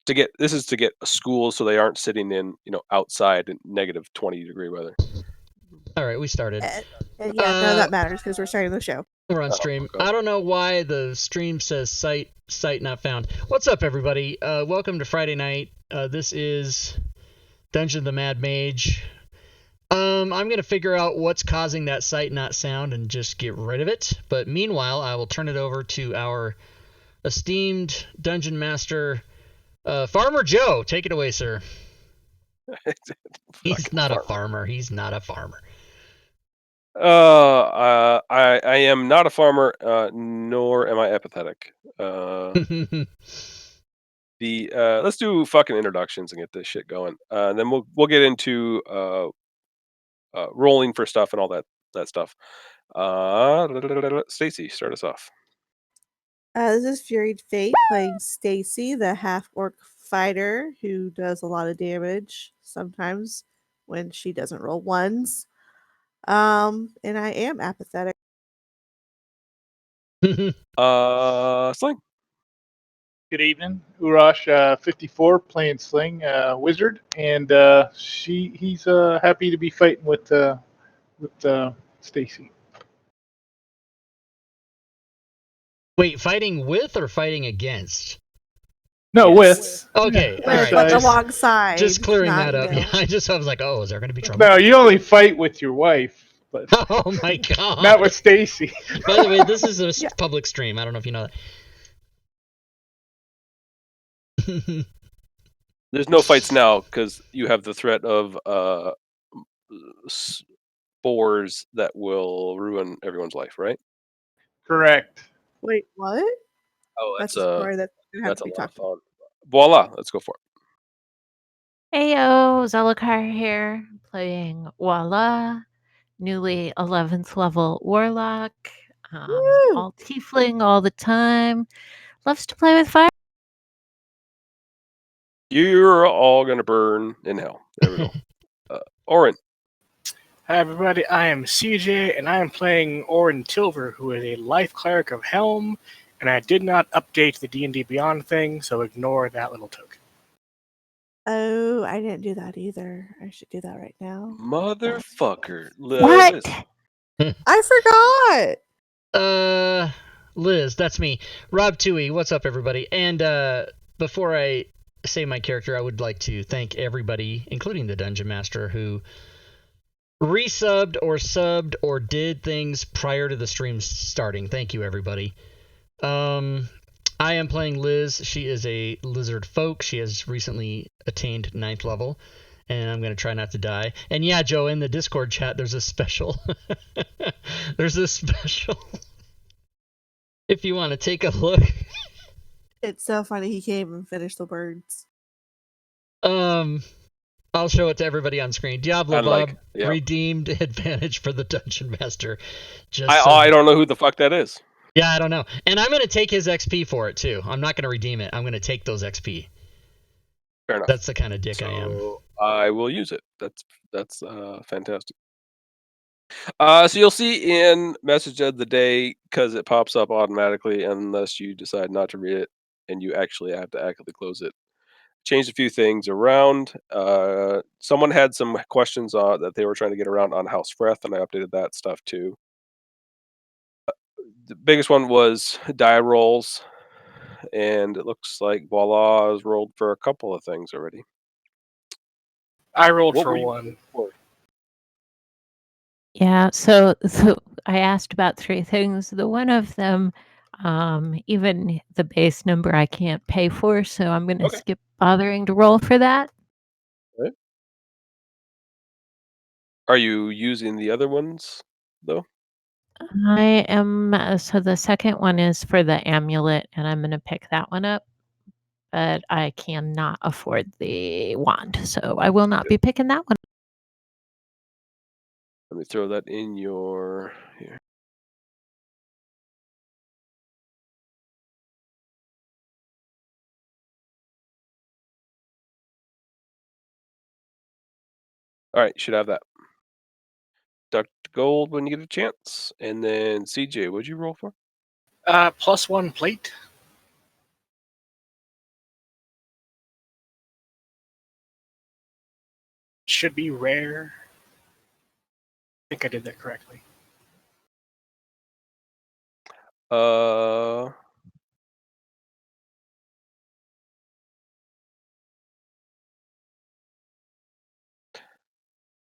to get schools so they aren't sitting in outside in negative 20-degree weather. All right, we started. Yeah, none of that matters because we're starting the show. We're on stream. I don't know why the stream says site not found. What's up, everybody? Welcome to Friday night. This is Dungeon of the Mad Mage. I'm going to figure out what's causing that site not sound and just get rid of it. But meanwhile, I will turn it over to our esteemed Dungeon Master, Farmer Joe. Take it away, sir. He's not a farmer. He's not a farmer. I am not a farmer, nor am I apathetic. Let's do fucking introductions and get this shit going. Then we'll get into rolling for stuff and all that stuff. Stacy, start us off. This is Furied Fate playing Stacy, the half-orc fighter who does a lot of damage sometimes when she doesn't roll ones. And I am apathetic. Sling. Good evening, Urash 54 playing Sling Wizard, and he's happy to be fighting with Stacy. Wait, fighting with or fighting against? No, Yes. with. Okay, Yeah. all right. But alongside. Just clearing not, that up. you know. Yeah, I was like, oh, is there going to be trouble? No, you only fight with your wife, but Oh my god! not with Stacy. By the way, this is a Yeah. public stream. I don't know if you know that. There's no fights now because you have the threat of spores that will ruin everyone's life, right? Correct. Wait, what? Oh, That's a story that's going to have that's to a be lot of talked about. fun. Voila, let's go for it. Heyo, Zelakar here, playing Voila, newly 11th level Warlock, Woo! all tiefling all the time, loves to play with fire. You're all gonna burn in hell. There we go. Orin. Hi everybody, I am CJ, and I am playing Orin Tilver, who is a Life Cleric of Helm, and I did not update the D&D Beyond thing, so ignore that little token. Oh, I didn't do that either. I should do that right now. Motherfucker. What? Liz. I forgot! Liz, that's me. Rob Toohey, what's up, everybody? And before I say my character, I would like to thank everybody, including the Dungeon Master, who resubbed or subbed or did things prior to the stream starting. Thank you, everybody. I am playing Liz. She is a lizard folk. She has recently attained 9th level, and I'm going to try not to die. And yeah, Joe, in the Discord chat, there's a special. There's a special. If you want to take a look. It's so funny he can't even finish the words. I'll show it to everybody on screen. Diablo Bob redeemed advantage for the Dungeon Master. I don't know who the fuck that is. Yeah, I don't know. And I'm going to take his XP for it, too. I'm not going to redeem it. I'm going to take those XP. Fair enough. That's the kind of dick I am. I will use it. That's fantastic. So you'll see in message of the day, because it pops up automatically unless you decide not to read it, and you actually have to actively close it. Changed a few things around. Someone had some questions that they were trying to get around on House Freth, and I updated that stuff too. The biggest one was die rolls, and it looks like Voila has rolled for a couple of things already. I rolled for one. Yeah, so I asked about 3 things. The one of them, even the base number I can't pay for, so I'm going to skip bothering to roll for that. Okay. Are you using the other ones, though? I am. So the second one is for the amulet, and I'm going to pick that one up. But I cannot afford the wand, so I will not be picking that one. Let me throw that in your here. All right, you should have that. Dr. Gold when you get a chance. And then CJ, what'd you roll for? +1 plate. should be rare. I think I did that correctly.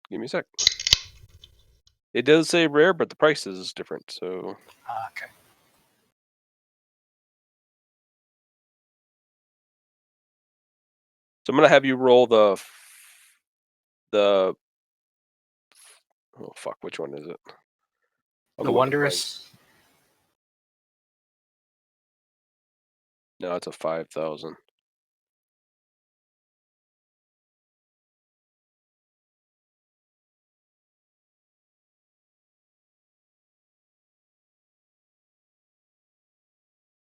Give me a sec. It does say rare, but the price is different. So Okay. I'm gonna have you roll the. Oh fuck! Which one is it? I'll The go with Wondrous. No, it's a 5,000.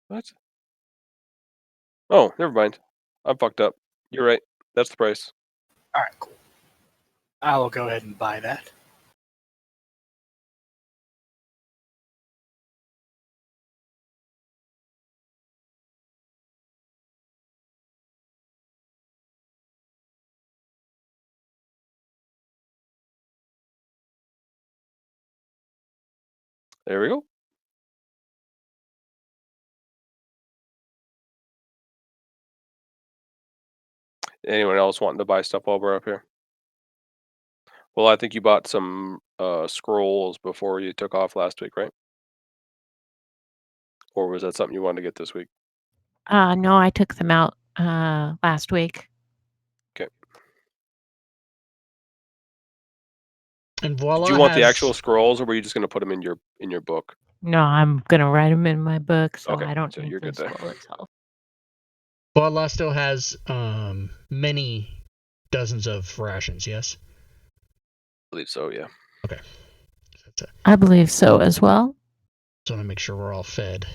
What? Oh, never mind. I'm fucked up. You're right. That's the price. All right, cool. I will go ahead and buy that. There we go. Anyone else wanting to buy stuff while we're up here? Well, I think you bought some scrolls before you took off last week, right? Or was that something you wanted to get this week? No, I took them out last week. Okay. And voila. Did you want the actual scrolls, or were you just going to put them in your book? No, I'm gonna write them in my book, so Okay, I don't so need you're the good there. scroll itself. Voila still has many dozens of rations. Yes. I believe so. Yeah. Okay. I believe so as well. So I want to make sure we're all fed.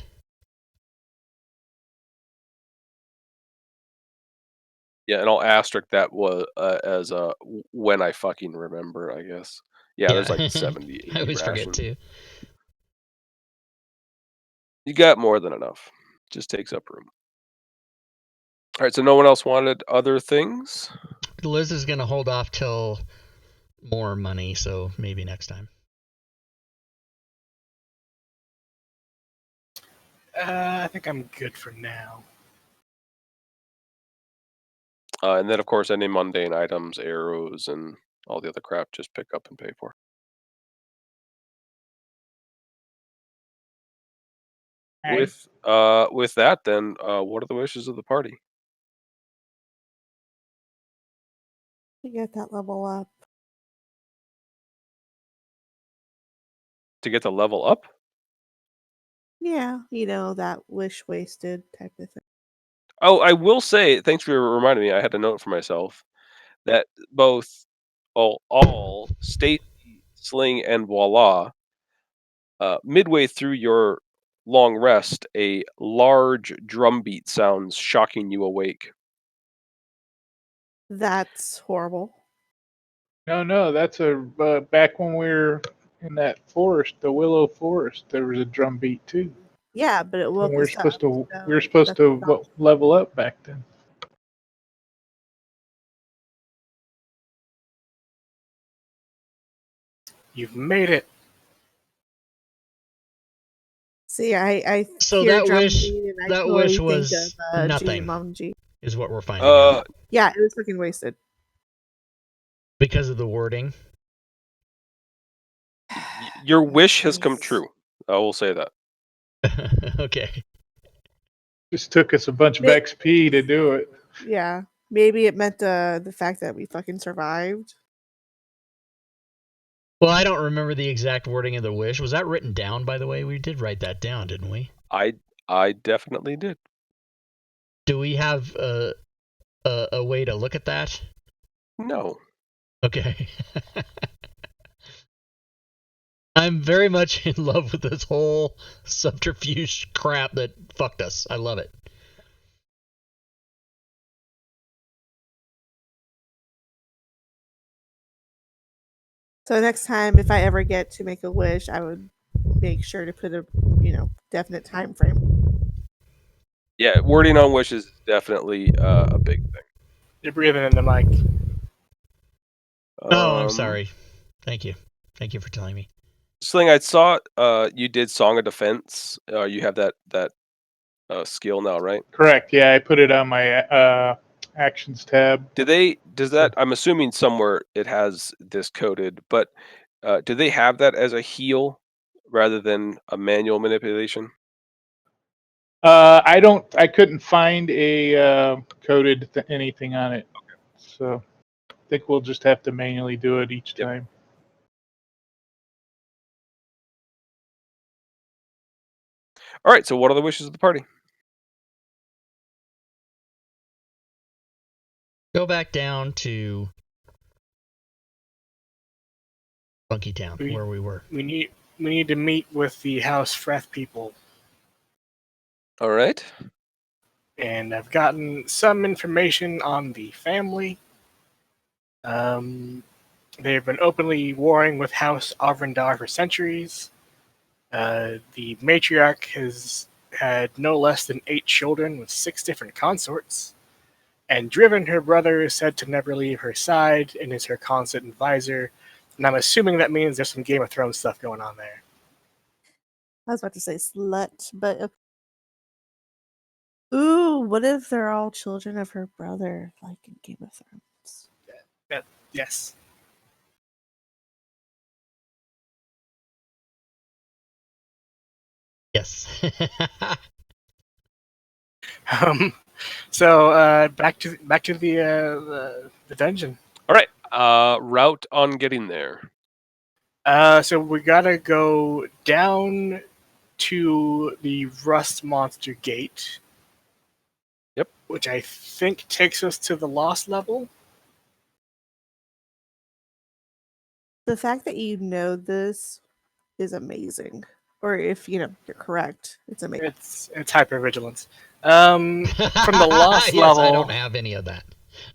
Yeah, and I'll asterisk that was as when I fucking remember, I guess. Yeah, there's like 70, 80 I always forget rations. too. You got more than enough. Just takes up room. All right, so no one else wanted other things? Liz is going to hold off till more money, so maybe next time. I think I'm good for now. And then, of course, any mundane items, arrows, and all the other crap, just pick up and pay for. Hey. With that, then, what are the wishes of the party? To get that level up. To get the level up? Yeah, that wish wasted type of thing. Oh, I will say, thanks for reminding me. I had a note for myself that both all Stacy, Sling, and Voila, midway through your long rest, a large drum beat sounds shocking you awake. That's horrible. No, that's a back when we were in that forest, the willow forest. There was a drum beat too. Yeah, but it woke And we were us supposed up. to so we were supposed that's to not- level up back then. You've made it. See, I So hear that drum wish, beat and I that totally wish think was of nothing, Jumanji. is what we're finding out Yeah, it was freaking wasted. because of the wording. Your wish has Jeez. come true. I will say that. Okay. Just took us a bunch of XP to do it. Yeah, maybe it meant the fact that we fucking survived. Well, I don't remember the exact wording of the wish. Was that written down, by the way? We did write that down, didn't we? I definitely did. Do we have a way to look at that? No. Okay. I'm very much in love with this whole subterfuge crap that fucked us. I love it. So next time, if I ever get to make a wish, I would make sure to put a definite time frame. Yeah, wording on wishes is definitely a big thing. You're breathing in the mic. Oh, I'm sorry. Thank you. Thank you for telling me. Sling, I saw you did Song of Defense. You have that skill now, right? Correct. Yeah, I put it on my actions tab. Does that? I'm assuming somewhere it has this coded, but do they have that as a heal rather than a manual manipulation? I couldn't find a coded anything on it, so I think we'll just have to manually do it each Yep. time. All right. So, what are the wishes of the party? Go back down to Funky Town, We where we were. we need to meet with the House Freth people, All right. and I've gotten some information on the family. They've been openly warring with House Avrindar for centuries. The matriarch has had no less than 8 children with 6 different consorts, and Driven, her brother, is said to never leave her side and is her constant advisor. And I'm assuming that means there's some Game of Thrones stuff going on there. I was about to say slut, but ooh, what if they're all children of her brother, like in Game of Thrones? Yes. Yes. So back to the dungeon. All right. Route on getting there. So we gotta go down to the Rust Monster Gate. Yep. Which I think takes us to the Lost level. The fact that you know this is amazing. Or if you're correct, it's amazing. It's hypervigilance. From the Lost yes, level, I don't have any of that.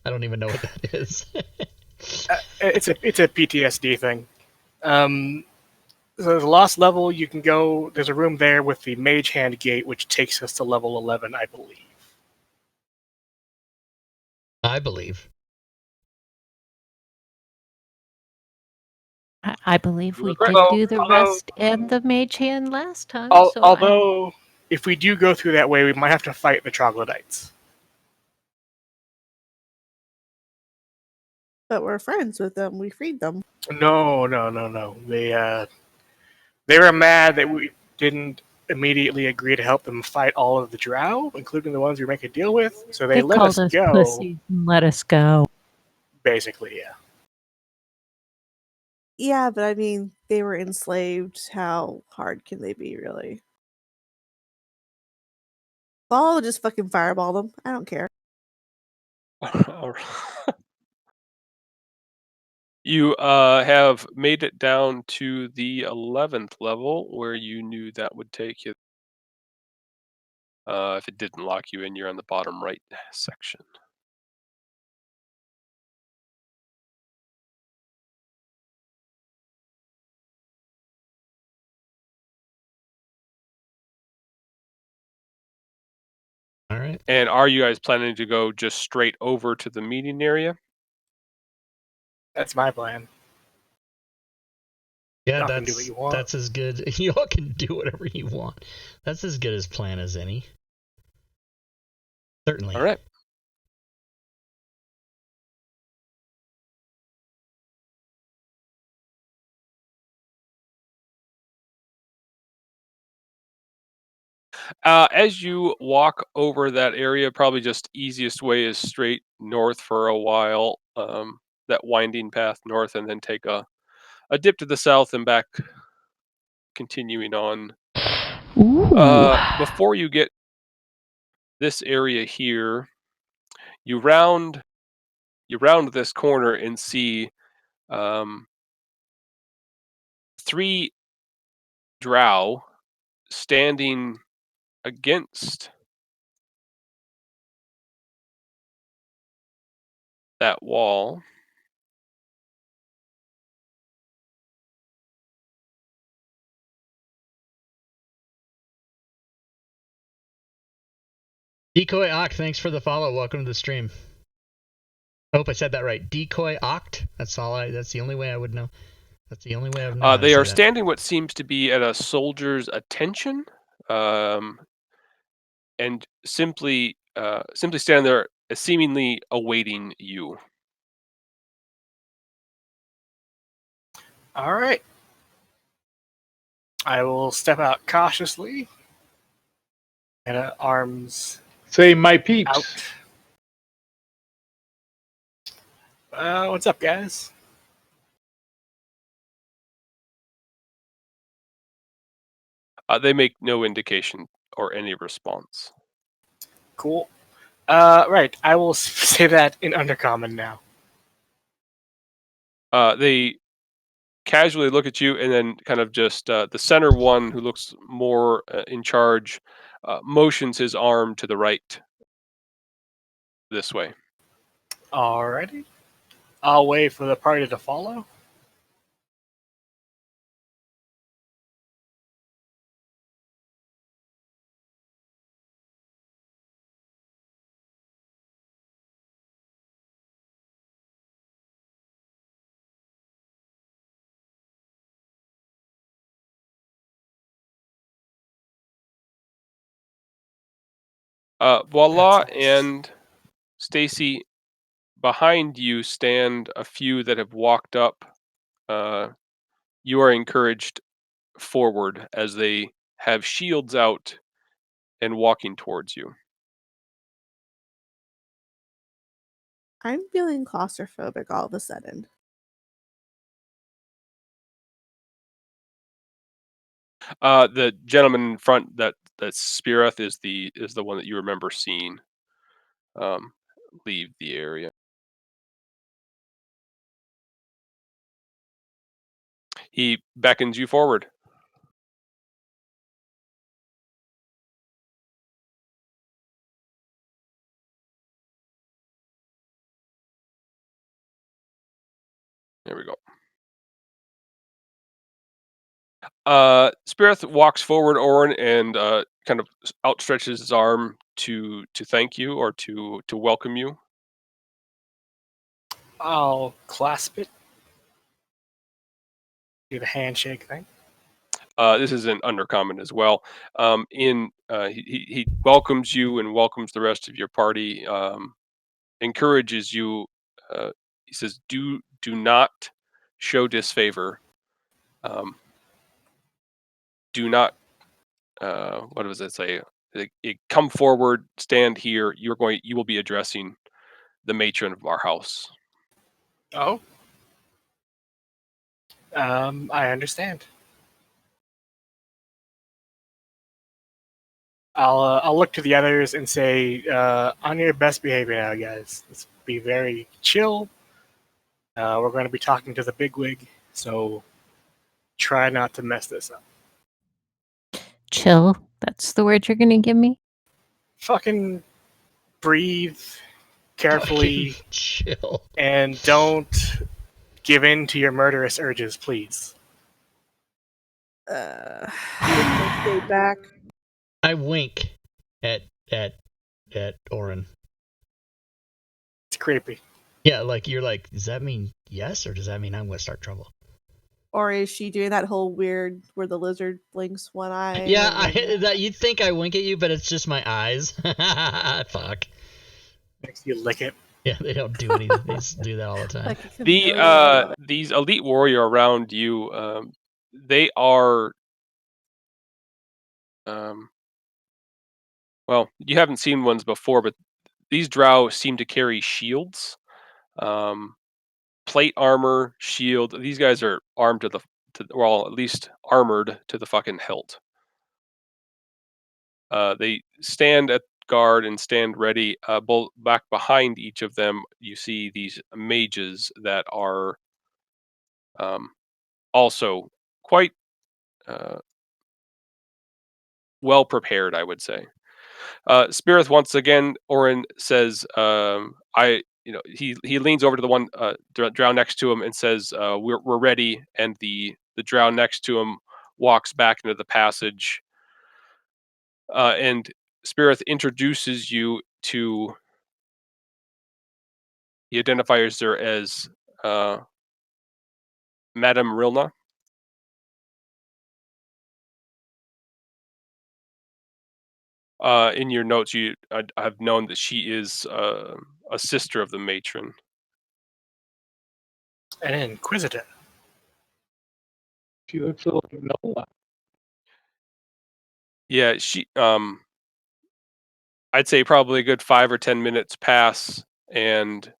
I don't even know what that is. it's a PTSD thing. So the Lost level, you can go. There's a room there with the Mage Hand Gate, which takes us to level 11, I believe. I believe. I believe You are we correct. did do the rest and the mage hand last time. So Although, if we do go through that way, we might have to fight the troglodytes. But we're friends with them. We freed them. No. They were mad that we didn't immediately agree to help them fight all of the drow, including the ones we make a deal with. So they let called us us go. pussies and let us go. Basically, yeah. Yeah, but I mean, they were enslaved. How hard can they be, really? I'll just fucking fireball them. I don't care. All right. You have made it down to the 11th level, where you knew that would take you. If it didn't lock you in, you're on the bottom right section. All right. And are you guys planning to go just straight over to the meeting area? That's my plan. Yeah, Y'all can do what you want. that's as good. Y'all can do whatever you want. That's as good as plan as any. Certainly. All right. As you walk over that area, probably just easiest way is straight north for a while. That winding path north, and then take a dip to the south and back, continuing on. Ooh. Before you get this area here, you round this corner and see 3 drow standing against that wall. Decoy Ock, thanks for the follow. Welcome to the stream. I hope I said that right. Decoy Oct. That's the only way I would know. That's the only way I've known. They are standing what seems to be at a soldier's attention, and simply standing there, seemingly awaiting you. All right. I will step out cautiously and arms Say, my peeps. out. What's up, guys? They make no indication or any response. Cool. Right. I will say that in Undercommon now. They casually look at you, and then kind of just the center one, who looks more in charge, motions his arm to the right, this way. Alrighty. I'll wait for the party to follow. Voila, That's nice. and Stacy, behind you stand a few that have walked up. You are encouraged forward as they have shields out and walking towards you. I'm feeling claustrophobic all of a sudden. The gentleman in front, that Spirith, is the one that you remember seeing leave the area. He beckons you forward. There we go. Spirith walks forward, Orin, and kind of outstretches his arm to thank you, or to welcome you. I'll clasp it. Do the handshake thing. This is an undercommon as well. He welcomes you and welcomes the rest of your party. Encourages you. He says, "Do not show disfavor. Do not. What does it say? Come forward. Stand here. You will be addressing the matron of our house." Oh. I understand. I'll look to the others and say, on your best behavior now, guys. Let's be very chill. We're going to be talking to the bigwig, so try not to mess this up. Chill. That's the word you're going to give me? Fucking breathe carefully. Fucking chill. And don't give in to your murderous urges, please. Stay back. I wink at Orin. It's creepy. Yeah, like you're like, does that mean yes, or does that mean I'm gonna start trouble? Or is she doing that whole weird where the lizard blinks one eye? Yeah, and that you'd think I wink at you, but it's just my eyes. Fuck. Makes you lick it. Yeah, they don't do anything. They just do that all the time. like a chameleon. These elite warrior around you, they are, well, you haven't seen ones before, but these drow seem to carry shields, plate armor, shield. These guys are armed well, at least armored to the fucking hilt. They stand at guard and stand ready. Back behind each of them, you see these mages that are also quite well prepared, I would say. Spirith, once again, Orin says, he leans over to the one drow next to him and says, we're ready. And the drow next to him walks back into the passage, and Spirith introduces you to He identifies her as Madame Rilna. In your notes, I've known that she is a sister of the matron. An inquisitor. She looks a little Nola. Yeah, she. I'd say probably a good 5 or 10 minutes pass, and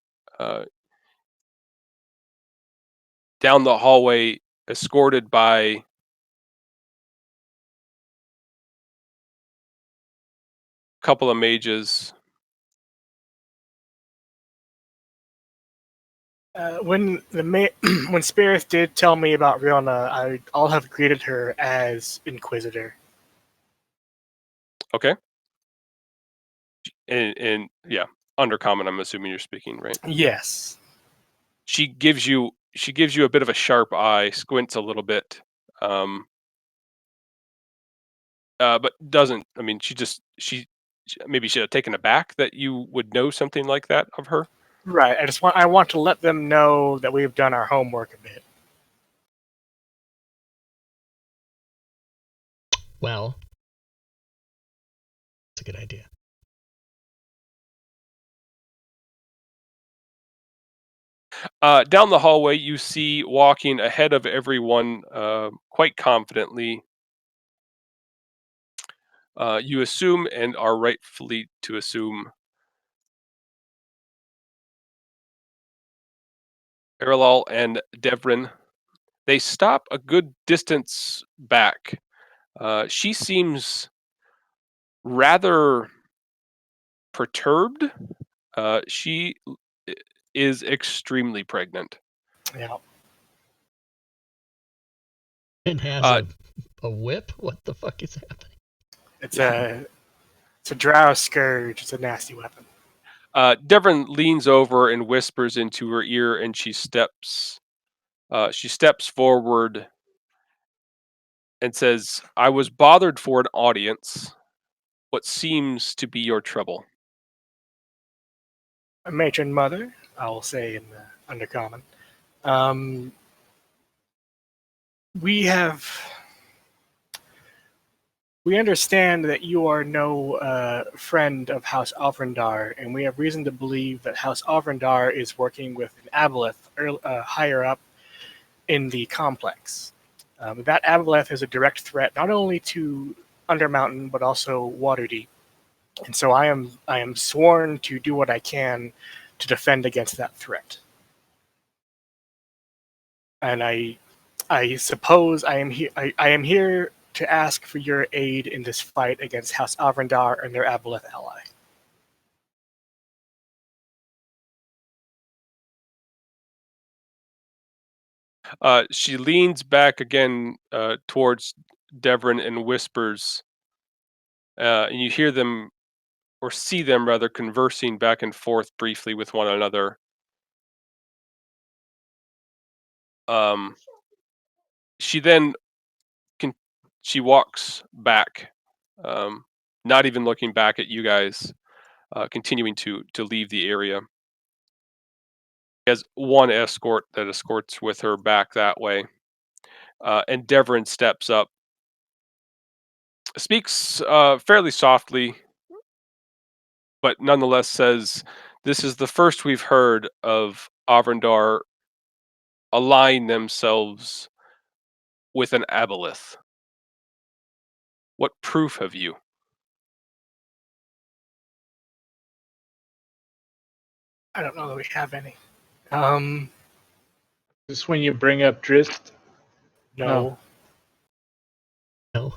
down the hallway, escorted by a couple of mages. When when Spirith did tell me about Riona, I'll have greeted her as Inquisitor. Okay. And yeah, undercommon. I'm assuming you're speaking, right? Yes. She gives you a bit of a sharp eye, squints a little bit, but doesn't. I mean, she maybe should have taken aback that you would know something like that of her. Right. I want to let them know that we've done our homework a bit. Well, that's a good idea. Down the hallway, you see walking ahead of everyone, quite confidently. You assume, and are rightfully to assume, Erilal and Devrin. They stop a good distance back. She seems rather perturbed. She is extremely pregnant. Yeah. And has a whip? What the fuck is happening? It's a drow scourge. It's a nasty weapon. Devrin leans over and whispers into her ear, and she steps forward and says, "I was bothered for an audience. What seems to be your trouble?" A matron mother, I will say in the Undercommon. We understand that you are no friend of House Alvrindar, and we have reason to believe that House Alvrindar is working with an aboleth higher up in the complex. That aboleth is a direct threat not only to Undermountain but also Waterdeep, and so I am sworn to do what I can to defend against that threat. And I suppose I am here. I am here to ask for your aid in this fight against House Alvrindar and their aboleth ally. She leans back again towards Devrin and whispers, and you hear them, or see them rather, conversing back and forth briefly with one another. She then she walks back, not even looking back at you guys, continuing to leave the area. She has one escort that escorts with her back that way, and Devrin steps up, speaks fairly softly, but nonetheless says, "This is the first we've heard of Avrindar aligning themselves with an aboleth. What proof have you?" I don't know that we have any. Is this when you bring up Drist? No. No.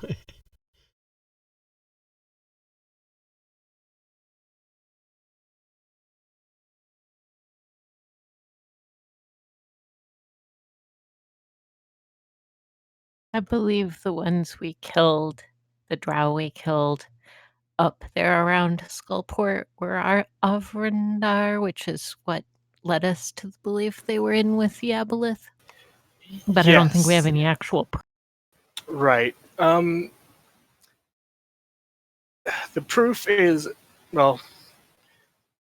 I believe the ones we killed, the drow we killed up there around Skullport were our Avrindar, which is what led us to the belief they were in with the aboleth. But Yes. I don't think we have any actual proof. Right. The proof is, well,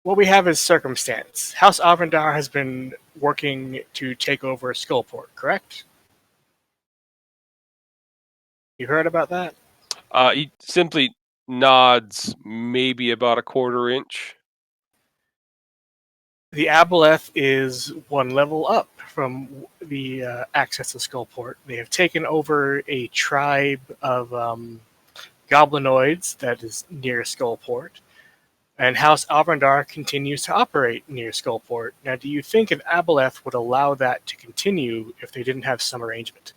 what we have is circumstance. House Arvindar has been working to take over Skullport, correct? You heard about that? He simply nods, maybe about a quarter inch. The Aboleth is one level up from the access to Skullport. They have taken over a tribe of goblinoids that is near Skullport, and House Arvindar continues to operate near Skullport. Now, do you think an Aboleth would allow that to continue if they didn't have some arrangement?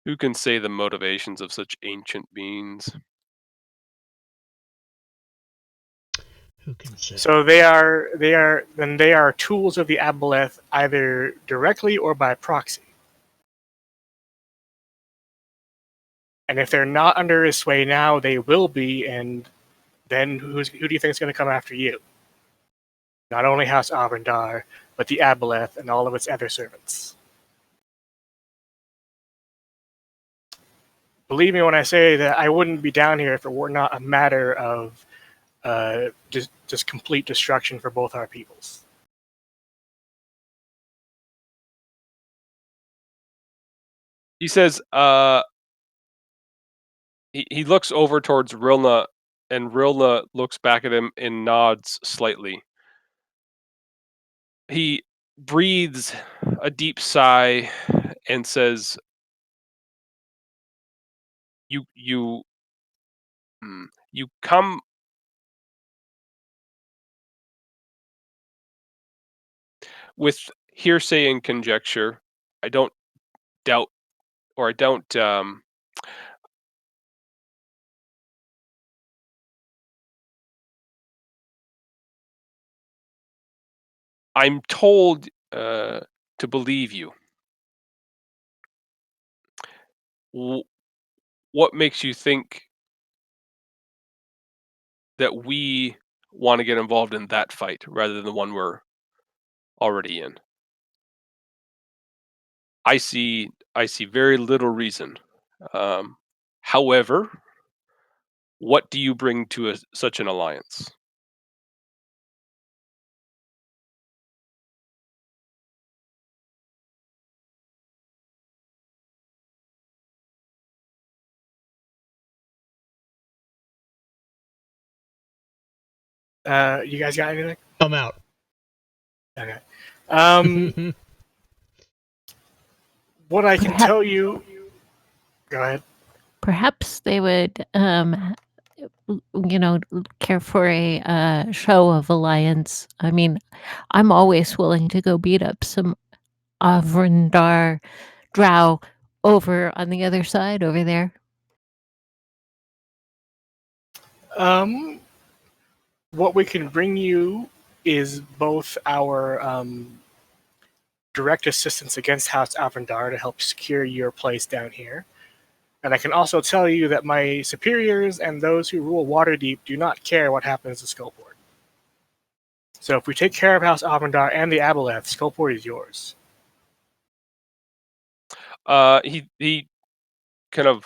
Who can say the motivations of such ancient beings? Who can say? So they are tools of the Aboleth, either directly or by proxy. And if they're not under his sway now, they will be. And then who do you think is going to come after you? Not only House Arvindar, but the Aboleth and all of its other servants. Believe me when I say that I wouldn't be down here if it were not a matter of just complete destruction for both our peoples. He says, he looks over towards Rilna, and Rilna looks back at him and nods slightly. He breathes a deep sigh and says, You come with hearsay and conjecture. I don't doubt, or I don't. I'm told to believe you. What makes you think that we want to get involved in that fight rather than the one we're already in? I see very little reason. However, what do you bring to such an alliance? You guys got anything? I'm out. Okay. What I can tell you. Go ahead. Perhaps they would, care for a show of alliance. I mean, I'm always willing to go beat up some Avrindar drow over on the other side over there. What we can bring you is both our direct assistance against House Avrindar to help secure your place down here. And I can also tell you that my superiors and those who rule Waterdeep do not care what happens to Skullport. So if we take care of House Avrindar and the Aboleth, Skullport is yours. He kind of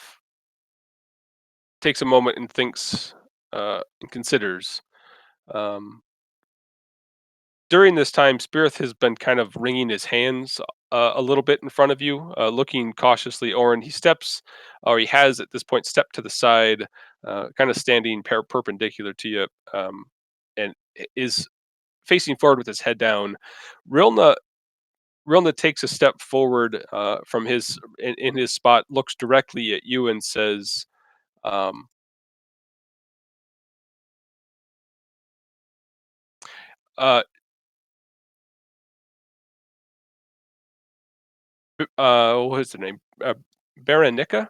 takes a moment and thinks and considers. During this time, Spirith has been kind of wringing his hands a little bit in front of you, looking cautiously. Orin, he has at this point stepped to the side, kind of standing perpendicular to you, and is facing forward with his head down. Rilna takes a step forward from in his spot, looks directly at you, and says, what is her name? Berenicia?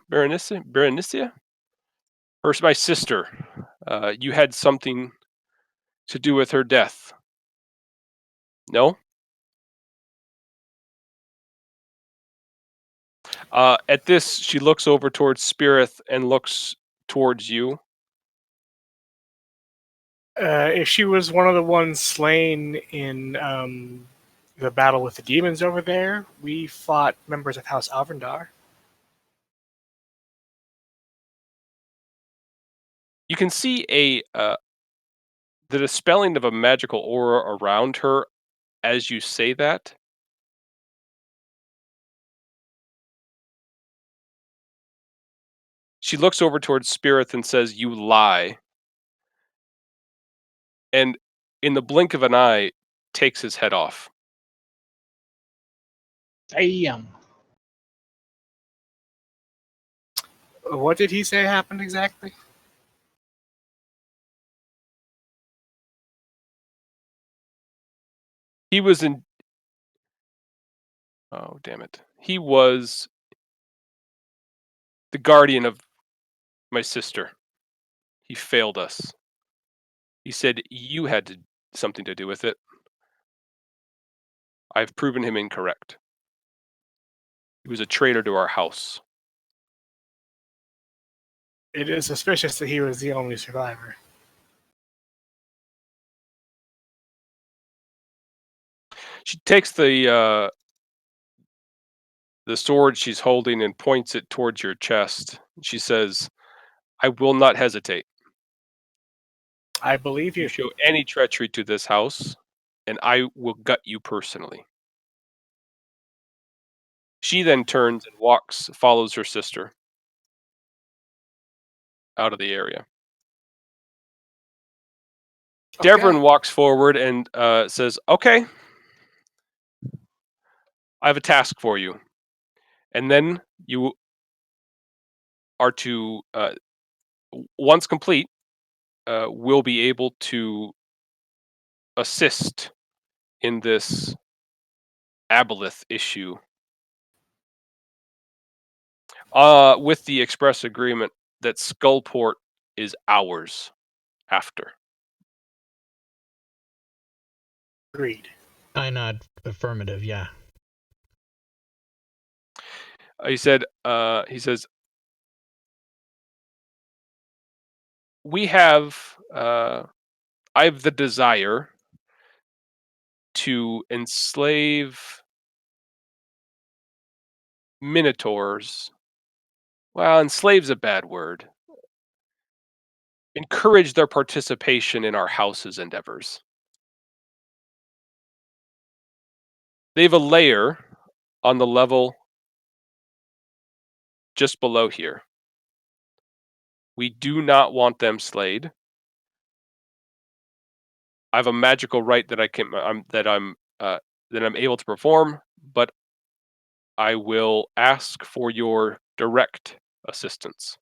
My sister. You had something to do with her death. No? At this, she looks over towards Spirith and looks towards you. If she was one of the ones slain in the battle with the demons over there, we fought members of House Avrindar. You can see the dispelling of a magical aura around her as you say that. She looks over towards Spirith and says, "You lie." And in the blink of an eye, takes his head off. Damn. What did he say happened exactly? He was in. Oh, damn it. He was the guardian of my sister. He failed us. He said you had something to do with it. I've proven him incorrect. He was a traitor to our house. It is suspicious that he was the only survivor. She takes the sword she's holding and points it towards your chest. She says, "I will not hesitate. I believe You you. show any treachery to this house, and I will gut you personally." She then turns and follows her sister out of the area. Okay. Devrin walks forward and says, "Okay, I have a task for you." And then you are to, once complete, will be able to assist in this aboleth issue, with the express agreement that Skullport is ours after. Agreed. I nod affirmative. Yeah. He says, "We have, I have the desire to enslave minotaurs." Well, enslave's a bad word. Encourage their participation in our house's endeavors. They have a lair on the level just below here. We do not want them slayed. I have a magical right that I'm able to perform, but I will ask for your direct assistance.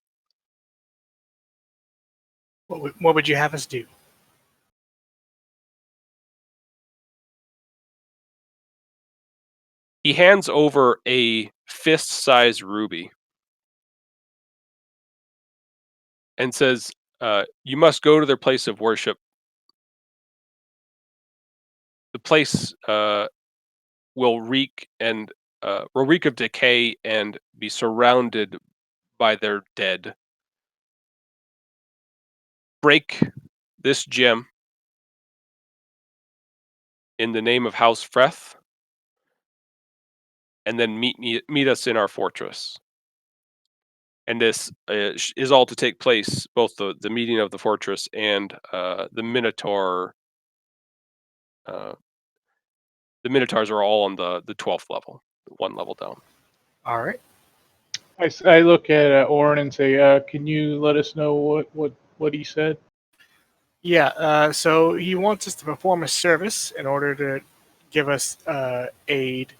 What would you have us do? He hands over a fist-sized ruby and says, "You must go to their place of worship. The place will reek of decay and be surrounded by their dead. Break this gem in the name of House Freth, and then meet us in our fortress." And this is all to take place, both the meeting of the fortress and the Minotaur. The Minotaurs are all on the 12th level, one level down. All right. I look at Orin and say, "Can you let us know what he said?" Yeah. So he wants us to perform a service in order to give us aid.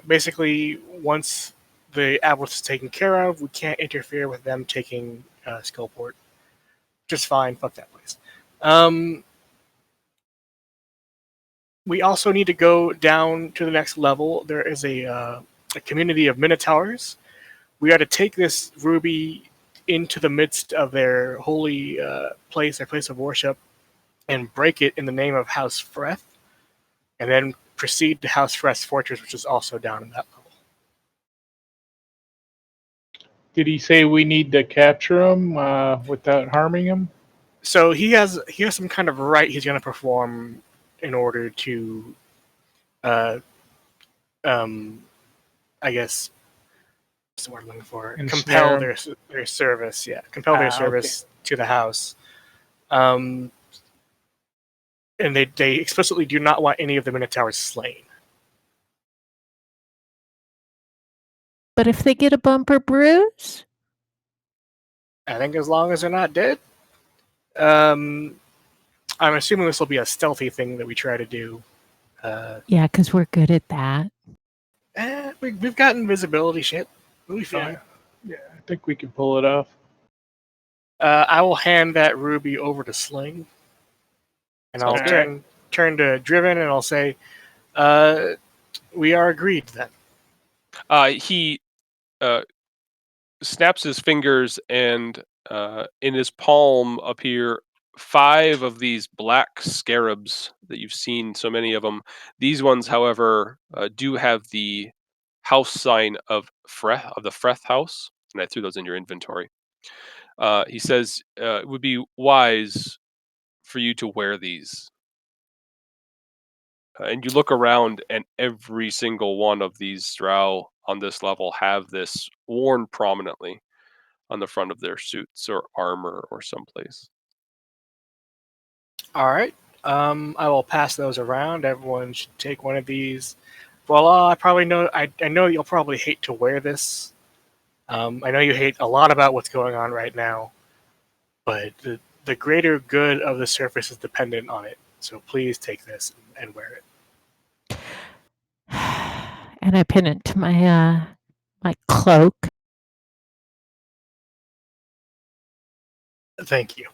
Basically, once the aboleth is taken care of, we can't interfere with them taking Skullport. Just fine. Fuck that place. We also need to go down to the next level. There is a community of Minotaurs. We are to take this ruby into the midst of their holy place, their place of worship, and break it in the name of House Freth, and then proceed to House Freth's fortress, which is also down in that level. Did he say we need to capture him without harming him? So he has some kind of rite he's going to perform in order to, I guess, what's the word I'm looking for? Ensnare Compel him. their service. Yeah, compel their service to the house. And they explicitly do not want any of the Minotaurs slain. But if they get a bumper bruise? I think as long as they're not dead. I'm assuming this will be a stealthy thing that we try to do. Yeah, because we're good at that. We've got invisibility shit. We'll be fine. Yeah, I think we can pull it off. I will hand that ruby over to Sling, and I'll Sounds good. turn to Driven, and I'll say, "We are agreed then." He snaps his fingers, and in his palm appear 5 of these black scarabs that you've seen so many of them. These ones, however, do have the house sign of the Freth house, and I threw those in your inventory. He says it would be wise for you to wear these. And you look around, and every single one of these drow on this level have this worn prominently on the front of their suits or armor or someplace. All right. I will pass those around. Everyone should take one of these. Well, I probably know. I know you'll probably hate to wear this. I know you hate a lot about what's going on right now, but the greater good of the surface is dependent on it. So please take this and wear it. And I pin it to my my cloak. Thank you.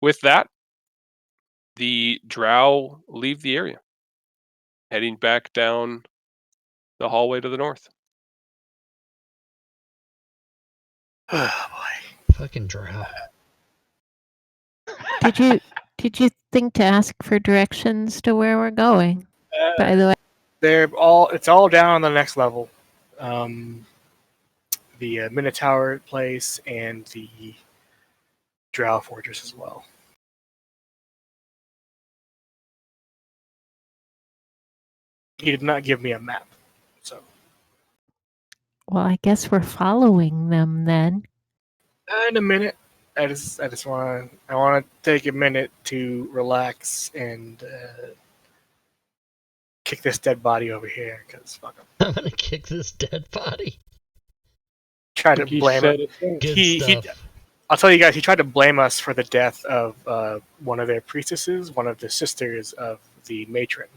With that, the drow leave the area, heading back down the hallway to the north. Oh boy. Fucking drow. Did you think to ask for directions to where we're going? By the way, It's all down on the next level. The Minotaur place and the Drow Fortress as well. He did not give me a map, so well, I guess we're following them then. in a minute. I just want to take a minute to relax and kick this dead body over here because fuck him. I'm gonna kick this dead body. Try to blame him. Good He stuff. I'll tell you guys, he tried to blame us for the death of one of their priestesses, one of the sisters of the matron.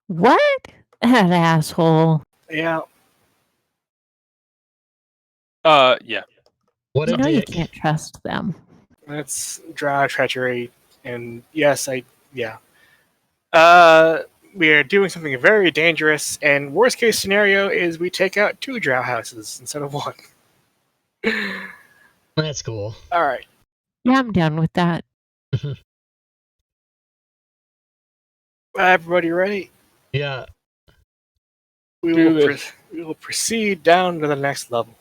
What? That asshole. Yeah, Yeah. What You a know you dick. can't trust them. that's Drow treachery, and yes, we are doing something very dangerous, and worst case scenario is we take out 2 Drow houses instead of 1. That's cool. All right. Yeah, I'm down with that. Everybody ready? Yeah. We Do will, this. we will proceed down to the next level.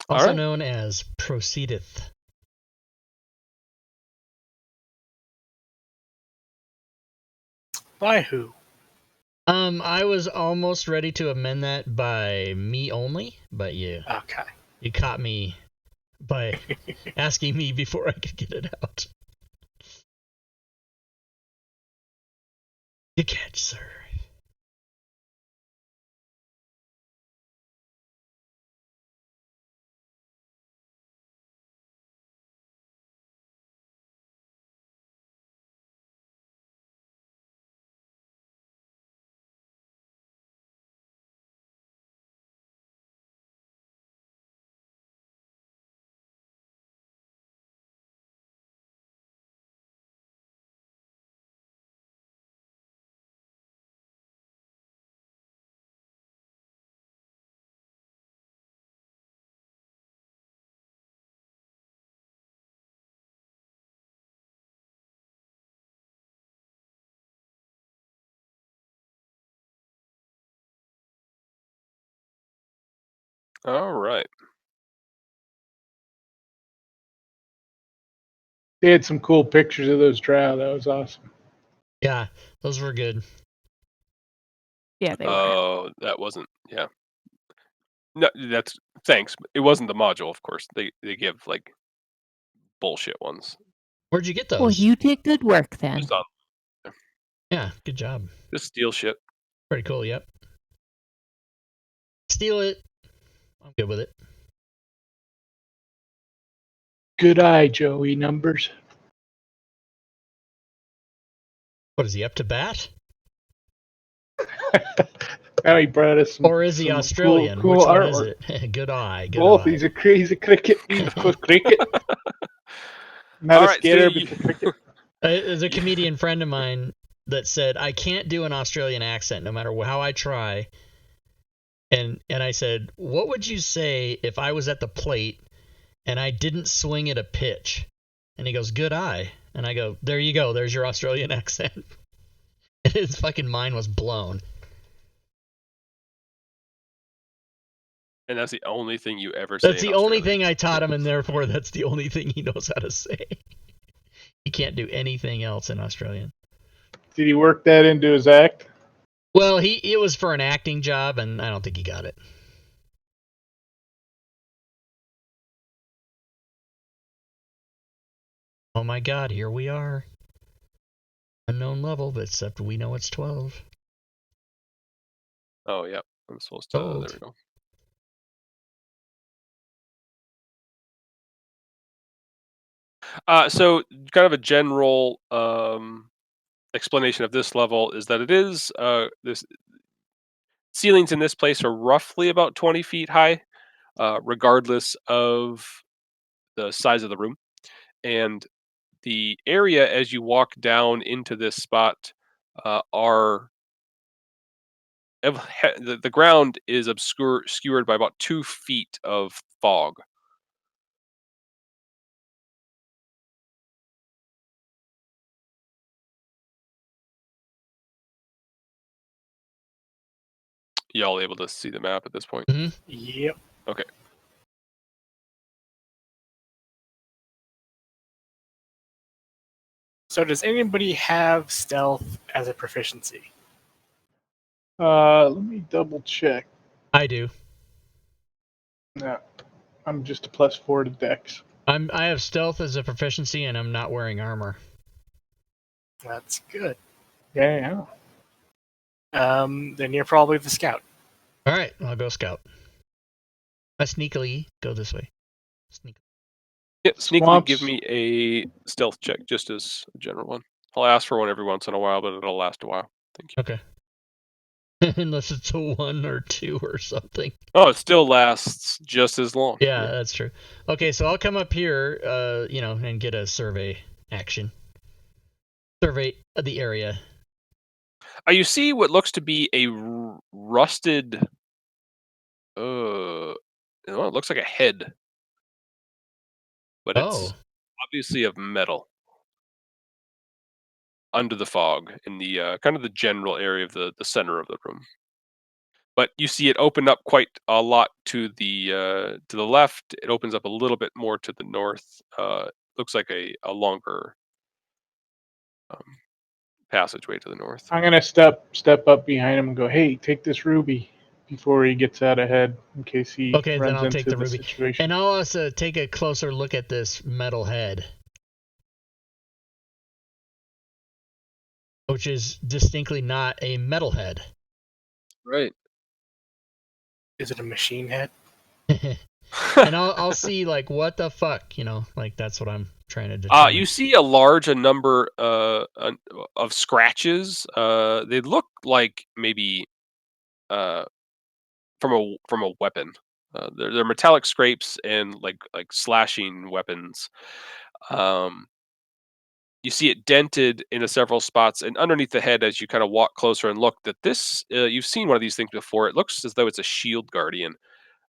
Also right. known as proceedeth. By who? I was almost ready to amend that by me only, but you Okay. caught me by asking me before I could get it out. Good catch, sir. All right. They had some cool pictures of those drow. That was awesome. Yeah, those were good. Yeah, they were. Oh, that wasn't. Yeah. No, that's thanks. It wasn't the module, of course. They give like bullshit ones. Where'd you get those? Well, you did good work then. Just on, Yeah, good job. just steal shit. Pretty cool. Yep. Steal it. I'm good with it. Good eye, Joey. Numbers. What is he up to bat? Now he brought us some, Or is he some Australian? Cool Which one artwork. is it? Good eye. Good Both. eye. He's a crazy cricket. He's a cricket. Not All a right, so skater, you- but a cricket. There's a comedian friend of mine that said, I can't do an Australian accent no matter how I try. And I said, what would you say if I was at the plate and I didn't swing at a pitch? And he goes, good eye. And I go, there you go. There's your Australian accent. And his fucking mind was blown. and that's the only thing you ever say. That's the only thing I taught him, and therefore that's the only thing he knows how to say. He can't do anything else in Australian. Did he work that into his act? Well, it was for an acting job, and I don't think he got it. Oh my god, here we are. Unknown level, but except we know it's 12. Oh yeah, I'm supposed to. Sold. There we go. So kind of a general explanation of this level is that it is this ceilings in this place are roughly about 20 feet high, regardless of the size of the room, and the area as you walk down into this spot are the ground is obscured by about 2 feet of fog. Y'all able to see the map at this point? Yep. Okay. So does anybody have stealth as a proficiency? Let me double check. I do. No, I'm just a +4 to Dex. I have stealth as a proficiency, and I'm not wearing armor. That's good. Yeah. Then you're probably the scout. All right, I'll go scout. I sneakily go this way. Sneak. Yeah, sneakily Swamps. give me a stealth check, just as a general one. I'll ask for one every once in a while, but it'll last a while. Thank you. Okay. Unless it's a 1 or 2 or something. Oh, it still lasts just as long. Yeah, that's true. Okay, so I'll come up here, and get a survey action. Survey the area. You see what looks to be a rusted. It looks like a head, but it's obviously of metal. Under the fog, in the kind of the general area of the center of the room. But you see it open up quite a lot to the left. It opens up a little bit more to the north. Looks like a longer passageway to the north. I'm gonna step up behind him and go, "Hey, take this ruby," before he gets out ahead, in case he Okay, then runs I'll into take the ruby. situation. And I'll also take a closer look at this metal head, which is distinctly not a metal head. Right. Is it a machine head? And I'll see, like, what the fuck, like, that's what I'm trying to determine. You see a large number of scratches. They look like maybe from a weapon. They're metallic scrapes and like slashing weapons. You see it dented in several spots, and underneath the head, as you kind of walk closer and look, that this you've seen one of these things before. It looks as though it's a shield guardian,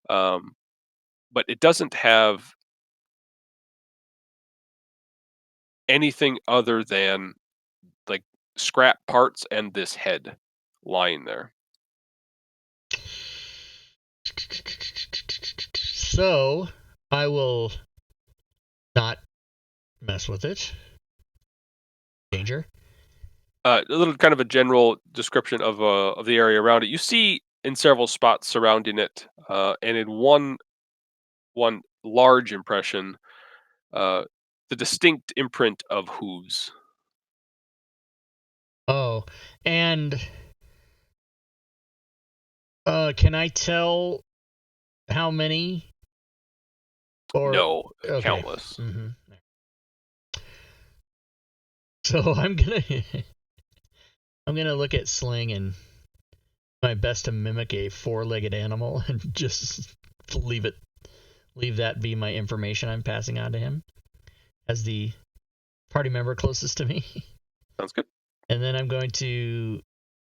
but it doesn't have anything other than like scrap parts and this head lying there. So I will not mess with it. Danger. A little kind of a general description of the area around it. You see in several spots surrounding it, and in one large impression, the distinct imprint of hooves. Oh, and can I tell how many? Or No, okay. countless. Mm-hmm. So I'm gonna look at Sling and my best to mimic a four-legged animal and just leave that be my information I'm passing on to him as the party member closest to me. Sounds good. And then I'm going to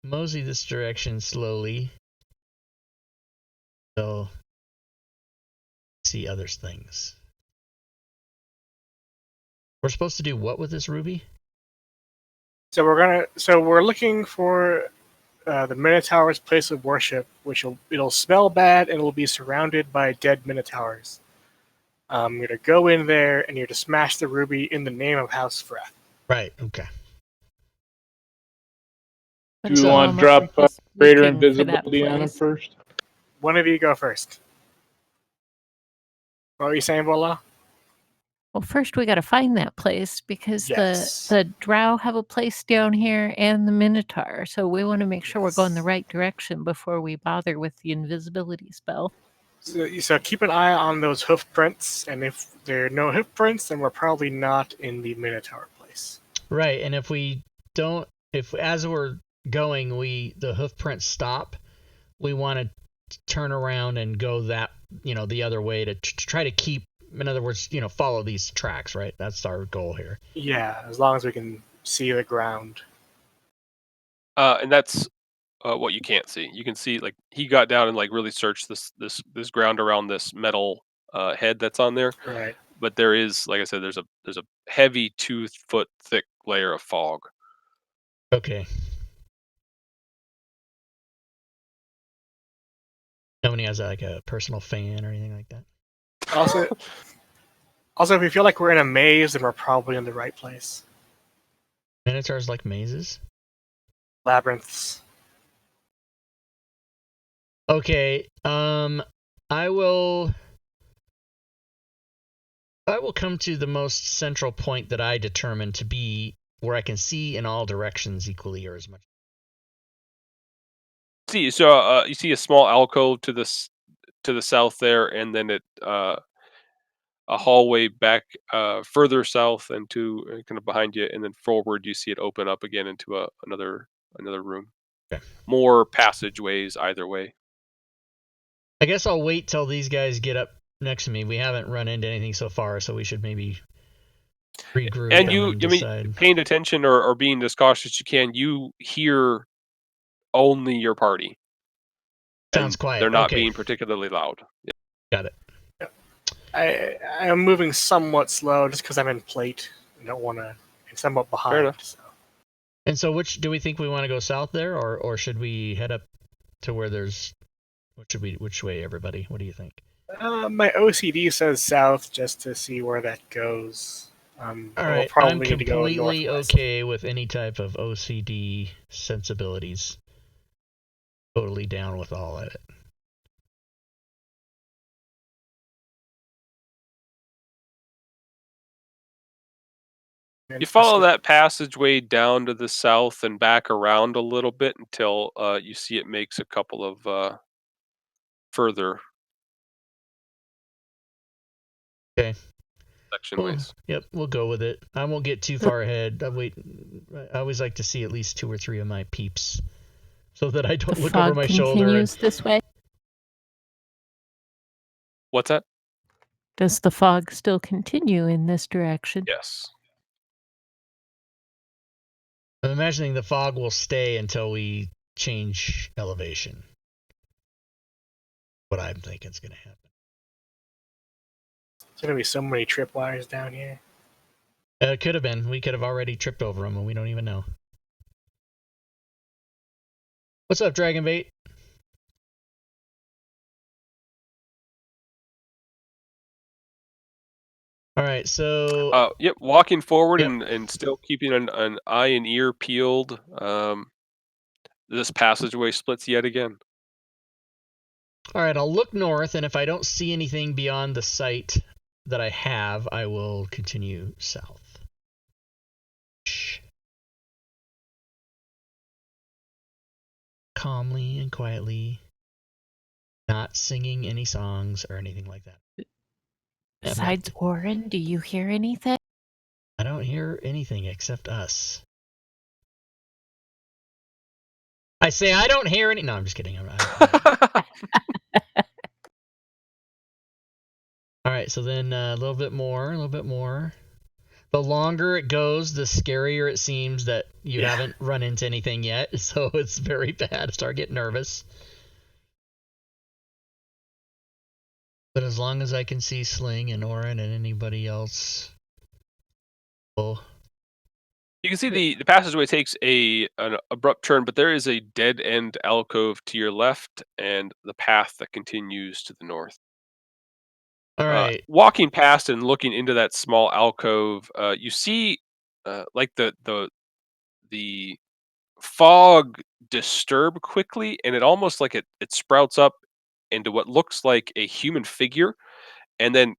mosey this direction slowly. So see other things. We're supposed to do what with this ruby? So we're looking for the Minotaur's place of worship, it'll smell bad and it'll be surrounded by dead Minotaurs. You're to go in there and you're to smash the ruby in the name of House Freth. Right. Okay. Do we want to drop greater invisibility on him first? One of you go first. What were you saying, Bola? Well, first we got to find that place because Yes. the drow have a place down here and the minotaur. So we want to make sure we're going the right direction before we bother with the invisibility spell. So keep an eye on those hoof prints, and if there are no hoof prints, then we're probably not in the Minotaur place. Right, and if as we're going, the hoof prints stop, we want to turn around and go the other way to try to keep, in other words, follow these tracks, right? That's our goal here. Yeah, as long as we can see the ground. And that's what you can't see. You can see like he got down and like really searched this ground around this metal head that's on there. Right. But there is, like I said, there's a heavy 2-foot thick layer of fog. Okay. Nobody has like a personal fan or anything like that. Also, if we feel like we're in a maze, then we're probably in the right place. Minotaurs like mazes? Labyrinths. Okay. I will come to the most central point that I determine to be where I can see in all directions equally or as much. You see a small alcove to the south there, and then a hallway back further south and to kind of behind you, and then forward you see it open up again into another room. Okay. More passageways either way. I guess I'll wait till these guys get up next to me. We haven't run into anything so far, so we should maybe regroup And decide. paying attention or being as cautious as you can, you hear only your party. Sounds quiet. They're not being particularly loud. Yeah. Got it. I am moving somewhat slow just because I'm in plate. I don't want to. I'm somewhat behind. Fair enough. So. And so, which do we think we want to go south there, or should we head up to where there's? Which way, everybody? What do you think? My OCD says south just to see where that goes. All right, I'm completely okay with any type of OCD sensibilities. Totally down with all of it. You follow that passageway down to the south and back around a little bit until you see it makes a couple of further section ways. Yep, we'll go with it. I won't get too far ahead. I always like to see at least 2 or 3 of my peeps so that I don't look over my shoulder. Continues this way. What's that? Does the fog still continue in this direction? Yes. I'm imagining the fog will stay until we change elevation. What I'm thinking is going to happen. There's going to be so many tripwires down here. It could have been. We could have already tripped over them, and we don't even know. What's up, Dragonbait? All right, so Yep, walking forward Yep. and still keeping an eye and ear peeled. This passageway splits yet again. all right, I'll look north, and if I don't see anything beyond the site that I have, I will continue south. Shh. Calmly and quietly, not singing any songs or anything like that. Besides Orin, do you hear anything? I don't hear anything except us. I say I don't hear any. No, I'm just kidding. All right, so then a little bit more. The longer it goes, the scarier it seems that you haven't run into anything yet. So it's very bad. I start getting nervous. But as long as I can see Sling and Orin and anybody else, well, You can see the passageway takes an abrupt turn, but there is a dead end alcove to your left, and the path that continues to the north. all right. Walking past and looking into that small alcove, you see like the fog disturb quickly, and it almost like it sprouts up into what looks like a human figure, and then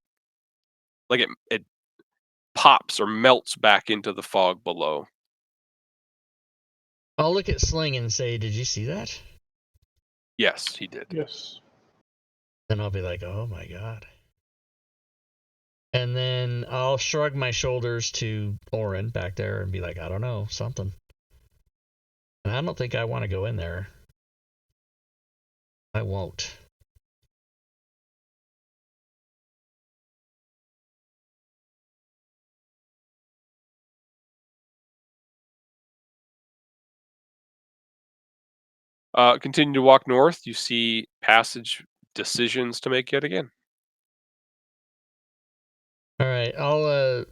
like it pops or melts back into the fog below. I'll look at Sling and say, "Did you see that?" Yes, he did. Yes. Then I'll be like, "Oh my god." And then I'll shrug my shoulders to Orin back there and be like, "I don't know, something." And I don't think I want to go in there. I won't. Continue to walk north. You see passage decisions to make yet again. All right, I'll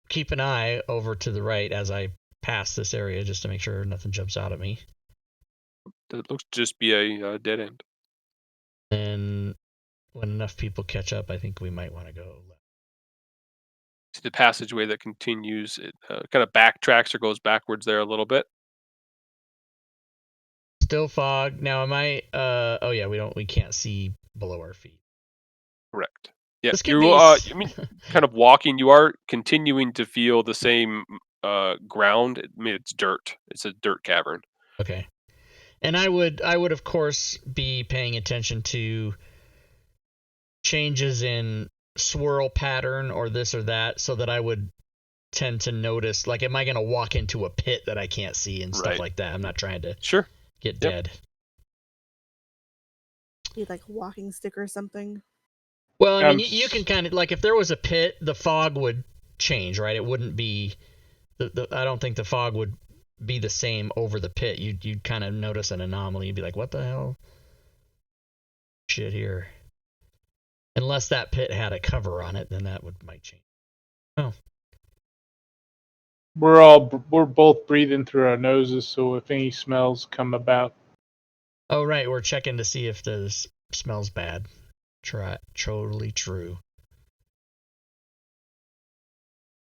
keep an eye over to the right as I pass this area just to make sure nothing jumps out at me. It looks to just be a dead end. And when enough people catch up, I think we might want to go left. See the passageway that continues. It kind of backtracks or goes backwards there a little bit. Still fog. Now am I oh yeah, we can't see below our feet. Correct. Yeah, This could you be I mean, kind of walking. You are continuing to feel the same ground. I mean, it's dirt. It's a dirt cavern. Okay. And I would of course be paying attention to changes in swirl pattern or this or that, so that I would tend to notice, like, am I going to walk into a pit that I can't see and stuff like that? I'm not trying to get dead. Need like a walking stick or something. Well, I mean, you can kind of, like, if there was a pit, the fog would change, right? It wouldn't be, I don't think the fog would be the same over the pit. You'd kind of notice an anomaly. You'd be like, what the hell? Shit here. Unless that pit had a cover on it, then that might change. Oh. We're both breathing through our noses, so if any smells come about. Oh, right. We're checking to see if this smells bad. Totally true.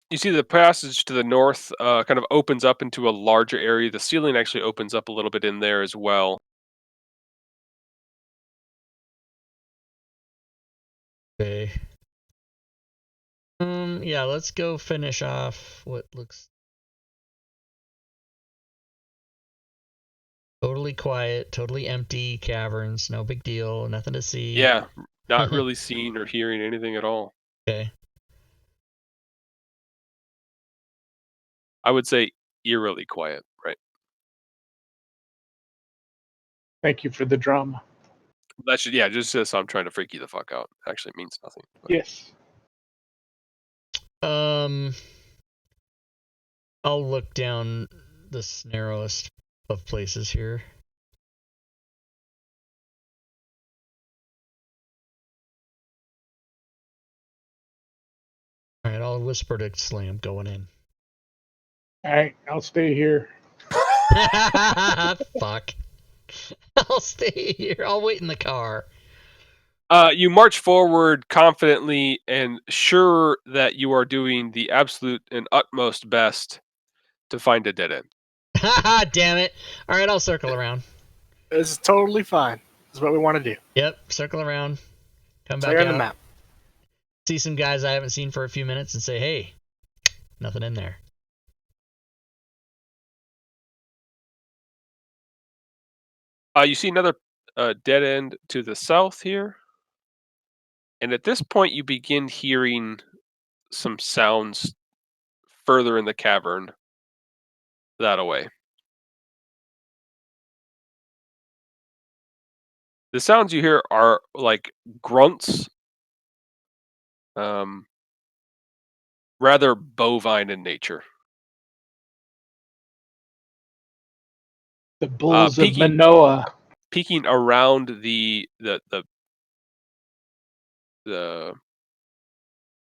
You see the passage to the north kind of opens up into a larger area. The ceiling actually opens up a little bit in there as well. Okay. Yeah, let's go finish off what looks totally quiet, totally empty caverns. No big deal. Nothing to see. Yeah, not really seeing or hearing anything at all. Okay. I would say eerily quiet, right? Thank you for the drama. That should, yeah, just says I'm trying to freak you the fuck out. Actually means nothing. But. Yes. I'll look down this narrowest of places here. All right, I'll whisper to Slam going in. All right, I'll stay here. Fuck. I'll stay here. I'll wait in the car. You march forward confidently and sure that you are doing the absolute and utmost best to find a dead end. Haha, damn it. All right, I'll circle around. This is totally fine. This is what we want to do. Yep, circle around. Come So back you're on out. the map. See some guys I haven't seen for a few minutes and say, hey, nothing in there. You see another dead end to the south here. And at this point, you begin hearing some sounds further in the cavern that away. The sounds you hear are like grunts, rather bovine in nature. The bulls of Peeking Manoa. around the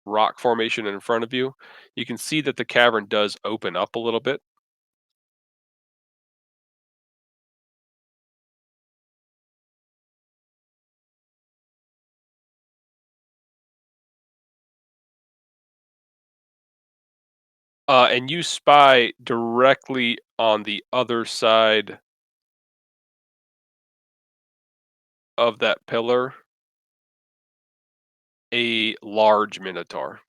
rock formation in front of you, you can see that the cavern does open up a little bit. And you spy directly on the other side of that pillar a large minotaur.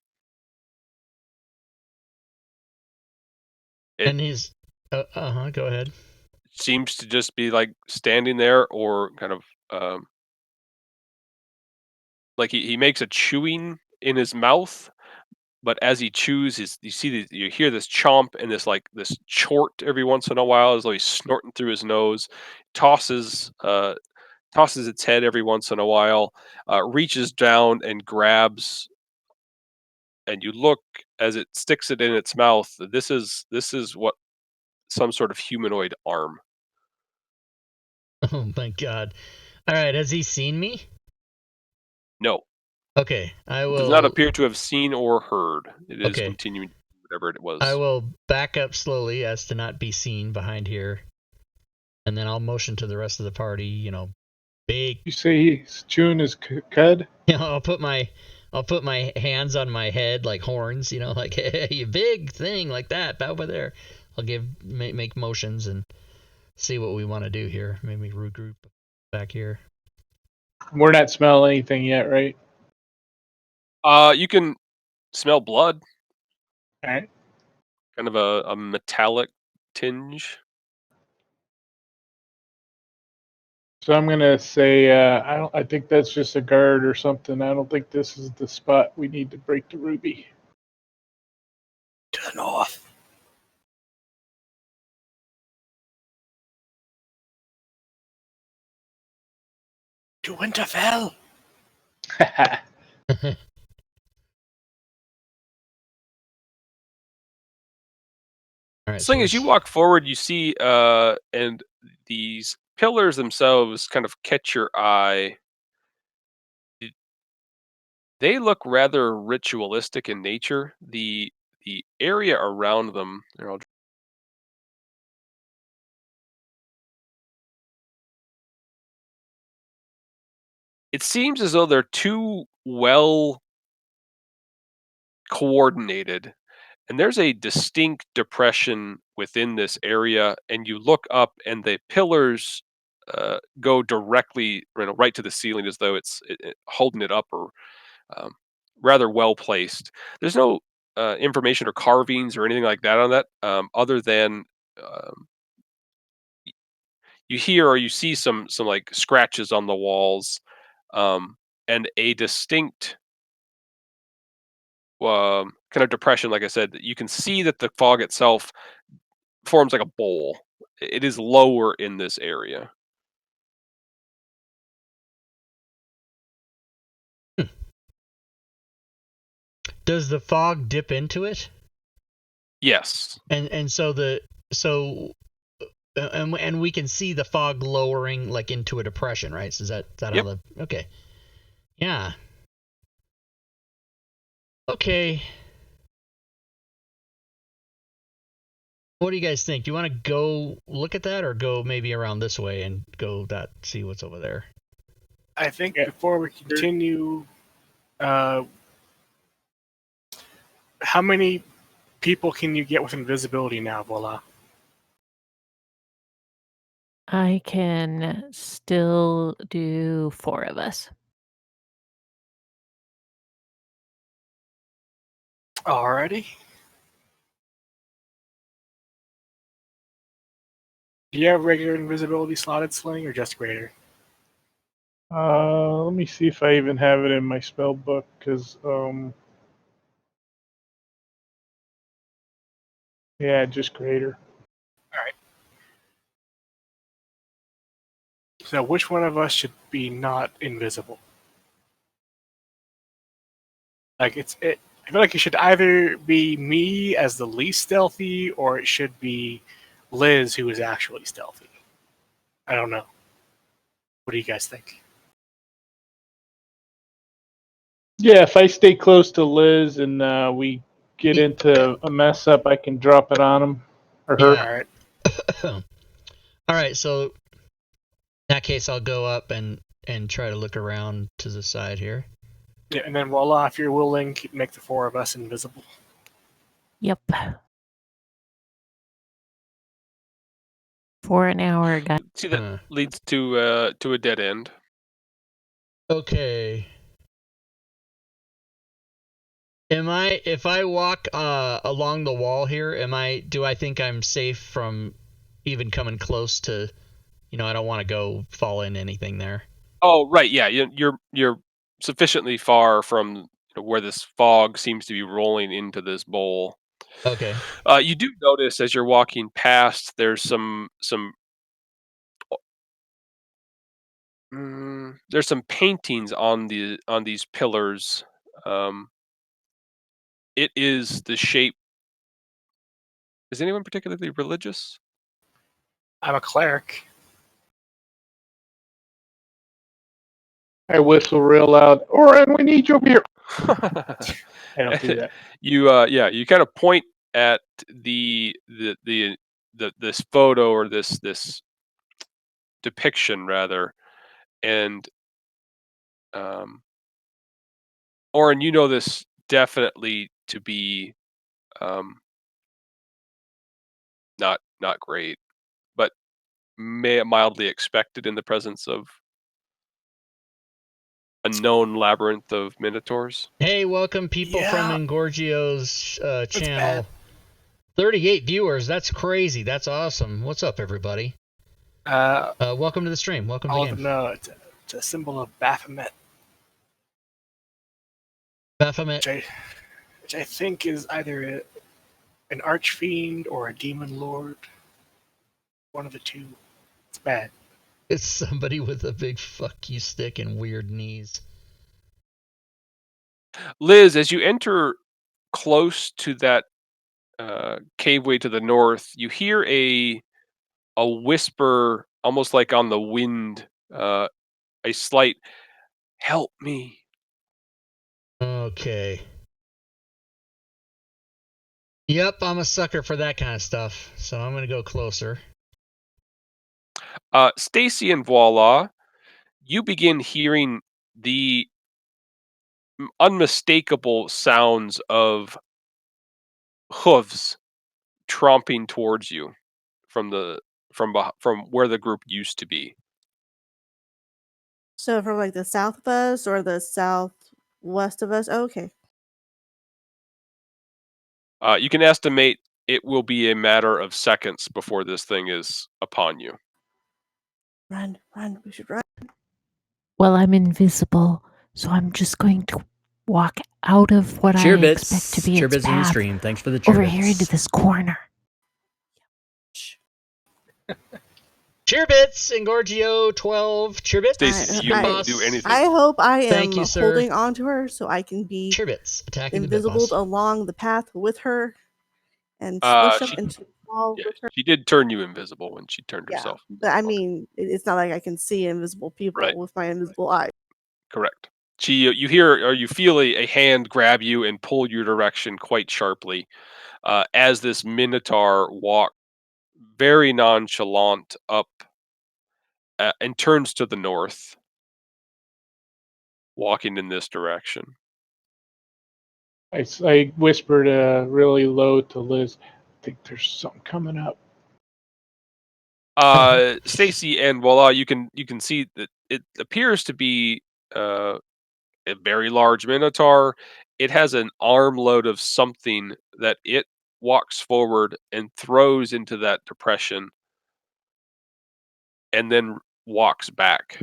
It And he's, go ahead. seems to just be like standing there or kind of like he makes a chewing in his mouth, but as he chews, you hear this chomp and this chort every once in a while as though he's snorting through his nose, tosses its head every once in a while, reaches down and grabs, and you look as it sticks it in its mouth. This is what some sort of humanoid arm. Oh my god. All right, has he seen me? No, Okay, I it does not will. appear to have seen or heard. It is Okay, continuing whatever it was. I will back up slowly as to not be seen behind here, and then I'll motion to the rest of the party. Big. You say he's chewing his cud? I'll put my hands on my head like horns. Like hey, you big thing like that over there. I'll make motions and see what we want to do here. Maybe regroup back here. We're not smelling anything yet, right? You can smell blood, All right. kind of a metallic tinge. So I'm gonna say I think that's just a guard or something. I don't think this is the spot we need to break the ruby. To the north. To Winterfell. All right. Sling, as you walk forward, you see, and these pillars themselves kind of catch your eye. They look rather ritualistic in nature. The area around them, it seems as though they're too well coordinated, and there's a distinct depression within this area. And you look up, and the pillars go directly, right to the ceiling, as though it's holding it up, or rather well placed. There's no information or carvings or anything like that on that, other than um, you hear or you see some like scratches on the walls, and a distinct kind of depression. Like I said, you can see that the fog itself forms like a bowl. It is lower in this area. Does the fog dip into it? Yes. And and we can see the fog lowering like into a depression, right? So is that Yep. how the okay? Yeah. Okay. What do you guys think? Do you want to go look at that, or go maybe around this way and go see what's over there? I think Yeah. before we continue, how many people can you get with invisibility now, Voila? I can still do 4 of us. Alrighty. Do you have regular invisibility slotted, Sling, or just greater? Let me see if I even have it in my spell book, because yeah, just greater. Alright. So which one of us should be not invisible? Like I feel like it should either be me as the least stealthy, or it should be Liz who is actually stealthy. I don't know. What do you guys think? Yeah, if I stay close to Liz and we get into a mess up, I can drop it on him or her. Yeah. Alright. All right, so in that case, I'll go up and try to look around to the side here. Yeah, and then voila, if you're willing, make the 4 of us invisible. Yep. For an hour, guys. See, that leads to a dead end. Okay. If I walk along the wall here, do I think I'm safe from even coming close to, I don't want to go fall in anything there. Oh, right, yeah, you're sufficiently far from where this fog seems to be rolling into this bowl. Okay. You do notice as you're walking past, there's some there's some paintings on these pillars. It is the shape. Is anyone particularly religious? I'm a cleric. I whistle real loud. Oren, we need you over here. I don't do that. You kind of point at this photo, or this depiction rather, and Oren, you know this definitely to be not great, but mildly expected in the presence of a known labyrinth of minotaurs. Hey, welcome people from Yeah. Engorgio's That's channel. bad. 38 viewers. That's crazy. That's awesome. What's up, everybody? Welcome to the stream. Welcome to All the of game. them know it's a symbol of Baphomet, Baphomet. which I think is either an archfiend or a demon lord. One of the two. It's bad. It's somebody with a big fuck you stick and weird knees. Liz, as you enter close to that caveway to the north, you hear a whisper, almost like on the wind, a slight "Help me." Okay. Yep, I'm a sucker for that kind of stuff, so I'm gonna go closer. Stacy and Voila, you begin hearing the unmistakable sounds of hooves tromping towards you from from where the group used to be. So from like the south of us or the southwest of us? Oh, okay. You can estimate it will be a matter of seconds before this thing is upon you. Run, we should run. Well, I'm invisible, so I'm just going to walk out of what I expect to be its Cheerbits in the path stream. Thanks for the over here into cheerbits. this corner. Cheerbits, Engorgio 12. Cheerbits. Stacy, you Good can boss. do anything. I hope I am Thank you, sir. holding on to her so I can be Cheerbits. Attacking the bit invisible boss. along the path with her and squish up She, into the wall yeah, with her. she did turn you invisible when she turned Yeah, herself. but I invisible. mean, it's not like I can see invisible people Right. with my invisible eye. Correct. You hear or you feel a hand grab you and pull your direction quite sharply, as this minotaur walk very nonchalant up and turns to the north. walking in this direction. I whispered really low to Liz. I think there's something coming up. Stacy and voila, you can see that it appears to be a very large minotaur. It has an armload of something that it walks forward and throws into that depression, and then walks back.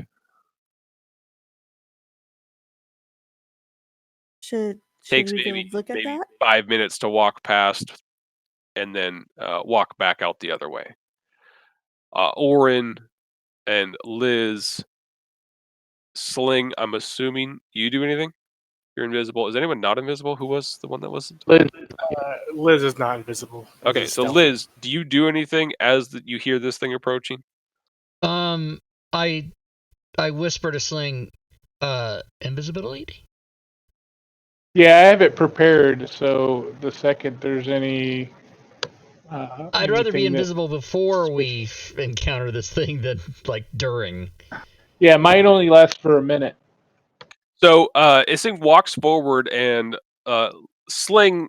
Should Takes we go look at maybe that? 5 minutes to walk past, and then walk back out the other way. Orin and Liz, Sling, I'm assuming you do anything? You're invisible. Is anyone not invisible? Who was the one that wasn't? Liz, Liz is not invisible. Liz Okay, is so stealthy. Liz, do you do anything as you hear this thing approaching? I whisper to Sling, invisibility. yeah, I have it prepared. So the second there's any, I'd rather be anything that invisible before we suspicious. encounter this thing than like during. Yeah, mine only lasts for a minute. So this thing walks forward, and Sling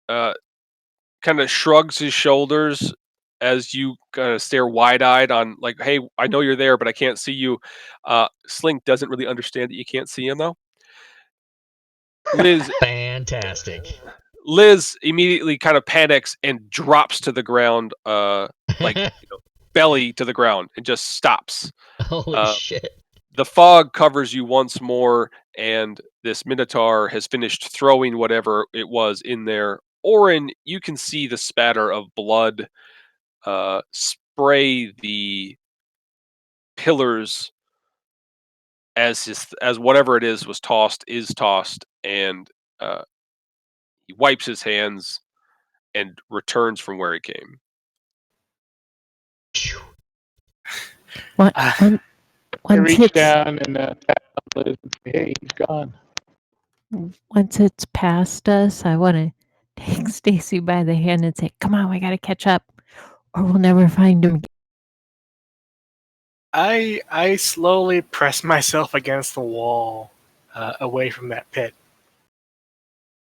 kind of shrugs his shoulders as you kind of stare wide-eyed on, like, hey, I know you're there, but I can't see you. Sling doesn't really understand that you can't see him, though. Fantastic. Liz immediately kind of panics and drops to the ground, like belly to the ground, and just stops. Holy shit. The fog covers you once more, and this minotaur has finished throwing whatever it was in there. Orin, you can see the spatter of blood spray the pillars as whatever it is was tossed, and he wipes his hands and returns from where he came. I Once reach it's down and tap on Liz and say, "Hey, he's gone." once it's past us, I want to take Stacy by the hand and say, "Come on, we got to catch up, or we'll never find him." I slowly press myself against the wall, away from that pit.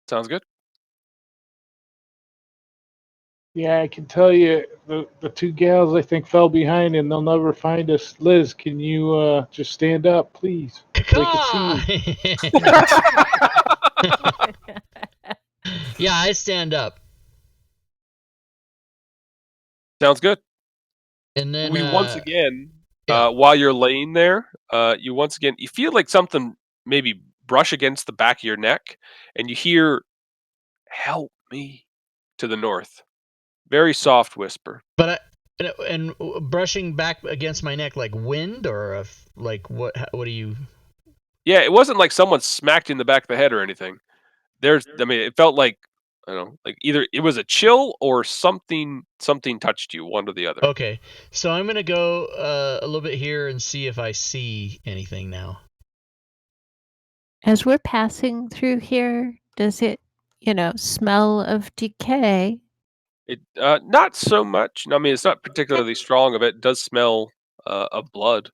Sounds good. Yeah, I can tell you the two gals I think fell behind and they'll never find us. Liz, can you just stand up, please? So I can see you. Yeah, I stand up. Sounds good. And then We once again, yeah. while you're laying there, you once again you feel like something maybe brush against the back of your neck, and you hear, "Help me," to the north. Very soft whisper. But and brushing back against my neck like wind or like what do you? Yeah, it wasn't like someone smacked you in the back of the head or anything. I mean, it felt like, I don't know, like either it was a chill or something touched you, one or the other. Okay, so I'm gonna go a little bit here and see if I see anything now. As we're passing through here, does it, smell of decay? It not so much. I mean, it's not particularly strong of it. It does smell of blood.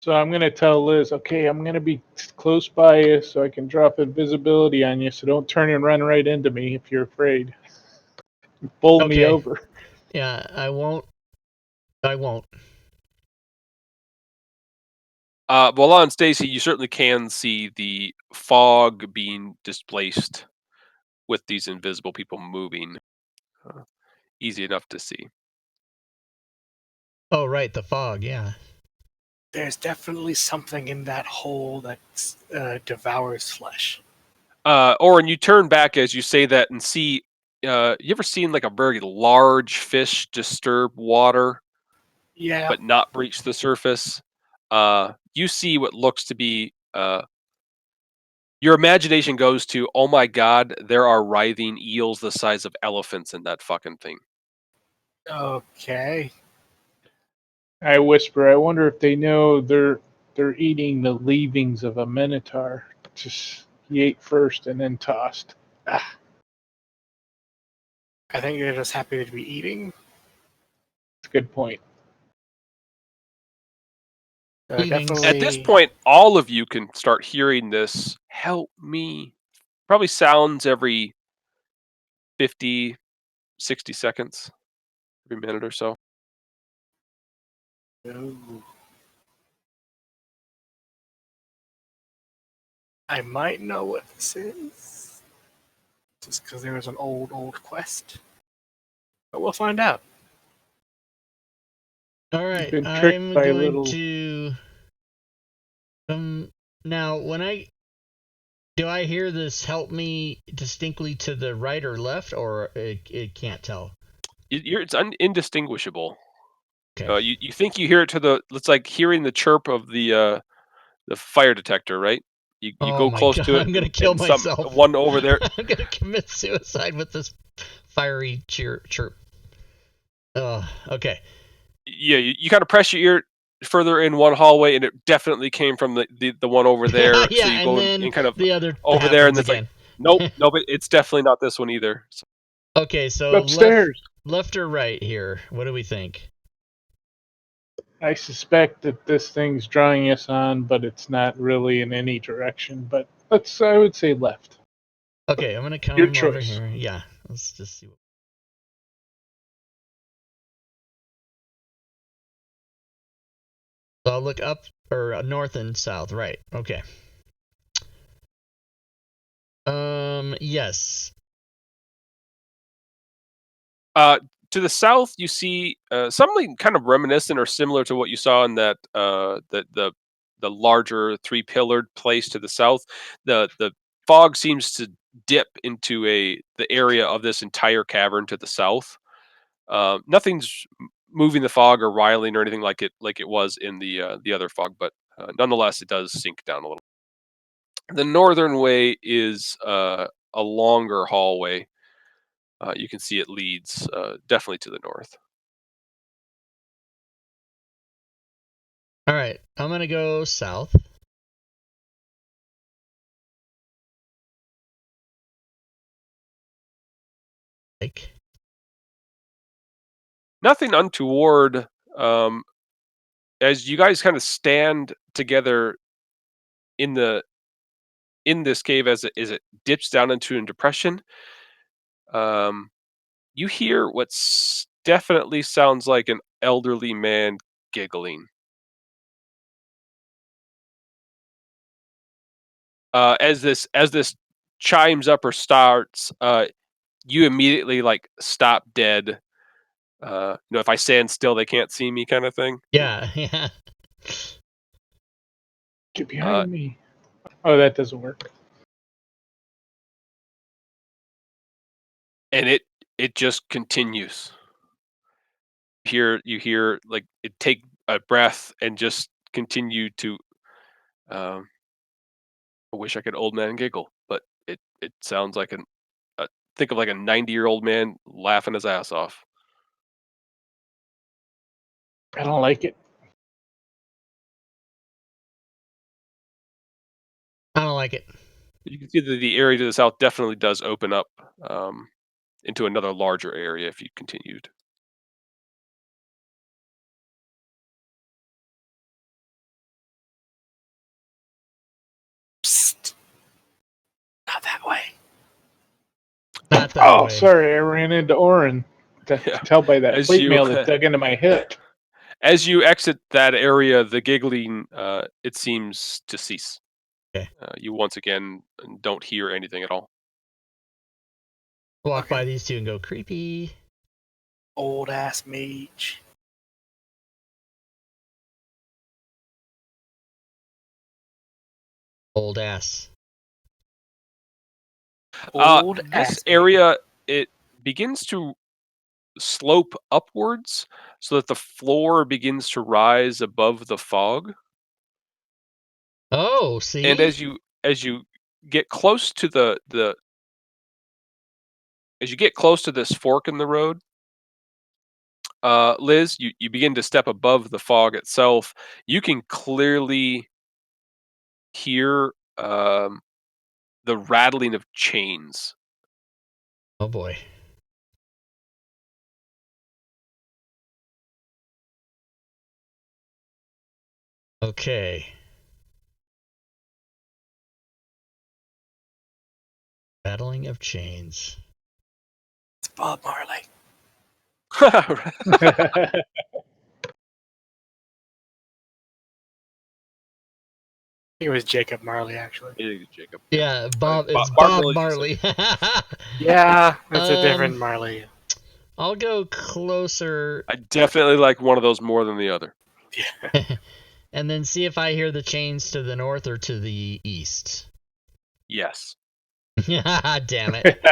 So I'm gonna tell Liz, okay, I'm gonna be close by you so I can drop invisibility on you. So don't turn and run right into me if you're afraid. Bowl me Okay. over. Yeah, I won't. Voila and Stacy, you certainly can see the fog being displaced with these invisible people moving. Easy enough to see. Oh, right, the fog. Yeah. There's definitely something in that hole that devours flesh. Orin, you turn back as you say that and see. You ever seen like a very large fish disturb water Yeah. but not breach the surface? You see what looks to be. Your imagination goes to, oh my god, there are writhing eels the size of elephants in that fucking thing. Okay. I whisper, I wonder if they know they're eating the leavings of a minotaur. Just he ate first and then tossed. Ah. I think they're just happy to be eating. That's a good point. Evenings. At this point, all of you can start hearing this. Help me. Probably sounds every 50, 60 seconds, every minute or so. Ooh. I might know what this is, just because there was an old quest. But we'll find out. All right, been tricked I'm by a going little- to. Now, do I hear this "help me" distinctly to the right or left, or it can't tell? It's indistinguishable. Okay. You think you hear it to the. It's like hearing the chirp of the fire detector, right? You Oh go my close God, to it, I'm gonna kill and myself. one over there. I'm gonna commit suicide with this fiery chirp. Okay. Yeah, you kind of press your ear further in one hallway, and it definitely came from the one over there. Yeah, So you and go then and kind of the other over there, and happens it's like, again. nope, it's definitely not this one either. So, Okay, so Upstairs. left or right here? What do we think? I suspect that this thing's drawing us on, but it's not really in any direction. But I would say left. Okay, I'm gonna come Your over choice. here. Yeah, let's just see. So I'll look up or north and south. Right. Okay. Yes. to the south, you see something kind of reminiscent or similar to what you saw in that the larger three-pillared place to the south. The fog seems to dip into the area of this entire cavern to the south. Nothing's moving the fog or riling or anything like it was in the other fog, but nonetheless, it does sink down a little. The northern way is a longer hallway. You can see it leads definitely to the north. All right, I'm gonna go south. Like, Nothing untoward. As you guys kind of stand together in this cave as it dips down into a depression, you hear what's definitely sounds like an elderly man giggling. As this chimes up or starts, you immediately like stop dead. If I stand still, they can't see me, kind of thing. yeah, yeah. Get behind me. Oh, that doesn't work. And it just continues. You hear like it take a breath and just continue to. I wish I could old man giggle, but it sounds like think of like a 90-year-old man laughing his ass off. I don't like it. I don't like it. You can see that the area to the south definitely does open up into another larger area if you continued. Psst. Not that way. Not that Oh, way. sorry, I ran into Oren. Yeah. Can tell by that As plate you- mail that dug into my hip. As you exit that area, the giggling it seems to cease. Okay. You once again don't hear anything at all. Walk Okay. by these two and go creepy. Old ass mage. Old ass. Old This ass area, it begins to slope upwards so that the floor begins to rise above the fog. Oh, see. And as you get close to the as you get close to this fork in the road, Liz, you begin to step above the fog itself. You can clearly hear the rattling of chains. Oh boy. Okay. Battling of Chains. It's Bob Marley. Hmm. I think it was Jacob Marley, actually. Jacob. Yeah, Bob. It's Bob Bob Marley, Marley. Yeah, it's a different Marley. I'll go closer I definitely like one of those more than the other. and then see if I hear the chains to the north or to the east. Yes. Damn it.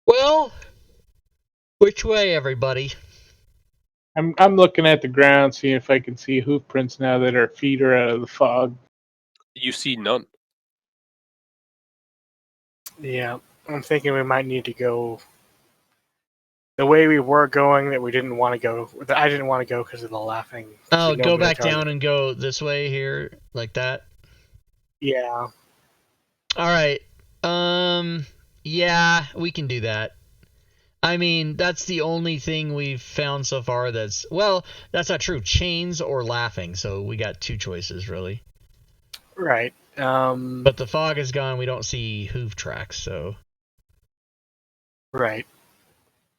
Well, which way, everybody? I'm looking at the ground, seeing if I can see hoof prints now that our feet are out of the fog. You see none. Yeah, I'm thinking we might need to go the way we were going that we didn't want to go. That I didn't want to go because of the laughing. Oh, go back down and go this way here, like that. Yeah. All right. Yeah, we can do that. I mean, that's the only thing we've found so far that's, well, that's not true. Chains or laughing. So we got two choices, really. Right. But the fog is gone. We don't see hoof tracks, so. Right.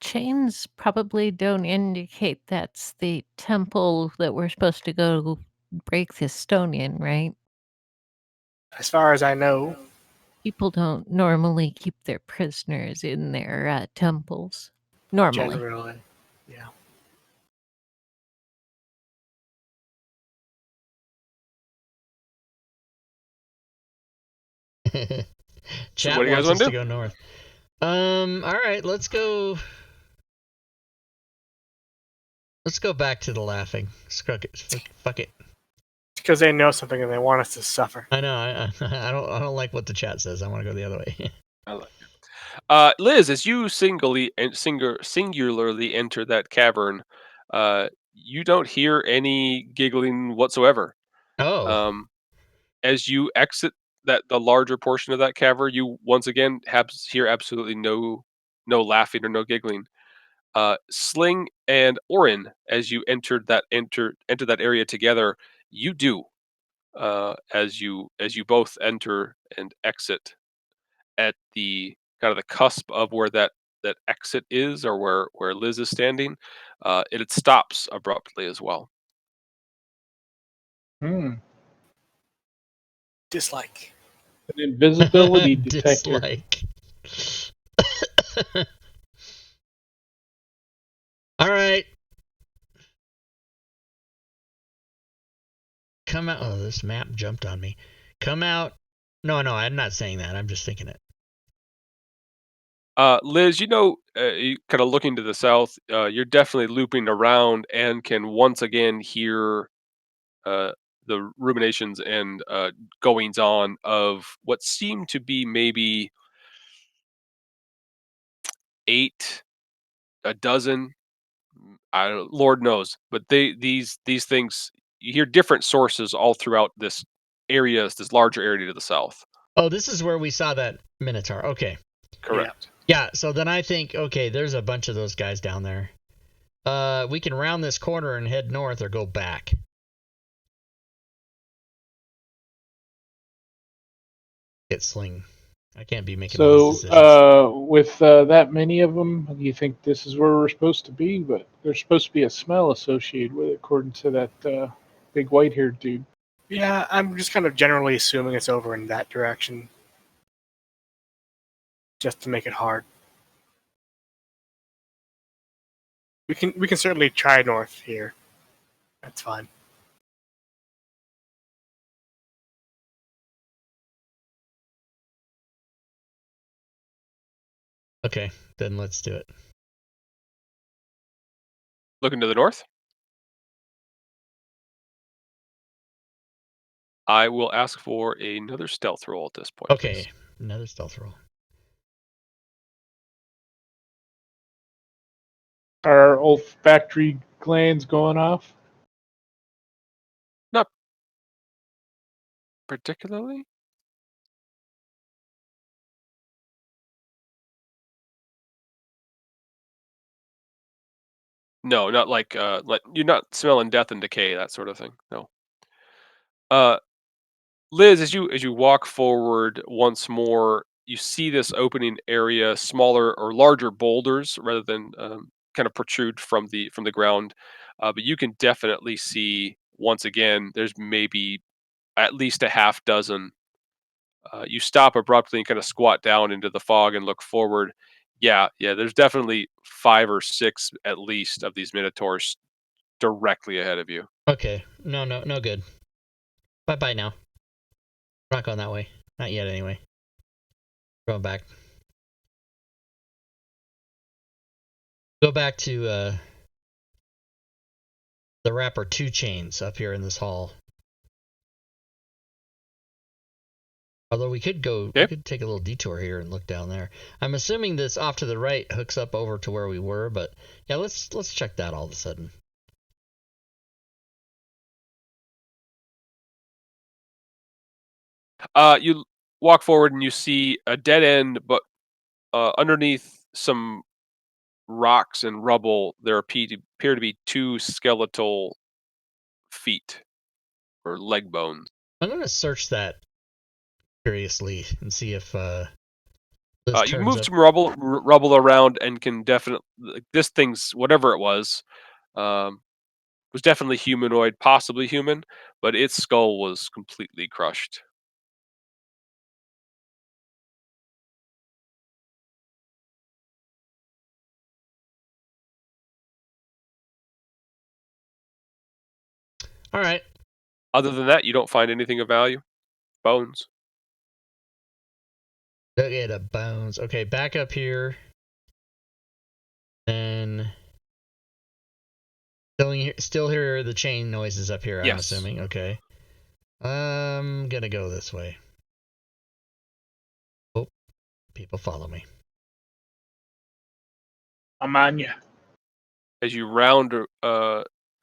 Chains probably don't indicate that's the temple that we're supposed to go break this stone in, right? As far as I know. People don't normally keep their prisoners in their temples. Normally. Generally. Yeah. Chat what do you guys wants wanna us do? to go north. All right, let's go. Let's go back to the laughing. Fuck it. Fuck it. Because they know something and they want us to suffer. I know. I don't like what the chat says. I want to go the other way. I like it. Liz, as you singularly enter that cavern, you don't hear any giggling whatsoever. Oh. As you exit the larger portion of that cavern, you once again hear absolutely no laughing or no giggling. Sling and Orin, as you enter that area together, you do. As you both enter and exit at the kind of the cusp of where that exit is, or where Liz is standing, it stops abruptly as well. Hmm. Dislike. An invisibility detector. Dislike. All right. Come out. Oh, this map jumped on me. Come out. No, I'm not saying that. I'm just thinking it. Liz, you kind of looking to the south, you're definitely looping around and can once again hear the ruminations and goings on of what seem to be maybe 8, a dozen. Lord knows, but these things, you hear different sources all throughout this larger area to the south. Oh, this is where we saw that Minotaur. Okay. Correct. Yeah, so then I think, okay, there's a bunch of those guys down there. We can round this corner and head north or go back. Get Sling. I can't be making all these decisions. So, with that many of them, do you think this is where we're supposed to be? But there's supposed to be a smell associated with it, according to that big white-haired dude. Yeah, I'm just kind of generally assuming it's over in that direction. Just to make it hard. We can certainly try north here. That's fine. Okay, then let's do it. Looking to the north. I will ask for another stealth roll at this point. Okay, Please. another stealth roll. Are our olfactory glands going off? Not particularly. No, not like you're not smelling death and decay, that sort of thing. No. Uh, Liz, as you walk forward once more, you see this opening area, smaller or larger boulders rather than kind of protrude from the ground. But you can definitely see once again. There's maybe at least a half dozen. You stop abruptly and kind of squat down into the fog and look forward. Yeah, yeah. There's definitely 5 or 6 at least of these minotaurs directly ahead of you. Okay. No good. Bye now. We're not going that way. Not yet, anyway. Going back. Go back to the Rapper 2 chains up here in this hall. Although we could take a little detour here and look down there. I'm assuming this off to the right hooks up over to where we were, but yeah, let's check that all of a sudden. You walk forward and you see a dead end, but underneath some rocks and rubble, there appear to be 2 skeletal feet or leg bones. I'm gonna search that curiously and see if Liz You turns moved up. some rubble around and can definitely this thing's whatever it was definitely humanoid, possibly human, but its skull was completely crushed. All right. Other than that, you don't find anything of value. Bones. Look at the bones. Okay, back up here. And still hear the chain noises up here, I'm Yes. assuming. Okay. I'm gonna go this way. Oh, people follow me. I'm on you. As you round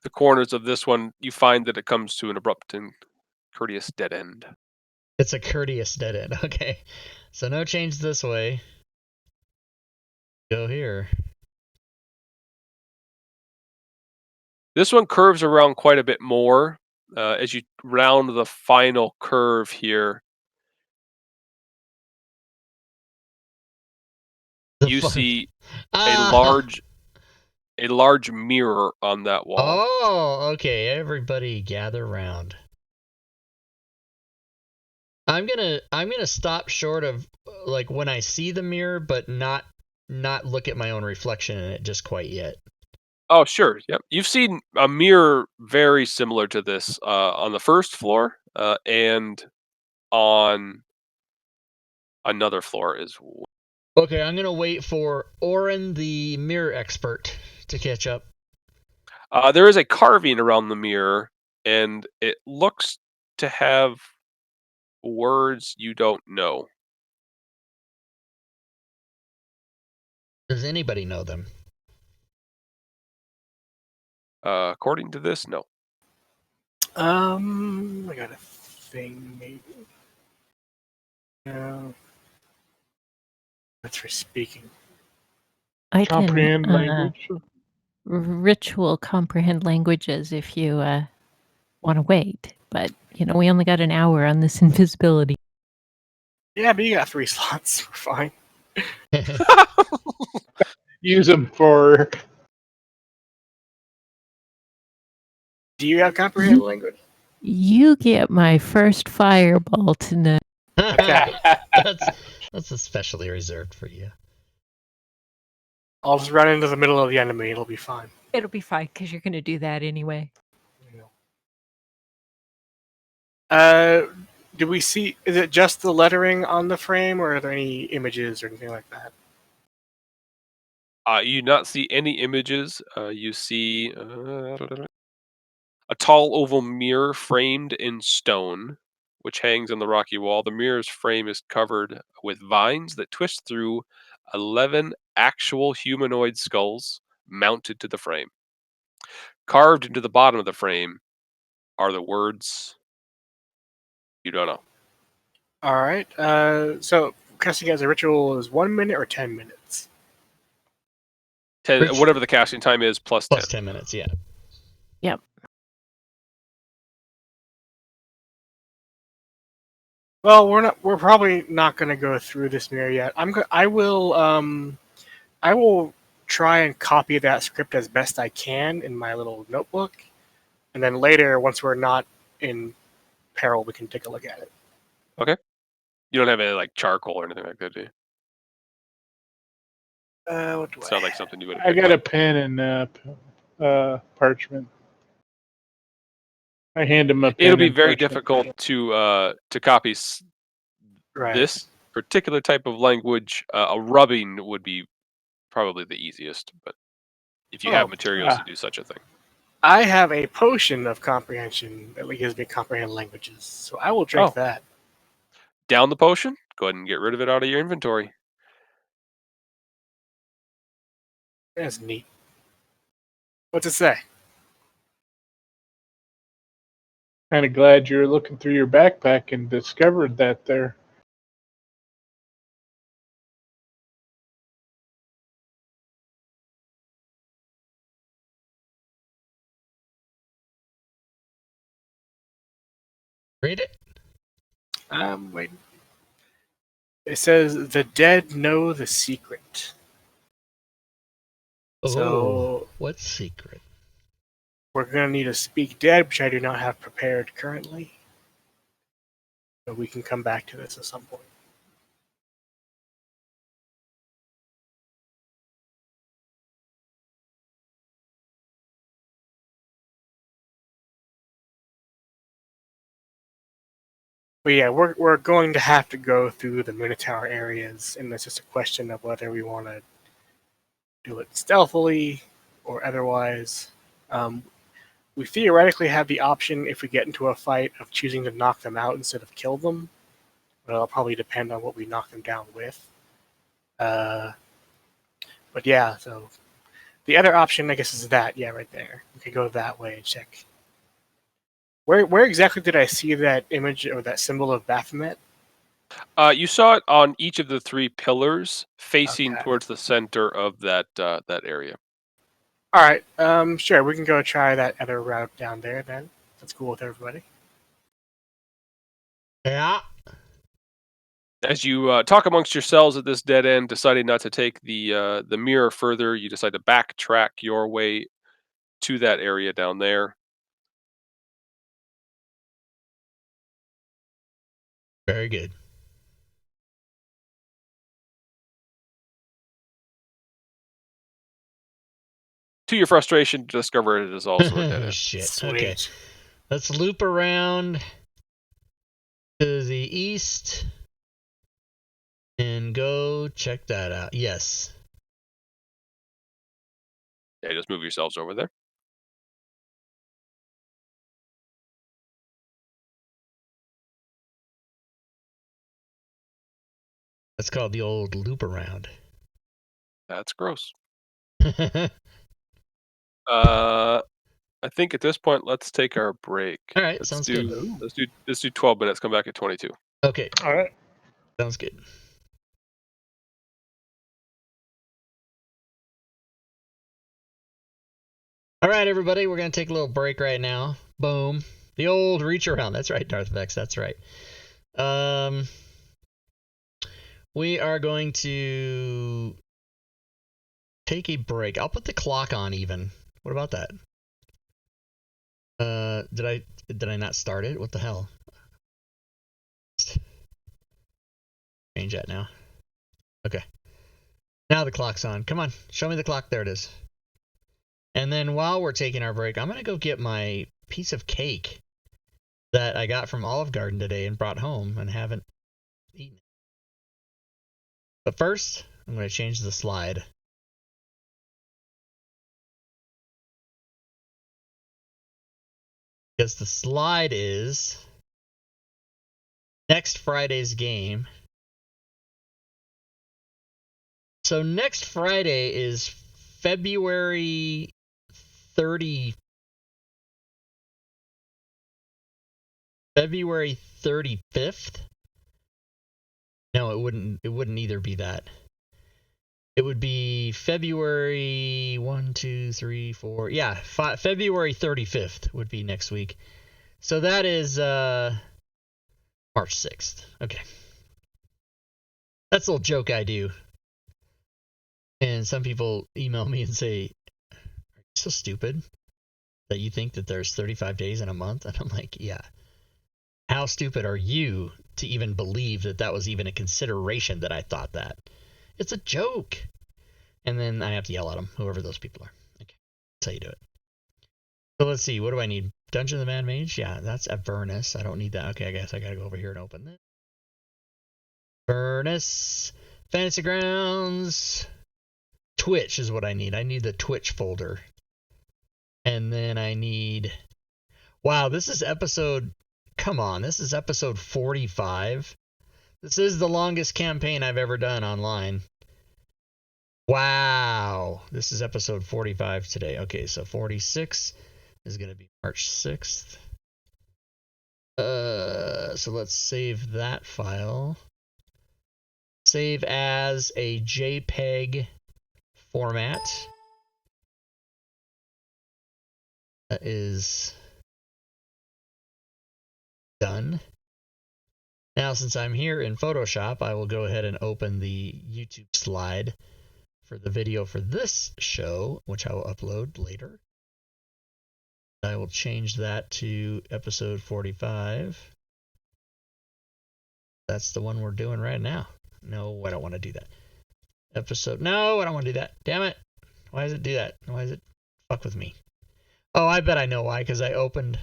the corners of this one, you find that it comes to an abrupt and courteous dead end. It's a courteous dead end. Okay. So no change this way. Go here. This one curves around quite a bit more. As you round the final curve here, you see a large mirror on that wall. Oh, okay. Everybody gather round. I'm gonna stop short of like when I see the mirror, but not look at my own reflection in it just quite yet. Oh, sure. Yep. You've seen a mirror very similar to this on the first floor and on another floor as well. Okay, I'm gonna wait for Oren, the mirror expert, to catch up. There is a carving around the mirror, and it looks to have words you don't know. Does anybody know them? According to this, no. I got a thing maybe. No. That's for speaking. I Comprehend can language. ritual comprehend languages if you want to wait. But, we only got an hour on this invisibility. Yeah, but you got 3 slots. We're fine. Use them for. Do you have comprehend language? You get my first fireball tonight. Okay. That's especially reserved for you. I'll just run into the middle of the enemy. It'll be fine. It'll be fine because you're going to do that anyway. Do we see? Is it just the lettering on the frame, or are there any images or anything like that? You do not see any images. You see a tall oval mirror framed in stone, which hangs on the rocky wall. The mirror's frame is covered with vines that twist through 11 actual humanoid skulls mounted to the frame. Carved into the bottom of the frame are the words you don't know. All right. So casting as a ritual is 1 minute or 10 minutes. Rich- whatever the casting time is, plus 10. Plus 10 minutes, yeah. Yep. Well, we're probably not going to go through this mirror yet. I will try and copy that script as best I can in my little notebook, and then later, once we're not in peril, we can take a look at it. Okay. You don't have any like charcoal or anything like that, do you? What do Sound I like something you would have I picked got a up. pen and parchment. I hand him a pen. It'll be and very parchment. difficult to copy Right. this particular type of language. A rubbing would be probably the easiest, but if you have materials to do such a thing. I have a potion of comprehension that gives me comprehend languages, so I will drink that. Down the potion. Go ahead and get rid of it out of your inventory. That's neat. What's it say? Kind of glad you're looking through your backpack and discovered that there. Read it. Wait. It says the dead know the secret. Oh, So what secret? we're gonna need to speak dead, which I do not have prepared currently. But we can come back to this at some point. But yeah, we're going to have to go through the Minotaur areas, and it's just a question of whether we want to do it stealthily or otherwise. We theoretically have the option, if we get into a fight, of choosing to knock them out instead of kill them. But it'll probably depend on what we knock them down with. But yeah, so the other option, I guess, is that. Yeah, right there. We could go that way and check. Where exactly did I see that image or that symbol of Baphomet? You saw it on each of the 3 pillars facing Okay. towards the center of that area. All right. Sure. We can go try that other route down there then. That's cool with everybody. Yeah. As you talk amongst yourselves at this dead end, deciding not to take the mirror further, you decide to backtrack your way to that area down there. Very good. To your frustration, discover it is also a dead end. Shit. Sweet. Okay. Let's loop around to the east and go check that out. Yes. Yeah, just move yourselves over there. That's called the old loop around. That's gross. I think at this point, let's take our break. All right, Let's sounds do good. let's do 12 minutes. Come back at 22. Okay, All right. sounds good. All right, everybody, we're going to take a little break right now. Boom. The old reach around. That's right, Darth Vex. That's right. We are going to take a break. I'll put the clock on even. What about that? Did I not start it? What the hell? Change that now. Okay. Now the clock's on. Come on, show me the clock. There it is. And then while we're taking our break, I'm going to go get my piece of cake that I got from Olive Garden today and brought home and haven't eaten it. But first, I'm going to change the slide. Because the slide is next Friday's game. So next Friday is February 30. February 35th? No, it wouldn't either be that. It would be February 1, 2, 3, 4. Yeah, February 35th would be next week. So that is March 6th. Okay. That's a little joke I do. And some people email me and say, "Are you so stupid that you think that there's 35 days in a month?" And I'm like, yeah. How stupid are you to even believe that that was even a consideration that I thought that? It's a joke. And then I have to yell at them, whoever those people are. Okay, that's how you do it. So let's see, what do I need? Dungeon of the Mad Mage? Yeah, that's Avernus. I don't need that. Okay, I guess I gotta go over here and open this. Avernus, Fantasy Grounds, Twitch is what I need. I need the Twitch folder. And then I need... Wow, this is episode... Come on, this is episode 45. This is the longest campaign I've ever done online. Wow. This is episode 45 today. Okay, so 46 is going to be March 6th. So let's save that file. Save as a JPEG format. That is done. Now, since I'm here in Photoshop, I will go ahead and open the YouTube slide for the video for this show, which I will upload later. I will change that to episode 45. That's the one we're doing right now. No, I don't want to do that. No, I don't want to do that. Damn it. Why does it do that? Why does it fuck with me? Oh, I bet I know why, because I opened...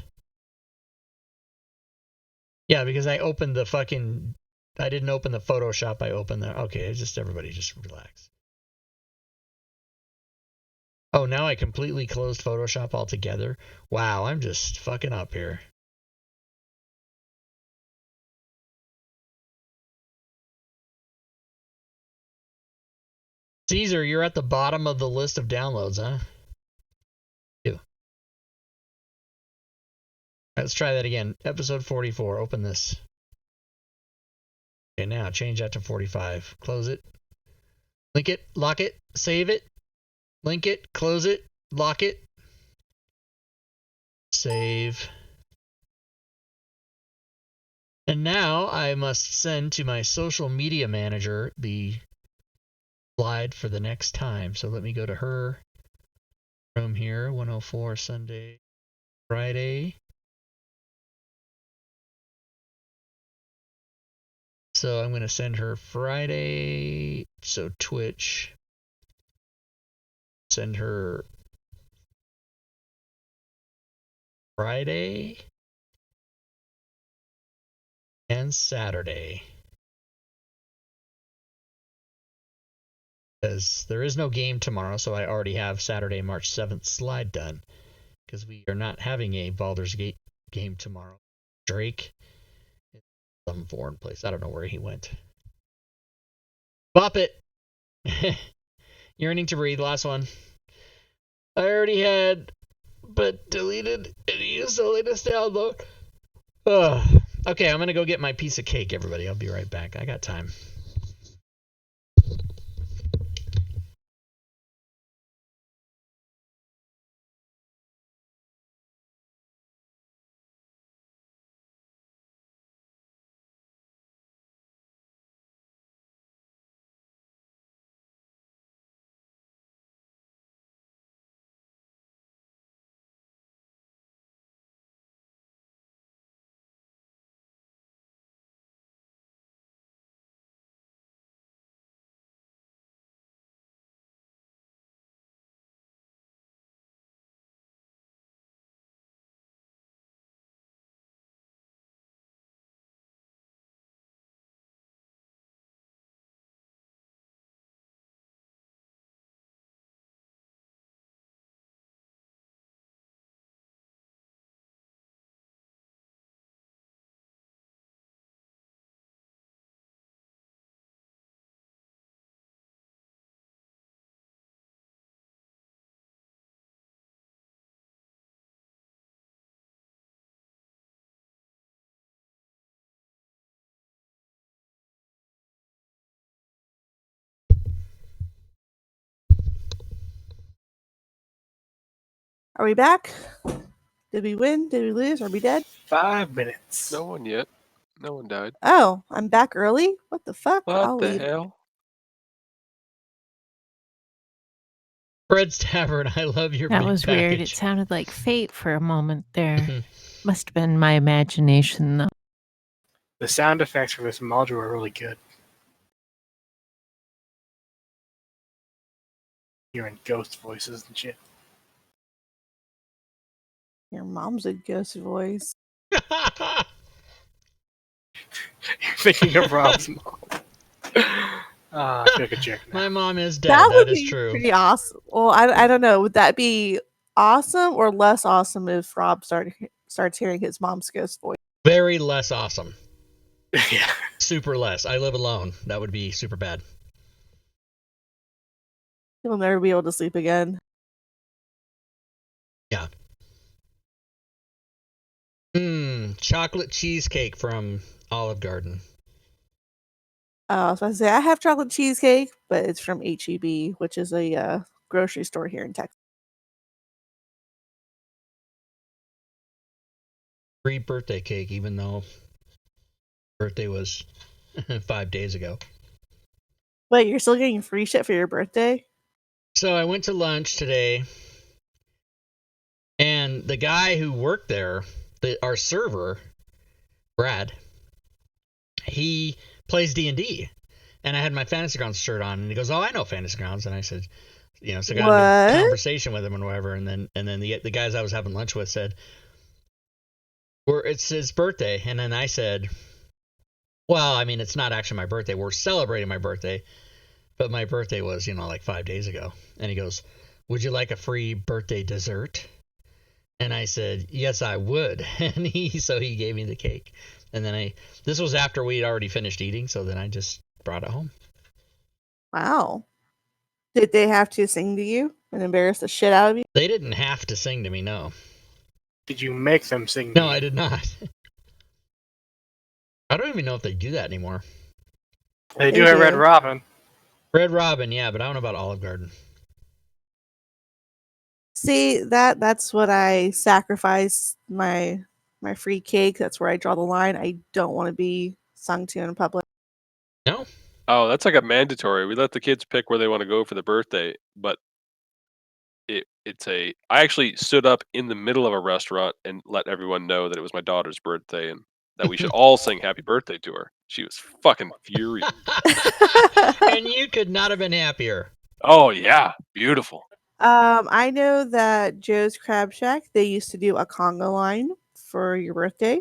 Yeah, because I opened the fucking... I didn't open the Photoshop, I opened the... Okay, everybody just relax. Oh, now I completely closed Photoshop altogether? Wow, I'm just fucking up here. Caesar, you're at the bottom of the list of downloads, huh? Ew. Let's try that again. Episode 44. Open this. Okay, now change that to 45. Close it. Link it. Lock it. Save it. Link it. Close it. Lock it. Save. And now I must send to my social media manager the slide for the next time. So let me go to her room here. 104 Sunday, Friday. So I'm going to send her Friday. So Twitch. Send her Friday and Saturday. Because there is no game tomorrow, so I already have Saturday, March 7th slide done. Because we are not having a Baldur's Gate game tomorrow. Drake, some foreign place. I don't know where he went. Bop it! Yearning to Breathe, last one. I already had, but deleted and used the latest download. Ugh. Okay, I'm going to go get my piece of cake, everybody. I'll be right back. I got time. Are we back? Did we win? Did we lose? Are we dead? 5 minutes. No one yet. No one died. Oh, I'm back early? What the fuck? What I'll the leave. hell? Fred's Tavern, I love your That big was weird. It package. sounded like fate for a moment there. Must have been my imagination, though. The sound effects for this module are really good. Hearing ghost voices and shit. Your mom's a ghost voice. You're thinking of Rob's mom. I feel like a jerk now. My mom is dead. That would That is be true. pretty awesome. Well, I don't know. Would that be awesome or less awesome if Rob starts hearing his mom's ghost voice? Very less awesome. Yeah. Super less. I live alone. That would be super bad. He'll never be able to sleep again. Yeah. Chocolate cheesecake from Olive Garden. I was about to say I have chocolate cheesecake, but it's from HEB, which is a grocery store here in Texas. Free birthday cake, even though birthday was 5 days ago. Wait, you're still getting free shit for your birthday? So I went to lunch today, and the guy who worked there, our server, Brad, he plays D&D. And I had my Fantasy Grounds shirt on, and he goes, "Oh, I know Fantasy Grounds." And I said, so I got into a conversation with him and whatever. And then the guys I was having lunch with said, it's his birthday. And then I said, well, I mean, it's not actually my birthday. We're celebrating my birthday. But my birthday was, like 5 days ago. And he goes, "Would you like a free birthday dessert?" And I said, "Yes, I would." And so he gave me the cake. And then this was after we'd already finished eating. So then I just brought it home. Wow. Did they have to sing to you and embarrass the shit out of you? They didn't have to sing to me, no. Did you make them sing? No, I did not. I don't even know if they do that anymore. They do at Red Robin. Red Robin, yeah, but I don't know about Olive Garden. See, that's what I sacrifice my free cake. That's where I draw the line. I don't want to be sung to in public. No? Oh, that's like a mandatory. We let the kids pick where they want to go for the birthday, but I actually stood up in the middle of a restaurant and let everyone know that it was my daughter's birthday and that we should all sing happy birthday to her. She was fucking furious. And you could not have been happier. Oh yeah, beautiful. I know that Joe's Crab Shack, they used to do a conga line for your birthday,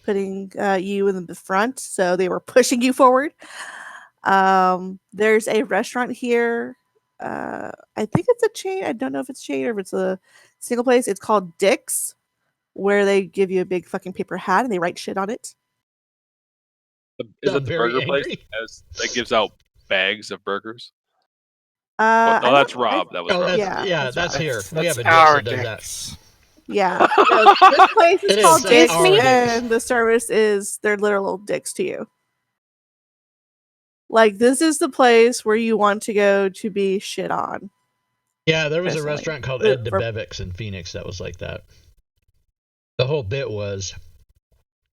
putting you in the front, so they were pushing you forward. There's a restaurant here. I think it's a chain. I don't know if it's a chain or if it's a single place. It's called Dick's, where they give you a big fucking paper hat and they write shit on it. Is it the burger place that gives out bags of burgers? No, that's Rob. That was Rob. That's here. We have a Dick's our that does Dick's. that. Yeah. No, this place is called Dick's, Excuse me? and the service is their literal dicks to you. Like, this is the place where you want to go to be shit on. Yeah, there was Personally. a restaurant called Ed DeBevick's in Phoenix that was like that. The whole bit was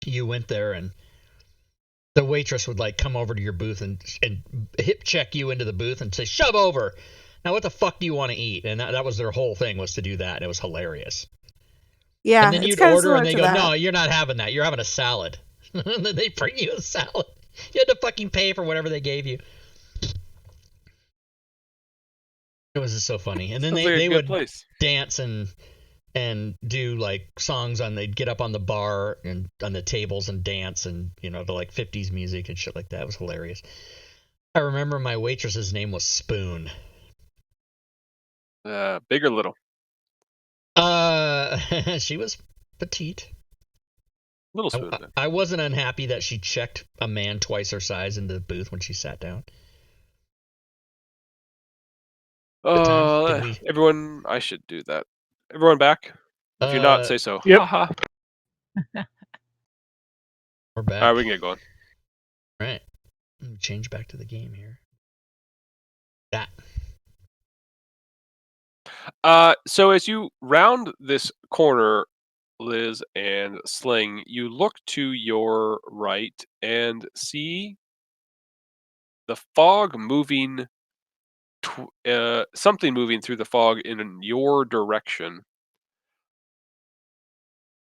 you went there and the waitress would like come over to your booth and hip check you into the booth and say, "Shove over. Now what the fuck do you want to eat?" And that was their whole thing, was to do that. And it was hilarious. Yeah. And then you'd order and they go, "No, you're not having that. You're having a salad." And then they bring you a salad. You had to fucking pay for whatever they gave you. It was just so funny. And then they would dance and do like songs they'd get up on the bar and on the tables and dance and to like 50s music and shit like that. It was hilarious. I remember my waitress's name was Spoon. Big or little? She was petite. Little Spoon. I wasn't unhappy that she checked a man twice her size into the booth when she sat down. Everyone, I should do that. Everyone back? If you're not, say so. Yep. We're back. All right, we can get going. All right. Let me change back to the game here. That. So as you round this corner, Liz and Sling, you look to your right and see the fog moving, something moving through the fog in your direction.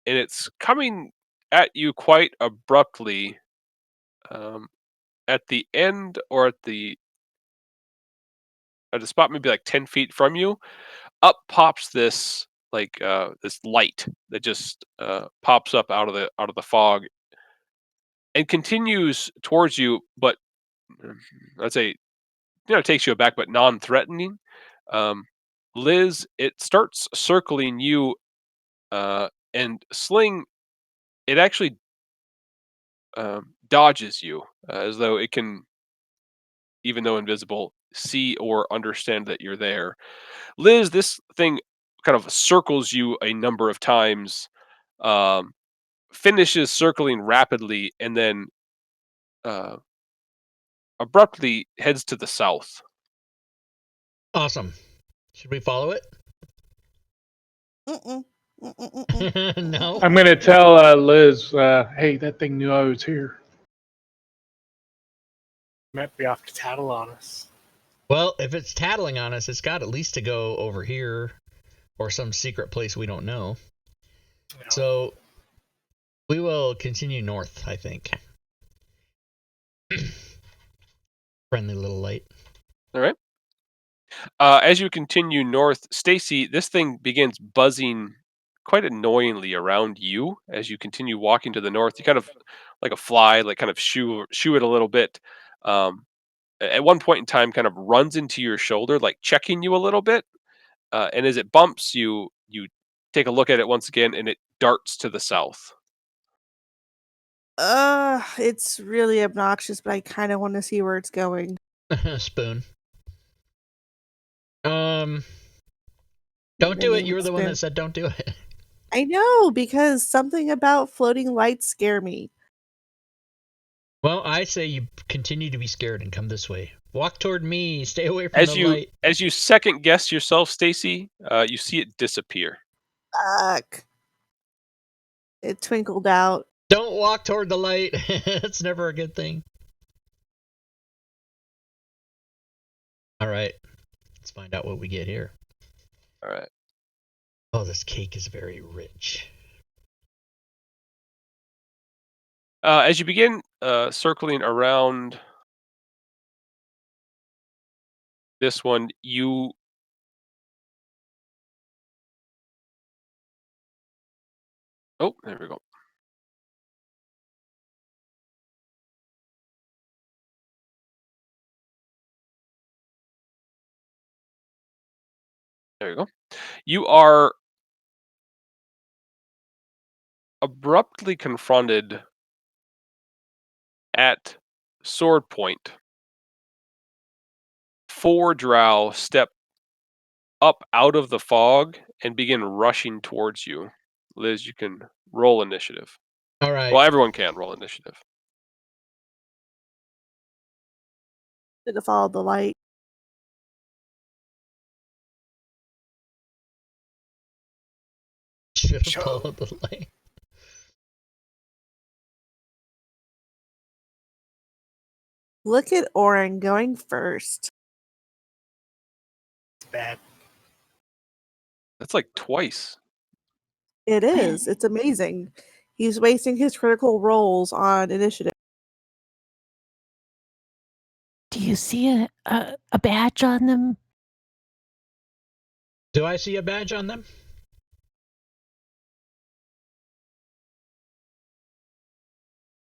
And it's coming at you quite abruptly, at the end or at a spot maybe like 10 feet from you. Up pops this this light that just pops up out of the fog and continues towards you, but mm, I'd say takes you aback, but non-threatening. Um, Liz, it starts circling you, and Sling, it actually dodges you, as though it can, even though invisible, see or understand that you're there. Liz, this thing kind of circles you a number of times, um, finishes circling rapidly, and then uh, abruptly heads to the south. Awesome. Should we follow it? Mm-mm. Mm-mm-mm-mm. No. I'm going to tell Liz, hey, that thing knew I was here. Might be off to tattle on us. Well, if it's tattling on us, it's got at least to go over here or some secret place we don't know. You know. So we will continue north, I think. Friendly little light. All right. As you continue north, Stacy, this thing begins buzzing quite annoyingly around you as you continue walking to the north. You kind of, like a fly, like kind of shoo it a little bit. At one point in time, kind of runs into your shoulder, like checking you a little bit. And as it bumps you, you take a look at it once again, and it darts to the south. It's really obnoxious, but I kind of want to see where it's going. Spoon. Don't do it. name You were is the one Spoon. that said don't do it. I know, because something about floating lights scare me. Well, I say you continue to be scared and come this way. Walk toward me. Stay away from As the you light. as you second guess yourself, Stacy, you see it disappear. Fuck. It twinkled out. Don't walk toward the light. It's never a good thing. All right. Let's find out what we get here. All right. Oh, this cake is very rich. As you begin circling around this one, you there we go. There you go. You are abruptly confronted at sword point. 4 drow step up out of the fog and begin rushing towards you. Liz, you can roll initiative. All right. Well, everyone can roll initiative. Should have followed the light. Should have Sure. followed the light. Look at Oren going first. It's bad. That's like twice. It is. It's amazing. He's wasting his critical rolls on initiative. Do you see a badge on them? Do I see a badge on them?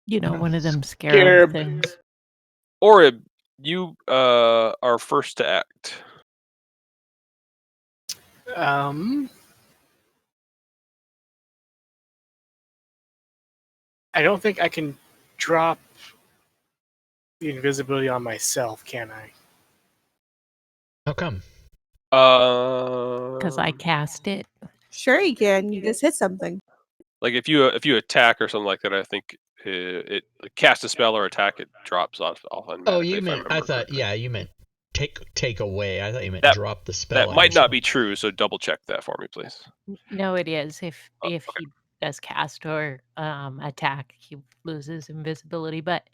You know, No. one of them scarab Scarab. things. Orib, you are first to act. I don't think I can drop the invisibility on myself, can I? How come? Because I Um, cast it. Sure you can. You just hit something. like if you attack or something like that, I think it cast a spell or attack, it drops off Oh, automatically. you If I meant. I remember thought. correctly. Yeah, you meant take away. I thought you meant That- drop the spell. That might not be true, so double check that for me, please. No, it is. If Oh, if okay. he does cast or attack, he loses invisibility. But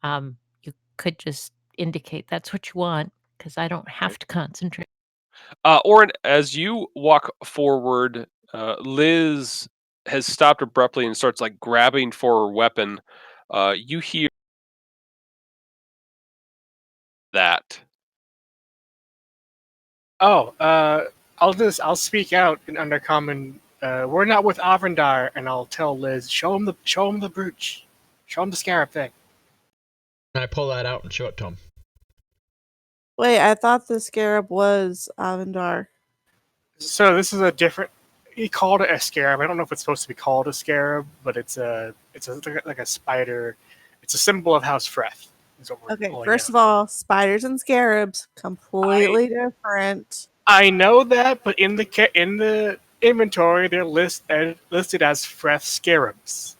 you could just indicate that's what you want, because I don't have to concentrate. Orin, as you walk forward, Liz has stopped abruptly and starts like grabbing for her weapon. You hear that. Oh, I'll speak out in Undercommon. We're not with Avrandar, and I'll tell Liz, show him the brooch, show him the scarab thing. And I pull that out and show it to him. Wait, I thought the scarab was Avendar. So this is a different. He called it a scarab. I don't know if it's supposed to be called a scarab, but it's like a spider. It's a symbol of House Freth. Is what we're Okay, calling first it. of all, spiders and scarabs completely different. I know that, but in the inventory, they're listed as Freth scarabs.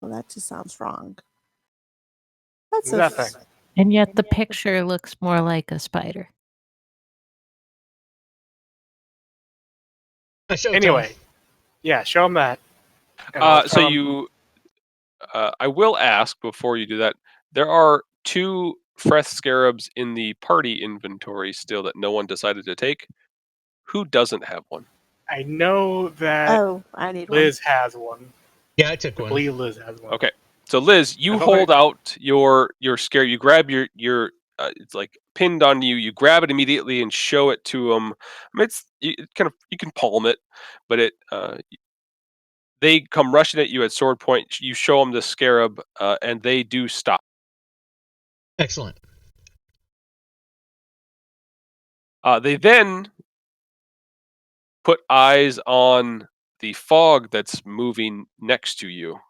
Well, that just sounds wrong. That's Nothing. And yet the picture looks more like a spider. I show it to Anyway, him. yeah, show him that. And I'll So tell him- you, I will ask before you do that. There are 2 Freth scarabs in the party inventory still that no one decided to take. Who doesn't have one? I know that Oh, I need Liz has one. Yeah, I took I one. believe Liz has one. Okay, so Liz, you I thought hold out your scarab. You grab your it's like pinned on you. You grab it immediately and show it to them. I mean, you can palm it, but they come rushing at you at sword point. You show them the scarab, and they do stop. Excellent. They then put eyes on the fog that's moving next to you.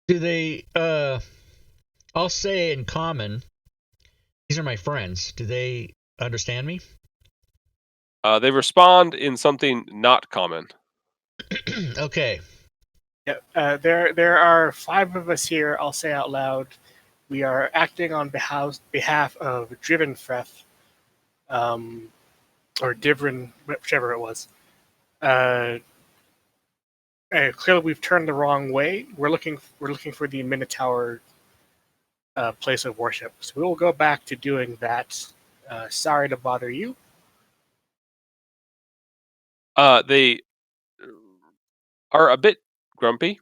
Do they? I'll say in common. These are my friends. Do they understand me? They respond in something not common. Okay. Yeah, there are 5 of us here. I'll say out loud. We are acting on behalf of Driven Freth, or Divrin, whichever it was. Clearly, we've turned the wrong way. We're looking for the Minotaur place of worship. So we will go back to doing that. Sorry to bother you. They are a bit grumpy,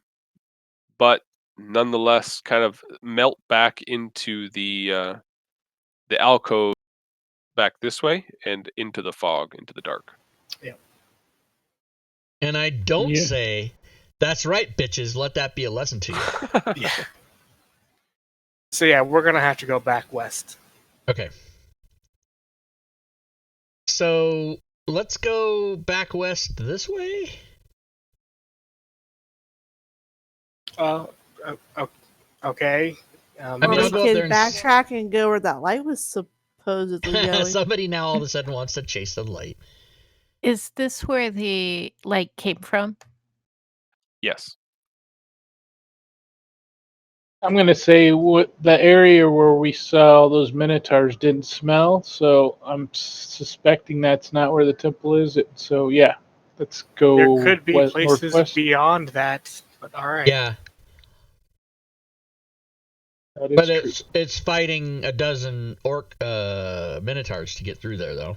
but nonetheless kind of melt back into the alcove back this way and into the fog, into the dark. And I don't Yeah. say, that's right, bitches. Let that be a lesson to you. Yeah. So yeah, we're gonna have to go back west. Okay. So let's go back west this way. Okay. I mean, Or I'll we go up there can and backtrack and go where that light was supposedly going. Somebody now all of a sudden wants to chase the light. Is this where the light came from? Yes. I'm going to say what the area where we saw those minotaurs didn't smell, so I'm suspecting that's not where the temple is. So yeah, let's go There could be west, places northwest. beyond that, but all right. Yeah, That is but true. it's fighting a dozen orc minotaurs to get through there, though.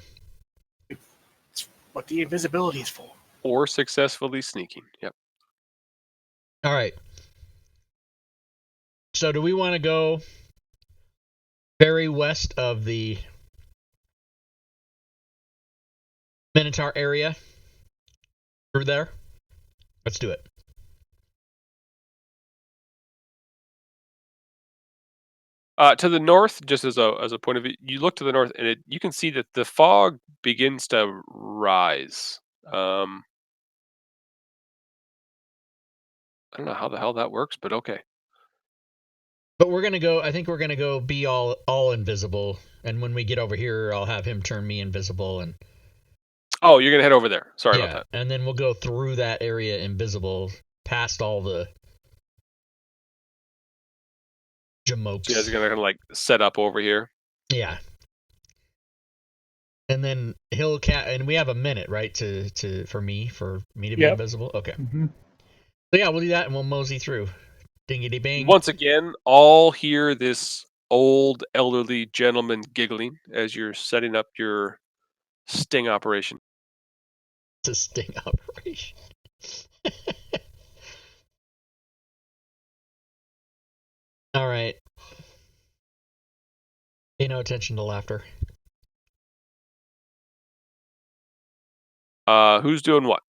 It's what the invisibility is for. Or successfully sneaking. Yep. All right. So do we want to go very west of the Minotaur area? Through there? Let's do it. To the north, just as a point of view, you look to the north, and you can see that the fog begins to rise. I don't know how the hell that works, but okay. But we're gonna go. I think we're gonna go be all invisible, and when we get over here, I'll have him turn me invisible, and Oh, you're gonna head over there. Sorry about that. and then we'll go through that area invisible, past all the jamokes. So you guys are gonna kind of like set up over here. Yeah. And then he'll and we have a minute, right, for me to be Yep. invisible. Okay. Mm-hmm. So yeah, we'll do that and we'll mosey through. Dingity bang. Once again, all hear this old elderly gentleman giggling as you're setting up your sting operation. It's a sting operation. All right. Pay no attention to laughter. Who's doing what?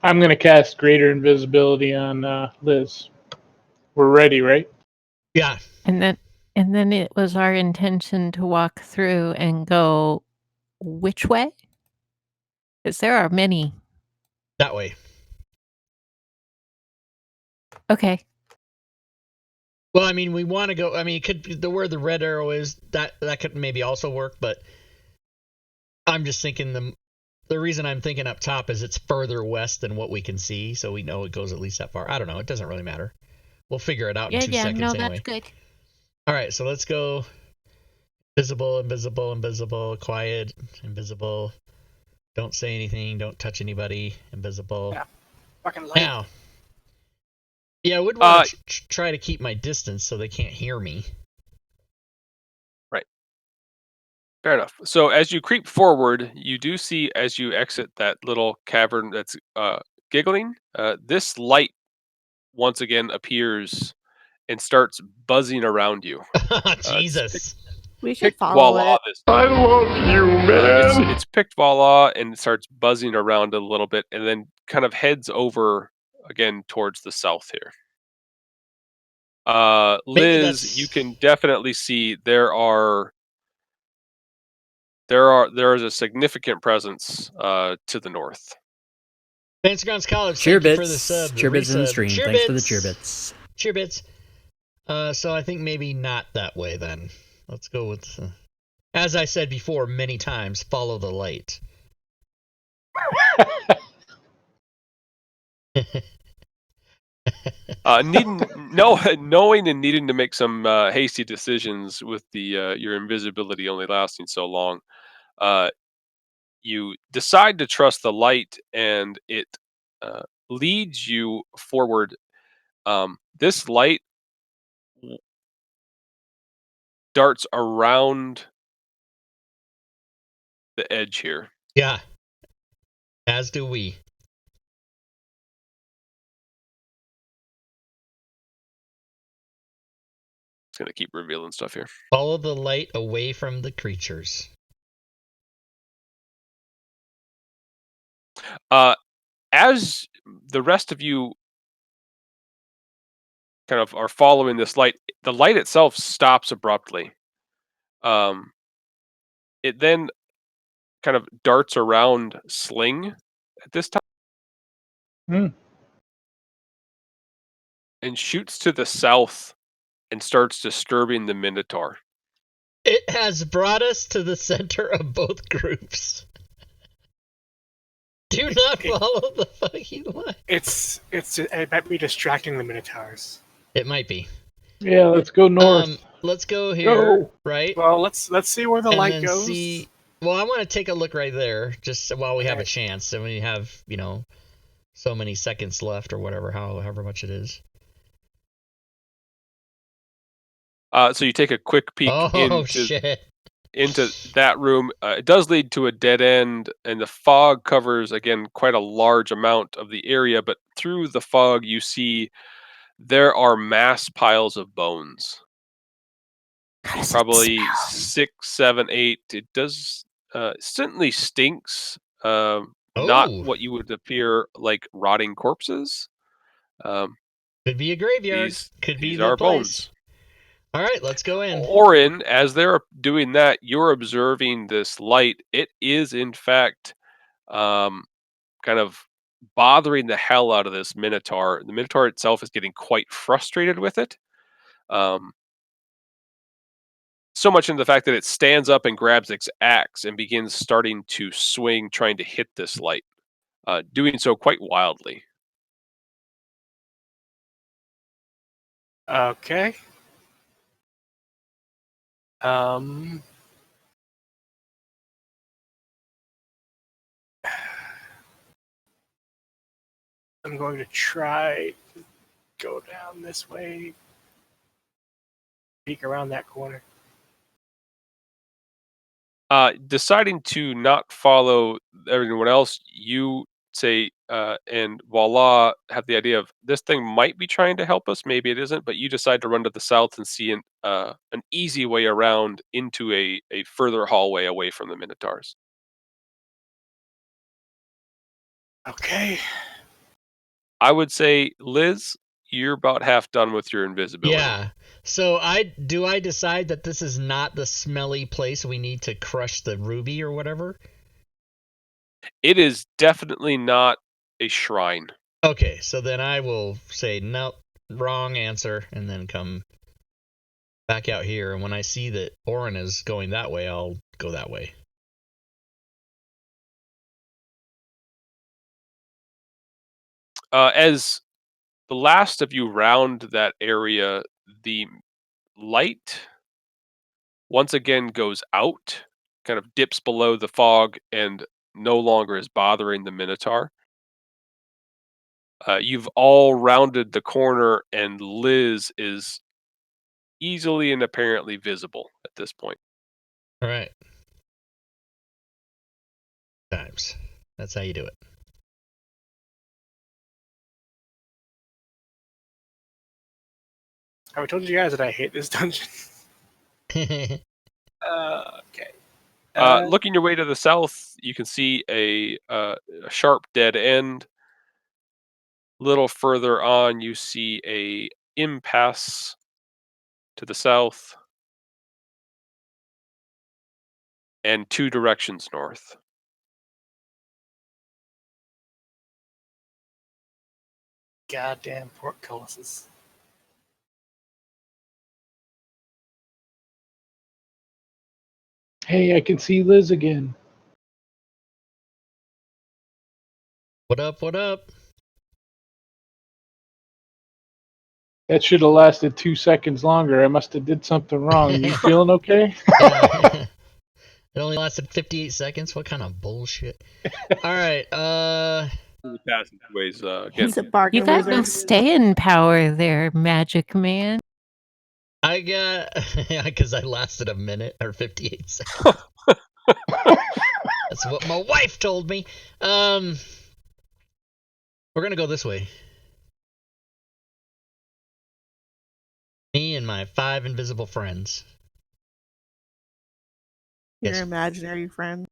I'm going to cast Greater Invisibility on Liz. We're ready, right? Yeah. And then it was our intention to walk through and go which way? Because there are many. That way. Okay. Well, I mean, we want to go. I mean, it could be where the red arrow is. That could maybe also work, but I'm just thinking the reason I'm thinking up top is it's further west than what we can see, so we know it goes at least that far. I don't know. It doesn't really matter. We'll figure it out in 2 seconds no, anyway. that's good. All right, so let's go. Invisible, invisible, invisible, quiet, invisible. Don't say anything. Don't touch anybody. Invisible. Yeah. Fucking light. Now. Yeah, I would want to try to keep my distance so they can't hear me. Right. Fair enough. So as you creep forward, you do see as you exit that little cavern that's giggling, this light once again appears and starts buzzing around you. Jesus. We should Picked follow voila it. this I time. love you, man. It's picked voila and it starts buzzing around a little bit and then kind of heads over again towards the south here. Liz, you can definitely see there is a significant presence to the north. Fancy Grounds College, Cheer thank you for bits. the sub. Cheer bits in the resub. stream. Cheer Thanks for the bits. cheer bits. Cheer bits. So I think maybe not that way then. Let's go with, as I said before many times, follow the light. Knowing and needing to make some hasty decisions with the your invisibility only lasting so long, you decide to trust the light, and it leads you forward. This light darts around the edge here. Yeah. As do we. It's gonna keep revealing stuff here. Follow the light away from the creatures. As the rest of you kind of are following this light, the light itself stops abruptly. It then kind of darts around Sling at this time. And shoots to the south and starts disturbing the Minotaur. It has brought us to the center of both groups. Do not follow the fucking line. It might be distracting the Minotaurs. It might be. Yeah, let's go north. Let's go here, right? Well, let's see where the light then goes. Well, I want to take a look right there, just while we have a chance, and we have, so many seconds left or whatever, however much it is. So you take a quick peek shit. into that room. It does lead to a dead end, and the fog covers, again, quite a large amount of the area, but through the fog you see there are mass piles of bones. Probably 6, 7, 8. It does certainly stinks. Not what you would appear like rotting corpses. Could be a graveyard. Could be these the are place. bones. All right, let's go in. Orin, as they're doing that, you're observing this light. It is, in fact, kind of bothering the hell out of this Minotaur. The Minotaur itself is getting quite frustrated with it. So much into the fact that it stands up and grabs its axe and begins starting to swing, trying to hit this light, doing so quite wildly. Okay. I'm going to try to go down this way, peek around that corner. Deciding to not follow everyone else, you say, and voila, have the idea of this thing might be trying to help us, maybe it isn't, but you decide to run to the south and see an easy way around into a further hallway away from the Minotaurs. Okay. I would say, Liz, you're about half done with your invisibility. Yeah. So I decide that this is not the smelly place we need to crush the ruby or whatever? It is definitely not a shrine. Okay, so then I will say nope, wrong answer, and then come back out here. And when I see that Orin is going that way, I'll go that way. As the last of you round that area, the light once again goes out, kind of dips below the fog, and no longer is bothering the Minotaur. You've all rounded the corner, and Liz is easily and apparently visible at this point. All right. Times. That's how you do it. Have I told you guys that I hate this dungeon? Okay. Looking your way to the south, you can see a sharp dead end. Little further on, you see a impasse to the south, and 2 directions north. Goddamn portcullises. Hey, I can see Liz again. What up? What up? That should have lasted 2 seconds longer. I must have did something wrong. You feeling okay? Yeah. It only lasted 58 seconds. What kind of bullshit? All right. Passageways again. He's a bargain You got no wizard. staying power there, Magic Man. I got because I lasted a minute or 58 seconds. That's what my wife told me. We're gonna go this way. Me and my 5 invisible friends. Your Yes. imaginary friend.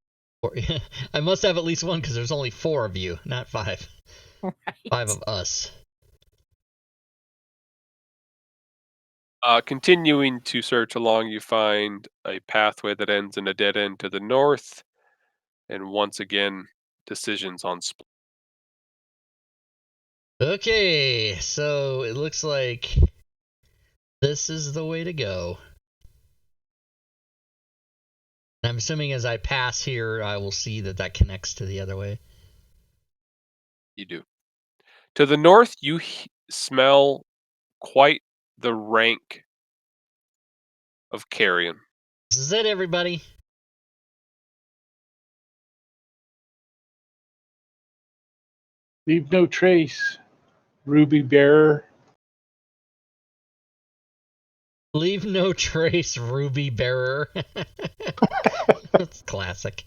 I must have at least one because there's only 4 of you, not 5. Right. 5 of us. Continuing to search along, you find a pathway that ends in a dead end to the north, and once again, decisions on split. Okay, so it looks like this is the way to go. And I'm assuming as I pass here, I will see that that connects to the other way. You do. To the north, you smell quite the rank of carrion. This is it, everybody. Leave no trace, Ruby Bearer. Leave no trace, Ruby Bearer. That's classic.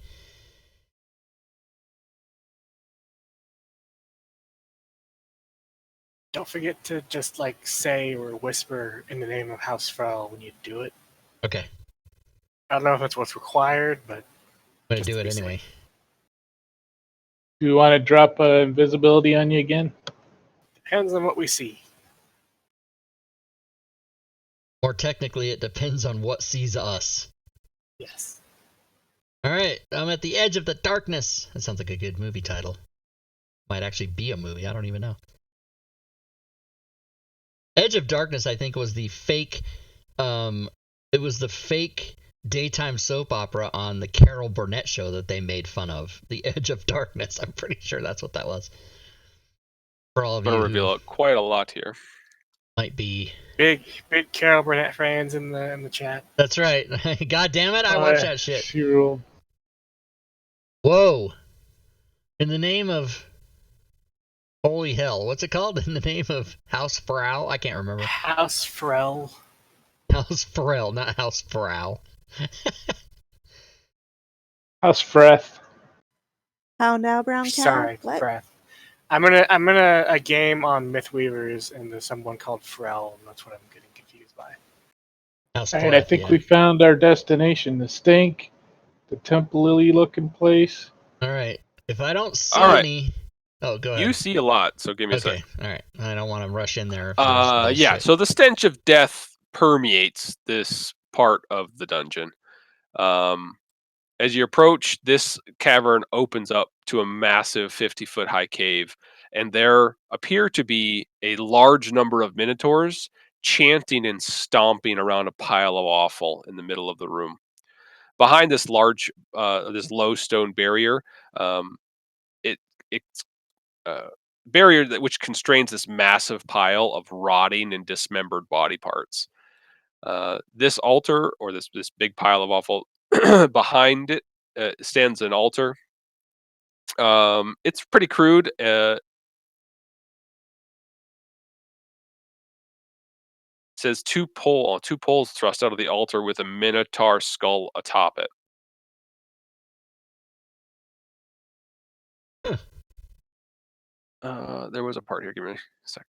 Don't forget to just like say or whisper in the name of House Frau when you do it. Okay, I don't know if that's what's required, but I'm gonna just do to it be anyway. safe. Do you want to drop invisibility on you again? Depends on what we see. Or technically, it depends on what sees us. Yes. All right, I'm at the edge of the darkness. That sounds like a good movie title. Might actually be a movie. I don't even know. Edge of Darkness, I think, was the fake. It was the fake daytime soap opera on the Carol Burnett show that they made fun of. The Edge of Darkness. I'm pretty sure that's what that was. For all of I'm you going to who reveal quite a lot here. might be. Big Carol Burnett fans in the chat. That's right. God damn it! I watch that shit. She ruled. Whoa! In the name of holy hell, what's it called? In the name of House Frau? I can't remember. House Frel. House Frel, not House Frau. House Freth. How now, brown cow? Sorry, What? breath. I'm gonna a game on Mythweavers, and there's someone called Frel, and that's what I'm getting confused by. House All right, I Fleth, think yeah. we found our destination. The stink, the Temple Lily looking place. All right. If I don't see All right. any, oh, go ahead. You see a lot, so give me a Okay. sec. All right. I don't want to rush in there if there's bullshit. Yeah. So the stench of death permeates this part of the dungeon. As you approach, this cavern opens up to a massive 50-foot high cave, and there appear to be a large number of minotaurs chanting and stomping around a pile of offal in the middle of the room. Behind this this low stone barrier, it's barrier which constrains this massive pile of rotting and dismembered body parts. This altar, or this big pile of offal, behind it stands an altar. It's pretty crude. It says two poles thrust out of the altar with a minotaur skull atop it. There was a part here. Give me a sec.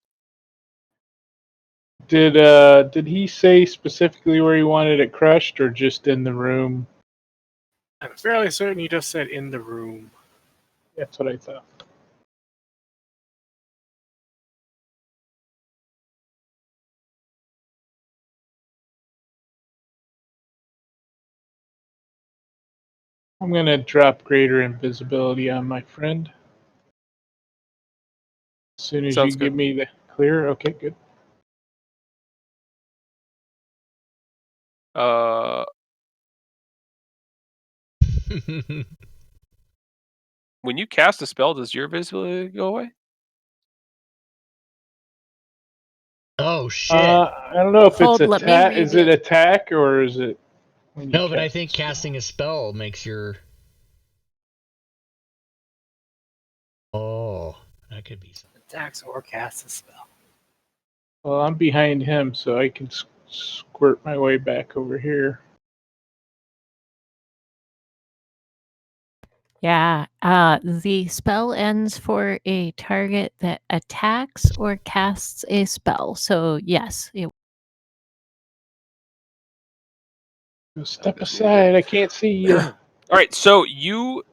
Did he say specifically where he wanted it crushed, or just in the room? I'm fairly certain you just said in the room. That's what I thought. I'm gonna drop greater invisibility on my friend. As soon as Sounds you good. give me the clear, okay, good. When you cast a spell, does your visibility go away? Oh shit! I don't know if Hold, it's let me attack. read Is it it. attack or is it? When you No, but I cast think a spell? casting a spell makes your. Oh, that could be something. Attacks or casts a spell. Well, I'm behind him, so I can squirt my way back over here. Yeah. The spell ends for a target that attacks or casts a spell. So yes, it Step just needed it. aside. I can't see you. All right, so you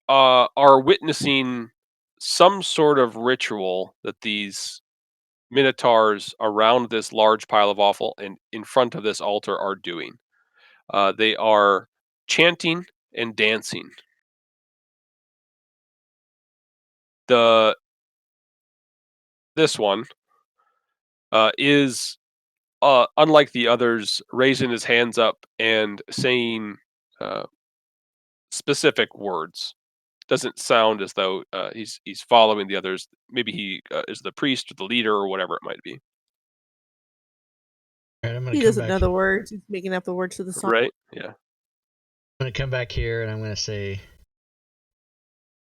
are witnessing some sort of ritual that these minotaurs around this large pile of offal and in front of this altar are doing. They are chanting and dancing. This one is unlike the others, raising his hands up and saying specific words. Doesn't sound as though he's following the others. Maybe he is the priest or the leader or whatever it might be. All right, I'm gonna He come doesn't back. know the words. He's making up the words to the song. Right? Yeah. I'm gonna come back here and I'm gonna say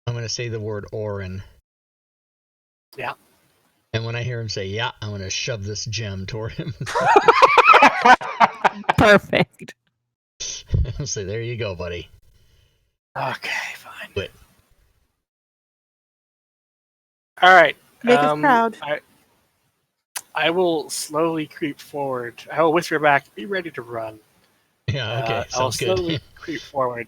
the word Orin. Yeah. And when I hear him say "yeah," I'm gonna shove this gem toward him. perfect. I'll say, "There you go, buddy." Okay, fine. But All right. Make us proud. I will slowly creep forward. I will whisper back, "Be ready to run." yeah, okay, I'll sounds good. slowly creep forward.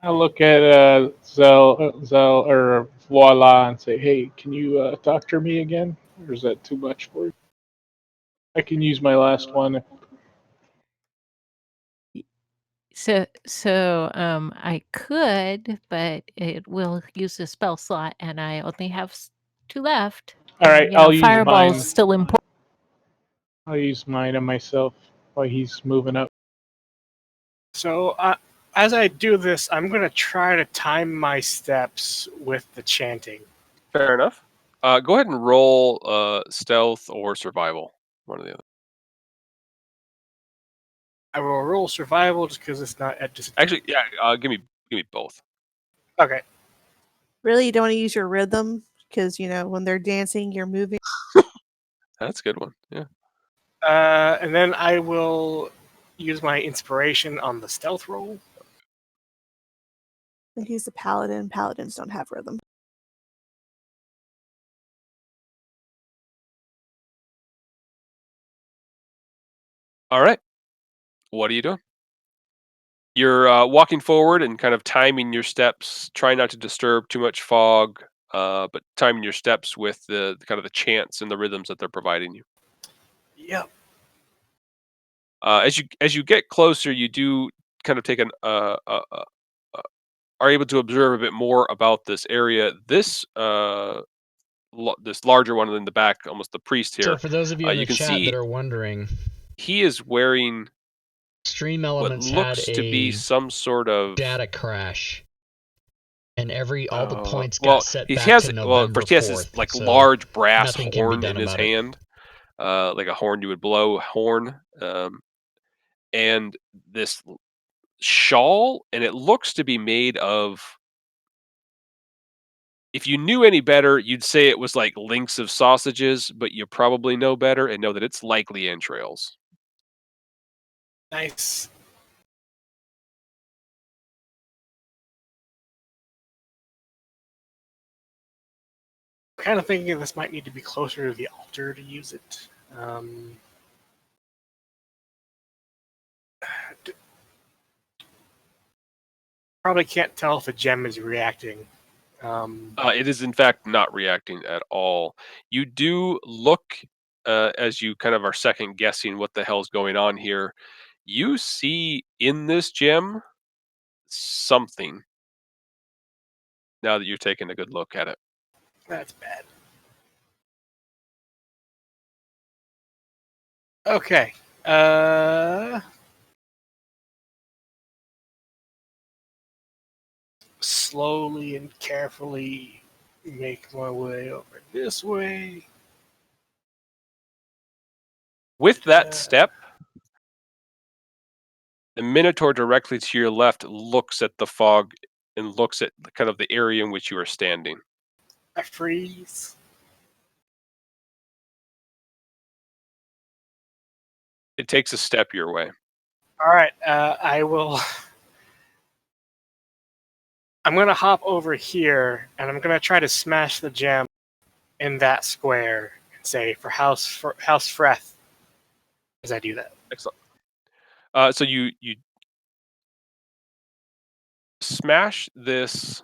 I look at Zell or Voila and say, "Hey, can you talk to me again? Or is that too much for you?" I can use my last one. So I could, but it will use a spell slot, and I only have two left. All right, I'll use Fireball's mine. still important. I'll use mine on myself while he's moving up. So as I do this, I'm going to try to time my steps with the chanting. Fair enough. Go ahead and roll stealth or survival. One or the other. I will roll survival just because it's not at disadvantage. Actually, yeah. Give me both. Okay. Really, you don't want to use your rhythm because when they're dancing, you're moving. That's a good one. Yeah. And then I will use my inspiration on the stealth roll. He's a paladin. Paladins don't have rhythm. All right. What are you doing? You're walking forward and kind of timing your steps, trying not to disturb too much fog, but timing your steps with the kind of the chants and the rhythms that they're providing you. Yep. As you get closer, you do kind of take are able to observe a bit more about this area. This this larger one in the back, almost the priest here. So for those of you in You the can chat see that are wondering, he is wearing Stream what Elements had looks to be a some sort of data crash, and all the points got well, set he back has to well November first he has this 4th. like So large brass nothing can be horn done in his about it. hand, like a horn you would blow horn, and this shawl, and it looks to be made of. If you knew any better, you'd say it was like links of sausages, but you probably know better and know that it's likely entrails. Nice. Kind of thinking this might need to be closer to the altar to use it. Probably can't tell if the gem is reacting. It is in fact not reacting at all. You do look as you kind of are second guessing what the hell's going on here. You see in this gem something. Now that you're taking a good look at it, That's bad. Okay. Slowly and carefully make my way over this way. with that step, the Minotaur directly to your left looks at the fog and looks at kind of the area in which you are standing. I freeze. It takes a step your way. All right. I will. I'm gonna hop over here, and I'm gonna try to smash the gem in that square and say for House Freth as I do that. Excellent. So you smash this.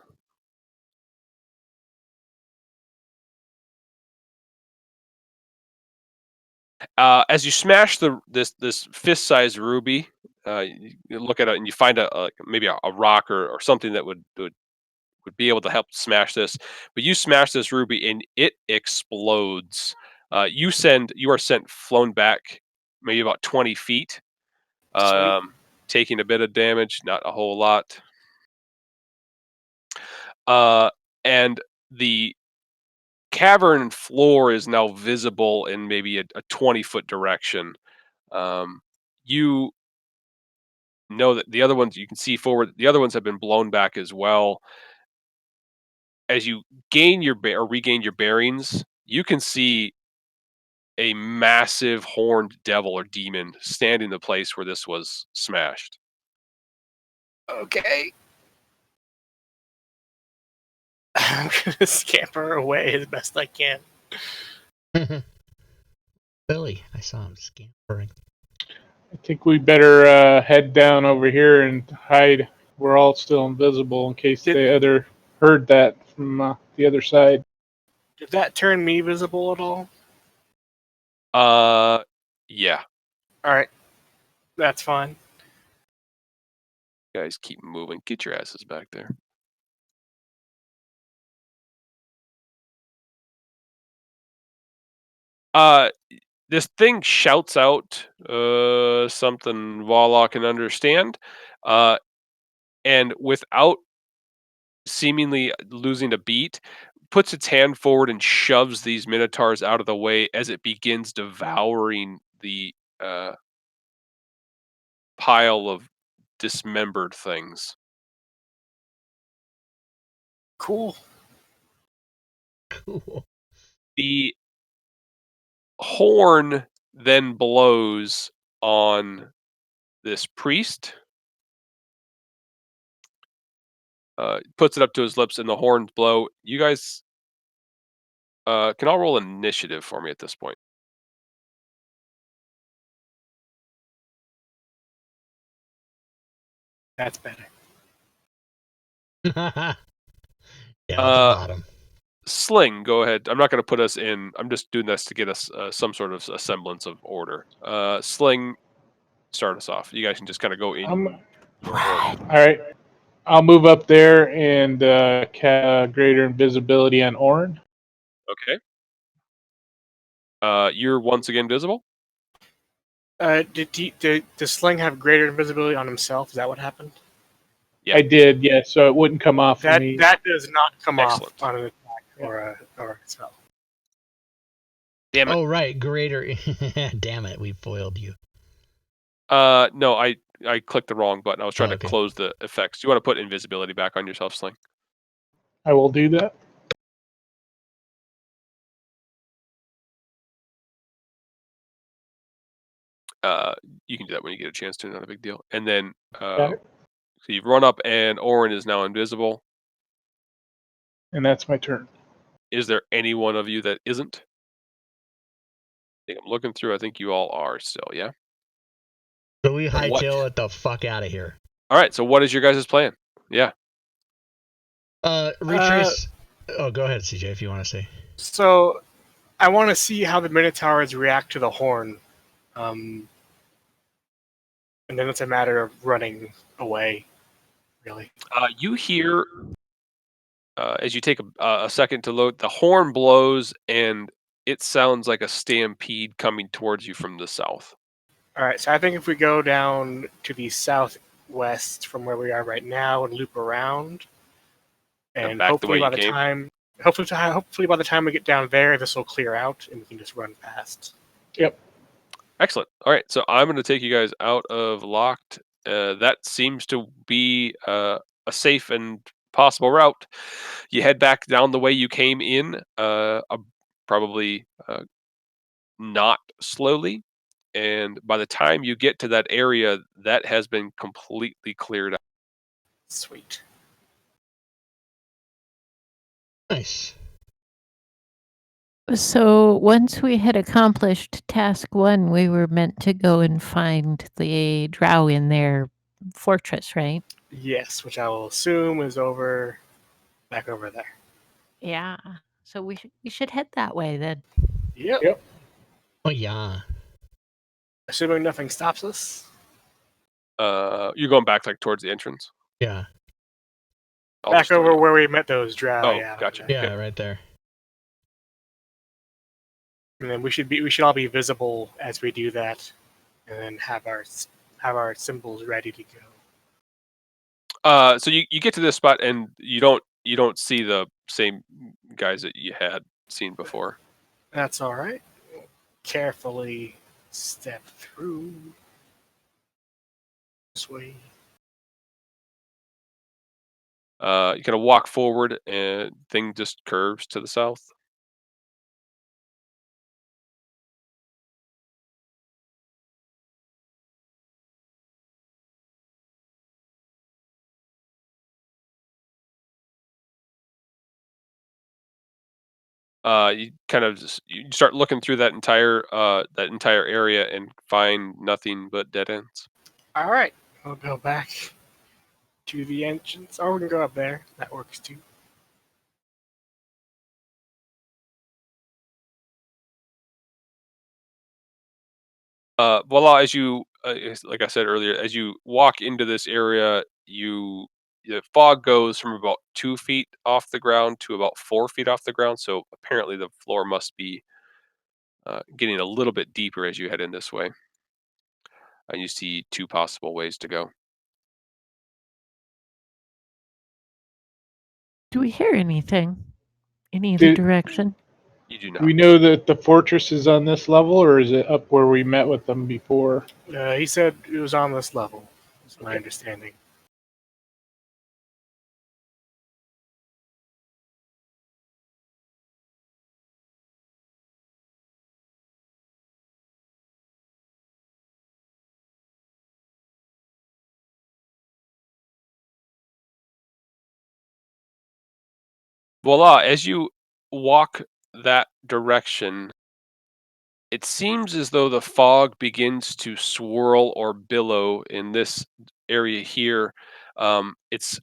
As you smash this fist-sized ruby, you look at it and you find maybe a rock or something that would be able to help smash this. But you smash this ruby and it explodes. You are sent flown back maybe about 20 feet, Sweet. taking a bit of damage, not a whole lot. And the cavern floor is now visible in maybe a 20-foot direction. You know that the other ones you can see forward, the other ones have been blown back as well. As you gain or regain your bearings, you can see a massive horned devil or demon standing in the place where this was smashed. Okay. I'm gonna scamper away as best I can. Billy, I saw him scampering. I think we better head down over here and hide. We're all still invisible in case the other heard that from the other side. Did that turn me visible at all? Yeah. All right, that's fine. Guys, keep moving. Get your asses back there. This thing shouts out something Walla can understand, and without seemingly losing a beat, puts its hand forward and shoves these minotaurs out of the way as it begins devouring the pile of dismembered things. Cool. Cool. The horn then blows on this priest. Puts it up to his lips, and the horns blow. You guys can all roll initiative for me at this point. That's better. Down at the Uh, bottom. Sling, go ahead. I'm not going to put us in. I'm just doing this to get us some sort of a semblance of order. Sling, start us off. You guys can just kind of go in. Your order. All right. I'll move up there and greater invisibility on Orin. Okay. You're once again visible. Does Sling have greater invisibility on himself? Is that what happened? Yeah. I did, yeah, so it wouldn't come off of That me. does not come Excellent. off on an attack or a spell. Damn it. Oh, right. Greater. Damn it. We foiled you. No, I clicked the wrong button. I was trying to Okay. close the effects. Do you want to put invisibility back on yourself, Sling? I will do that. You can do that when you get a chance to. Not a big deal. And then Got it. so you've run up, and Orin is now invisible. And that's my turn. Is there any one of you that isn't? I think I'm looking through. I think you all are still. Yeah. So we What? hightail it the fuck out of here. All right. So what is your guys' plan? Yeah. Retrace. Oh, go ahead, CJ, if you want to say. So I want to see how the Minotaurs react to the horn. And then it's a matter of running away, really. You hear as you take a second to load, the horn blows, and it sounds like a stampede coming towards you from the south. All right, so I think if we go down to the southwest from where we are right now and loop around, and back the hopefully way by you the came? time, hopefully by the time we get down there, this will clear out and we can just run past. Yep. Excellent. All right, so I'm going to take you guys out of locked. That seems to be a safe and possible route. You head back down the way you came in, probably not slowly. And by the time you get to that area, that has been completely cleared out. Sweet. Nice. So once we had accomplished task 1, we were meant to go and find the drow in their fortress, right? Yes, which I will assume is back over there. Yeah. So we should head that way then. Yep. Oh, yeah. Assuming nothing stops us. You're going back like towards the entrance. Yeah. I'll Back just throw over you- where we met those drow. Oh, yeah. gotcha. Yeah, Okay. right there. And then we should all be visible as we do that, and then have our symbols ready to go. So you get to this spot, and you don't see the same guys that you had seen before. That's all right. Carefully step through this way. You kind of walk forward, and thing just curves to the south. You kind of you start looking through that entire area and find nothing but dead ends. All right, we'll go back to the entrance, or we can go up there. That works too. Voila! As you, like I said earlier, as you walk into this area, the fog goes from about 2 feet off the ground to about 4 feet off the ground. So apparently, the floor must be getting a little bit deeper as you head in this way. And you see 2 possible ways to go. Do we hear anything? Any other Did- direction? You do Do not. we know that the fortress is on this level, or is it up where we met with them before? He said it was on this level. Is my Okay. understanding. Voila! As you walk that direction, it seems as though the fog begins to swirl or billow in this area here. It's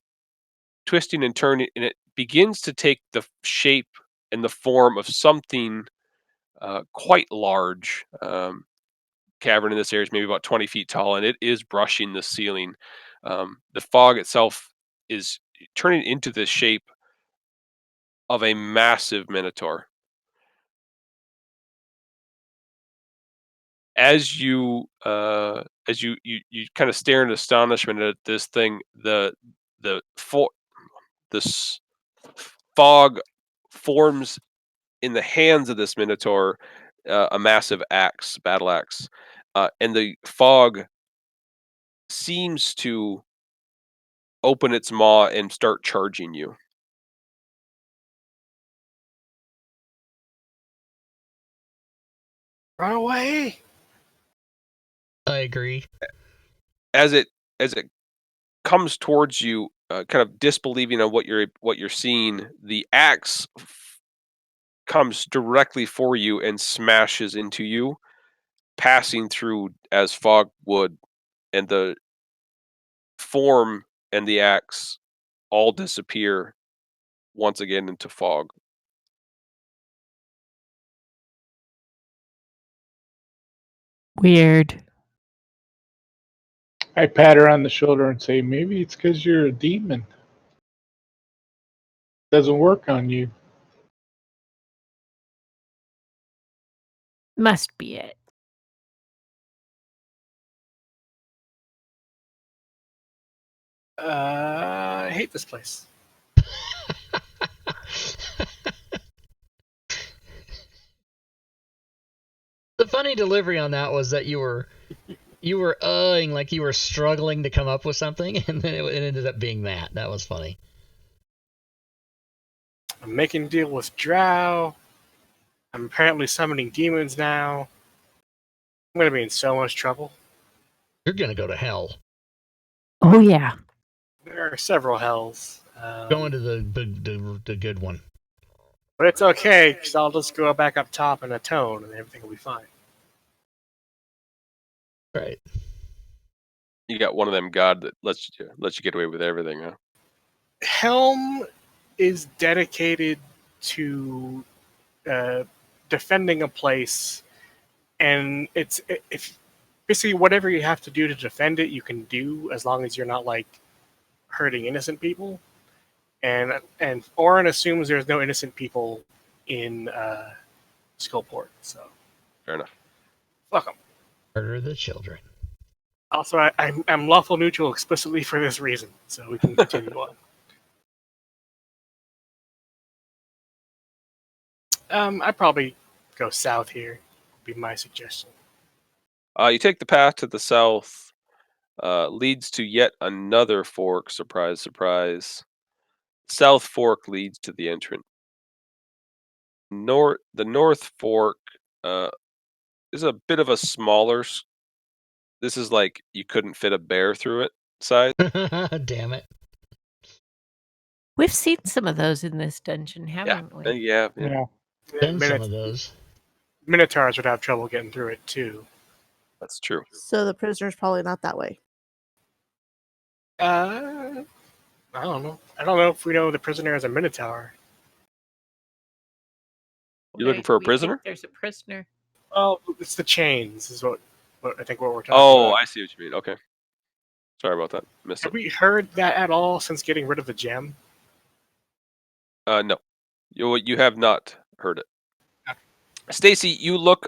twisting and turning, and it begins to take the shape and the form of something quite large. Cavern in this area is maybe about 20 feet tall, and it is brushing the ceiling. The fog itself is turning into the shape of a massive minotaur. As you kind of stare in astonishment at this thing, this fog forms in the hands of this minotaur a massive battle axe, and the fog seems to open its maw and start charging you. Run away! I agree. As it comes towards you, kind of disbelieving on what you're seeing, the axe comes directly for you and smashes into you, passing through as fog would, and the form and the axe all disappear once again into fog. Weird. I pat her on the shoulder and say, maybe it's because you're a demon. Doesn't work on you. Must be it. I hate this place. The funny delivery on that was that you were like you were struggling to come up with something, and then it ended up being that. That was funny. I'm making a deal with Drow. I'm apparently summoning demons now. I'm gonna be in so much trouble. You're gonna go to hell. Oh yeah. There are several hells. Going to the good one. But it's okay, because I'll just go back up top and atone, and everything will be fine. Right. You got one of them god that lets you get away with everything, huh? Helm is dedicated to defending a place, and if basically whatever you have to do to defend it, you can do as long as you're not like hurting innocent people. And Orin assumes there's no innocent people in Skullport, so Fair enough. fuck them. Murder the children. Also, I'm lawful neutral explicitly for this reason, so we can continue on. I'd probably go south here. Would be my suggestion. You take the path to the south, leads to yet another fork. Surprise, surprise. South Fork leads to the entrance. The North Fork is a bit of a smaller. This is like you couldn't fit a bear through it size. Damn it. We've seen some of those in this dungeon, haven't we? Yeah. Yeah. Been some of those. Minotaurs would have trouble getting through it too. That's true. So the prisoner's probably not that way. I don't know. I don't know if we know the prisoner is a Minotaur. You're looking for a We prisoner? think there's a prisoner. Well, it's the chains, is what I think what we're talking Oh, about. I see what you mean. Okay. Sorry about that. Missed Have it. we heard that at all since getting rid of the gem? No. You have not heard it. Okay. Stacy, you look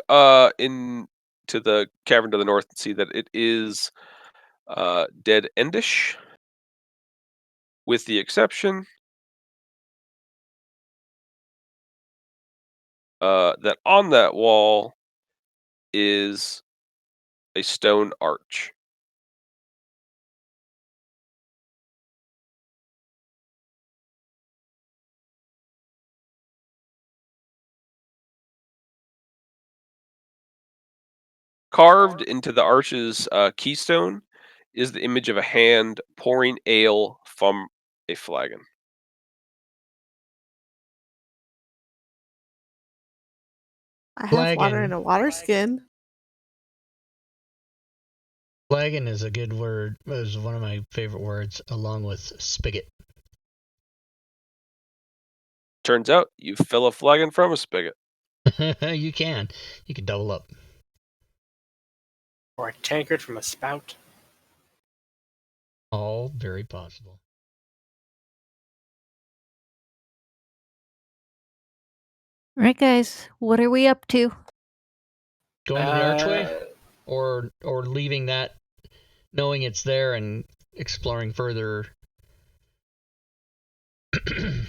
into the cavern to the north and see that it is dead endish, with the exception that on that wall is a stone arch. Carved into the arch's keystone is the image of a hand pouring ale from a flagon. I have water in Flagon. a water skin. Flagon is a good word. It was one of my favorite words, along with spigot. Turns out you fill a flagon from a spigot. You can double up. Or a tankard from a spout. All very possible. All right, guys, what are we up to? Going to the archway, or leaving that, knowing it's there and exploring further. I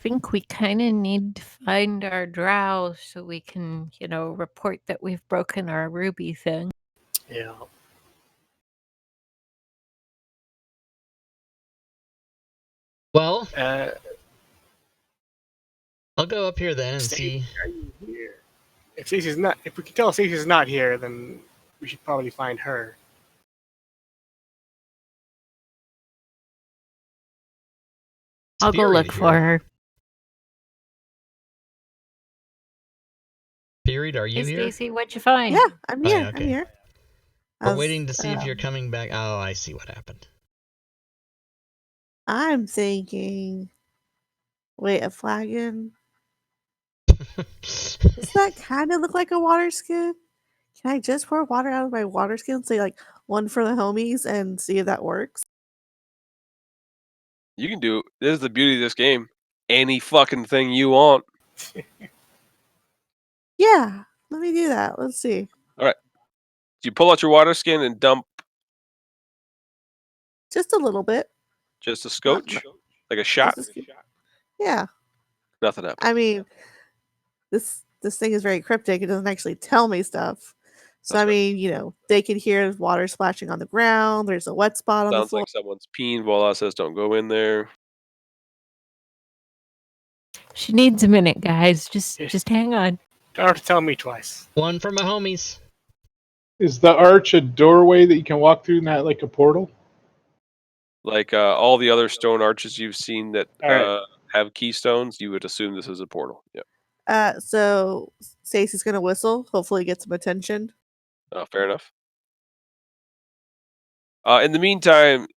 think we kind of need to find our drow so we can, report that we've broken our ruby thing. Yeah. Well, Uh, I'll go up here then and see. Are you here? If we can tell Stacey's not here, then we should probably find her. I'll go Spirit look for here. her. Spirit, are you Hey, here? Stacy, what'd you find? Yeah, I'm Oh, here. yeah, I'm okay. here. We're waiting to see if you're coming back. Oh, I see what happened. I'm thinking. Wait, a flagon? Does that kind of look like a water skin? Can I just pour water out of my water skin, say like one for the homies, and see if that works? You can do. This is the beauty of this game. Any fucking thing you want. Yeah, let me do that. Let's see. All right. So you pull out your water skin and dump Just a little bit. just a scotch, like a shot. Just a scoop. Yeah. Nothing happens. I mean, this thing is very cryptic. It doesn't actually tell me stuff. So That's I right. mean, they can hear water splashing on the ground. There's a wet spot on the Sounds floor. like someone's peeing while us says don't go in there. She needs a minute, guys. Just hang on. Don't have to tell me twice. One for my homies. Is the arch a doorway that you can walk through, not like a portal? Like all the other stone arches you've seen that All right. have keystones, you would assume this is a portal. Yeah. So Stacy's gonna whistle. Hopefully, get some attention. Fair enough. In the meantime,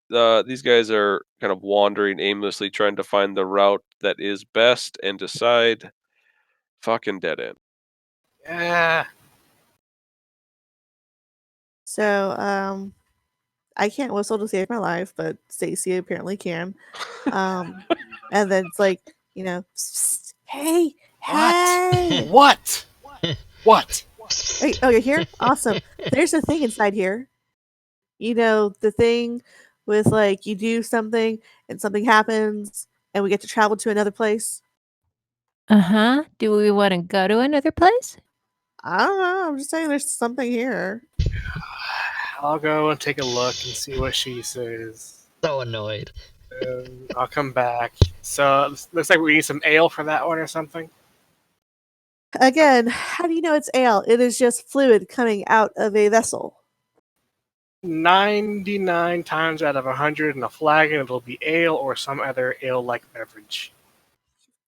these guys are kind of wandering aimlessly, trying to find the route that is best and decide fucking dead end. Yeah. So I can't whistle to save my life, but Stacy apparently can. And then it's like, psst, psst, hey, hey. What? What? Wait, oh, you're here? Awesome. There's a thing inside here. The thing with like you do something and something happens and we get to travel to another place. Uh-huh. Do we want to go to another place? I don't know. I'm just saying there's something here. I'll go and take a look and see what she says. So annoyed. I'll come back. So looks like we need some ale for that one or something. Again, how do you know it's ale? It is just fluid coming out of a vessel. 99 times out of 100 in a flagon, it'll be ale or some other ale-like beverage.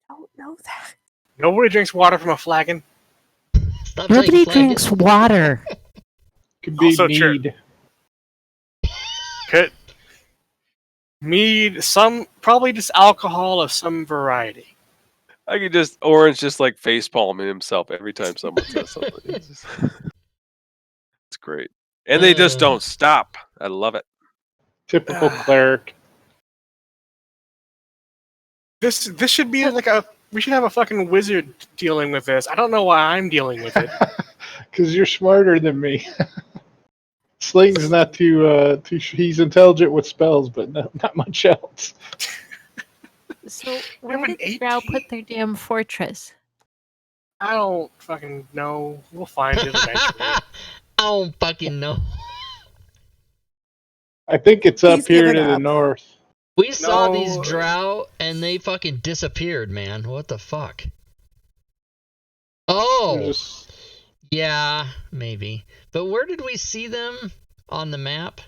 I don't know that. Nobody drinks water from a flagon. Stop Nobody saying flagon. drinks water. Could be Also true. mead. Could mead, probably just alcohol of some variety. I could Orange just like face palming himself every time someone says something. It's great. And they just don't stop. I love it. Typical cleric. This should be we should have a fucking wizard dealing with this. I don't know why I'm dealing with it. Because you're smarter than me. Sling's not too. He's intelligent with spells, but not much else. So where have an did the drow 18? put their damn fortress? I don't fucking know. We'll find it eventually. I don't fucking know. I think it's He's up here given to the up. north. We saw these No. drow and they fucking disappeared, man. What the fuck? Oh, Just yeah, maybe. But where did we see them on the map?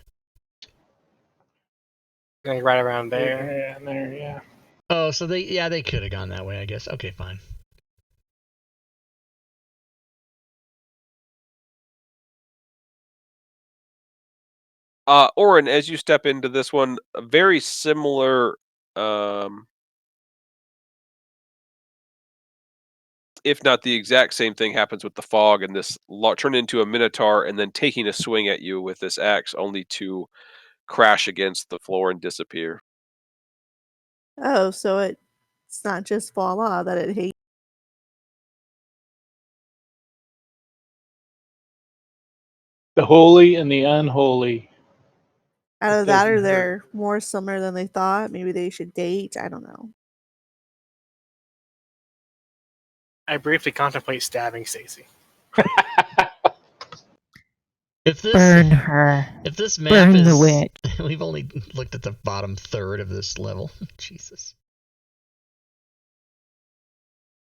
Going right around there. yeah, there, yeah. Oh, so they could have gone that way, I guess. Okay, fine. Orin, as you step into this one, a very similar, if not the exact same thing happens with the fog and this turn into a minotaur and then taking a swing at you with this axe, only to crash against the floor and disappear. Oh, so it's not just Voila that it hates. The holy and the unholy. Either It that or doesn't hurt. they're more similar than they thought. Maybe they should date. I don't know. I briefly contemplate stabbing Stacy. If this Burn her. if this map Burn the is witch. we've only looked at the bottom third of this level. Jesus.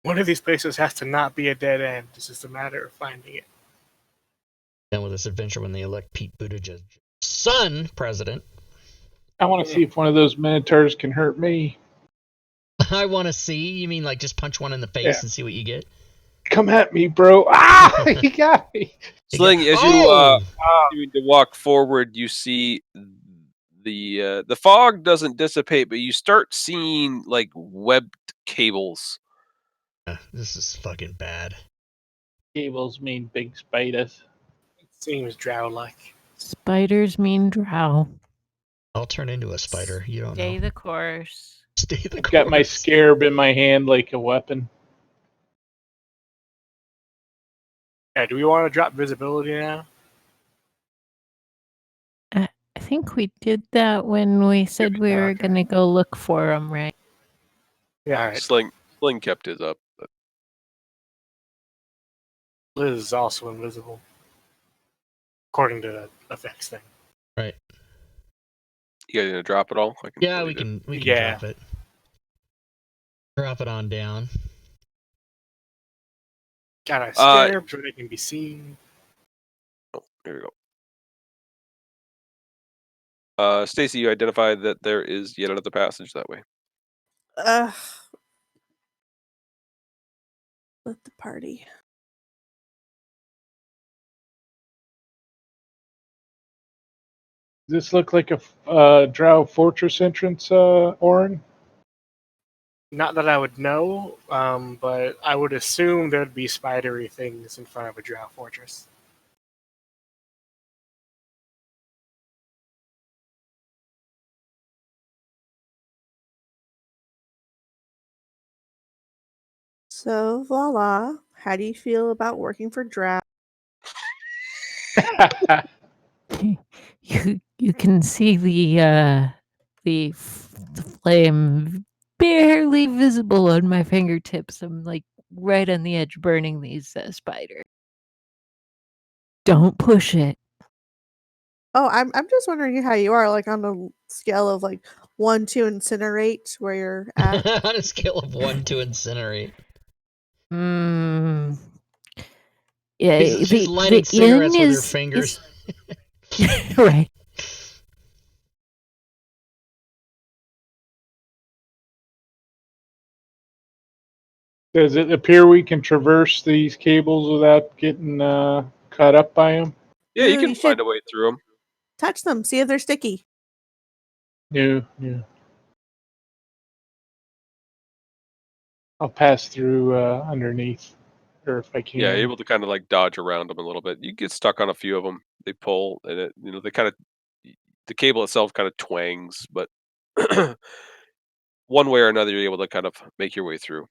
One of these places has to not be a dead end. It's just a matter of finding it. Done with this adventure when they elect Pete Buttigieg son president. I want to see if one of those minotaurs can hurt me. I want to see. You mean like just punch one in the face Yeah. and see what you get? Come at me, bro. Ah, he got me. Sling, as you continue to walk forward, you see the fog doesn't dissipate, but you start seeing like webbed cables. This is fucking bad. Cables mean big spiders. It seems drow-like. Spiders mean drow. I'll turn into a spider. You don't Stay know. the course. Stay the I've course. got my scarab in my hand like a weapon. Yeah, do we want to drop visibility now? I think we did that when we said we were Okay. going to go look for them, right? Yeah, alright. Sling kept his up. But Liz is also invisible. According to the effects thing. Right. you guys gonna drop it all? I can Yeah, leave we it. can Yeah. drop it. Drop it on down. Got our scarabs where they can be seen. Oh, here we go. Stacy, you identified that there is yet another passage that way. Ugh. Let the party. Does this look like a drow fortress entrance, Orin? Not that I would know, but I would assume there'd be spidery things in front of a drow fortress. So, voila. How do you feel about working for Drow? You can see the flame barely visible on my fingertips. I'm like right on the edge burning these spiders. Don't push it. Oh, I'm just wondering how you are, like on a scale of like 1 to incinerate, where you're at. On a scale of 1 to incinerate. Yeah, She's lighting cigarettes with her fingers. Right. Does it appear we can traverse these cables without getting caught up by them? Yeah, you Ooh, can you find should a way through them. touch them, see if they're sticky. No. I'll pass through underneath, or if I can. Yeah, able to kind of like dodge around them a little bit. You get stuck on a few of them. They pull, and they kind of the cable itself kind of twangs, but one way or another, you're able to kind of make your way through.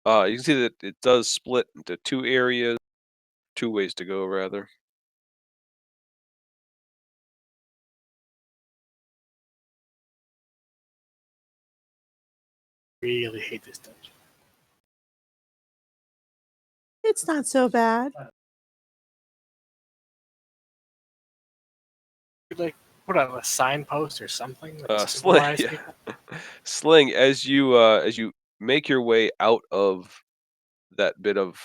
You can see that it does split into two areas, two ways to go rather. Really hate this dungeon. It's not so bad. Like put out a signpost or something. Like Sling, civilize yeah. people. Sling, as you make your way out of that bit of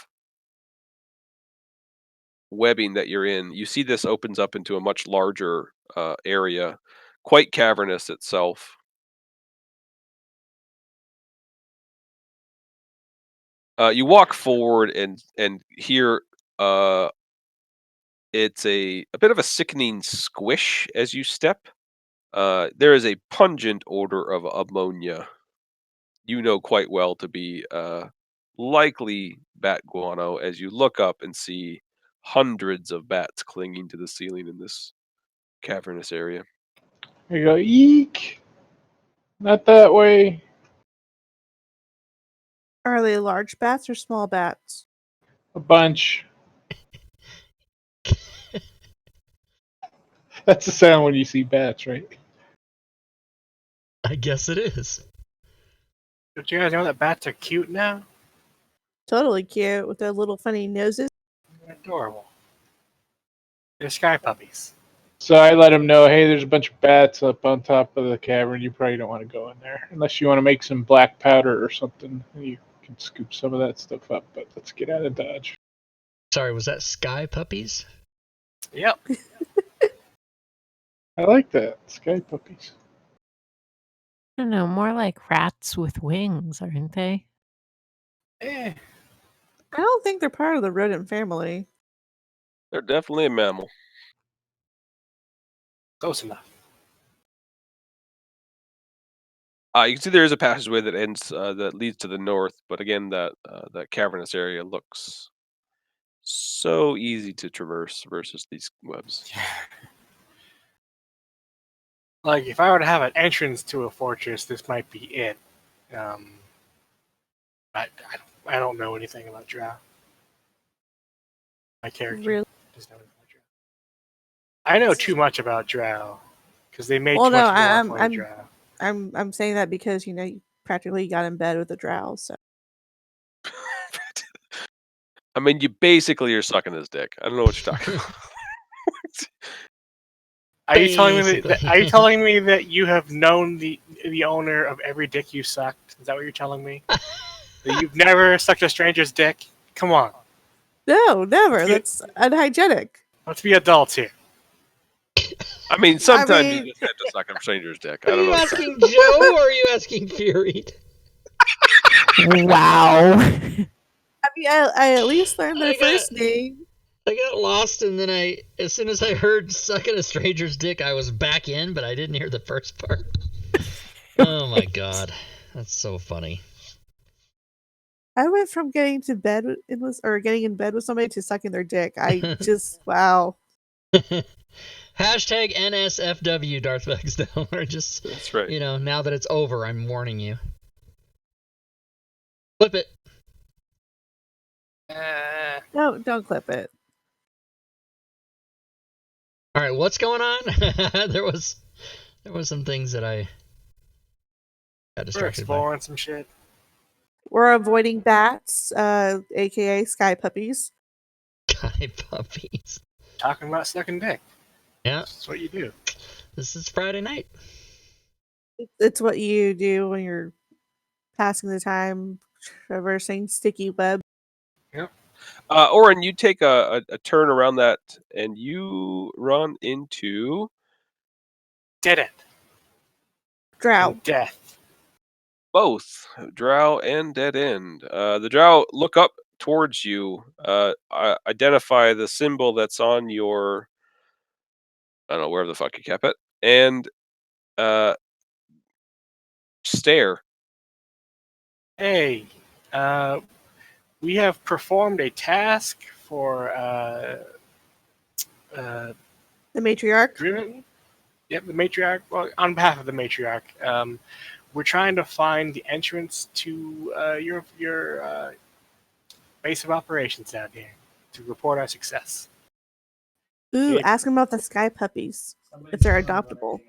webbing that you're in, you see this opens up into a much larger area, quite cavernous itself. You walk forward and hear it's a bit of a sickening squish as you step. There is a pungent odor of ammonia. You know quite well to be likely bat guano as you look up and see hundreds of bats clinging to the ceiling in this cavernous area. You go, eek! Not that way. Are they large bats or small bats? A bunch. That's the sound when you see bats, right? I guess it is. Don't you guys know that bats are cute now? Totally cute with their little funny noses. They're adorable. They're sky puppies. So I let him know, hey, there's a bunch of bats up on top of the cavern. You probably don't want to go in there. Unless you want to make some black powder or something. You can scoop some of that stuff up, but let's get out of Dodge. Sorry, was that sky puppies? Yep. I like that. Sky puppies. I don't know, more like rats with wings, aren't they? Eh. I don't think they're part of the rodent family. They're definitely a mammal. Close enough. You can see there is a passageway that ends that leads to the north, but again, that cavernous area looks so easy to traverse versus these webs. Like, if I were to have an entrance to a fortress, this might be it. I don't know anything about Drow. My character Really? doesn't know anything about Drow. I know too much about Drow because they made Well, too no, much more for the Drow. I'm saying that because you practically got in bed with the drow. So I mean, you basically are sucking his dick. I don't know what you're talking about. Are you telling me Basically. that? Are you telling me that you have known the owner of every dick you sucked? Is that what you're telling me? That you've never sucked a stranger's dick? Come on, no, never. Yeah. That's unhygienic. let's be adults here. I mean, sometimes mean- you just have to suck a stranger's dick. Are I don't you know. asking Joe or are you asking Fury? Wow. I mean, I at least learned their I got- first name. I got lost and then as soon as I heard sucking a stranger's dick, I was back in, but I didn't hear the first part. Oh my god. That's so funny. I went from getting to bed getting in bed with somebody to sucking their dick. I just wow. Hashtag NSFW, Darth Vexdale. Or just, That's right. now that it's over, I'm warning you. Flip it. Don't clip it. All right, what's going on? there was some things that I got We're distracted by. exploring some shit. We're avoiding bats, aka sky puppies. Guy puppies. Talking about sucking dick. Yeah, That's what you do. this is Friday night. It's what you do when you're passing the time traversing sticky web. Oren, you take a turn around that, and you run into Dead end. Drow. And death. both Drow and Dead End. The Drow look up towards you, identify the symbol that's on your, I don't know, wherever the fuck you kept it, and stare. Hey, we have performed a task for The matriarch. Driven. Yep, the matriarch. Well, on behalf of the matriarch, we're trying to find the entrance to your base of operations down here to report our success. Ooh, Yeah. ask them about the sky puppies if they're adoptable.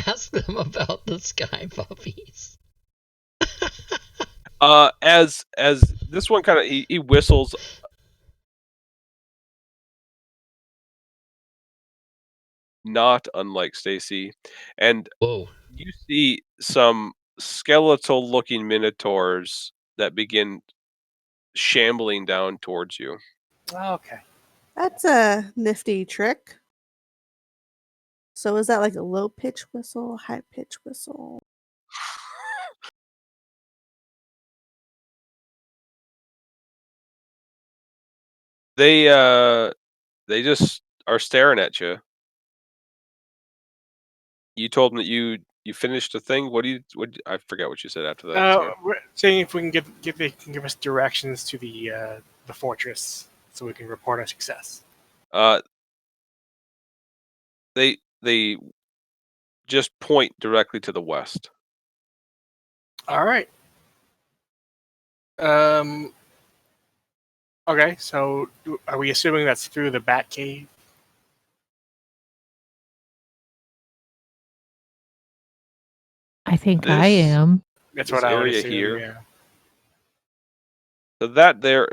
Ask them about the sky puppies. As this one kind of he whistles. Not unlike Stacy, and Whoa. you see some skeletal-looking minotaurs that begin shambling down towards you. Okay. That's a nifty trick. So is that like a low pitch whistle, high pitch whistle? They just are staring at you. You told them that you finished the thing. What I forget what you said after that. Sorry. We're seeing if we can they can give us directions to the fortress so we can report our success. They just point directly to the west. All right. Okay, so are we assuming that's through the Bat Cave? I think I This- am. That's This what I would area assume. here. Yeah. So that there,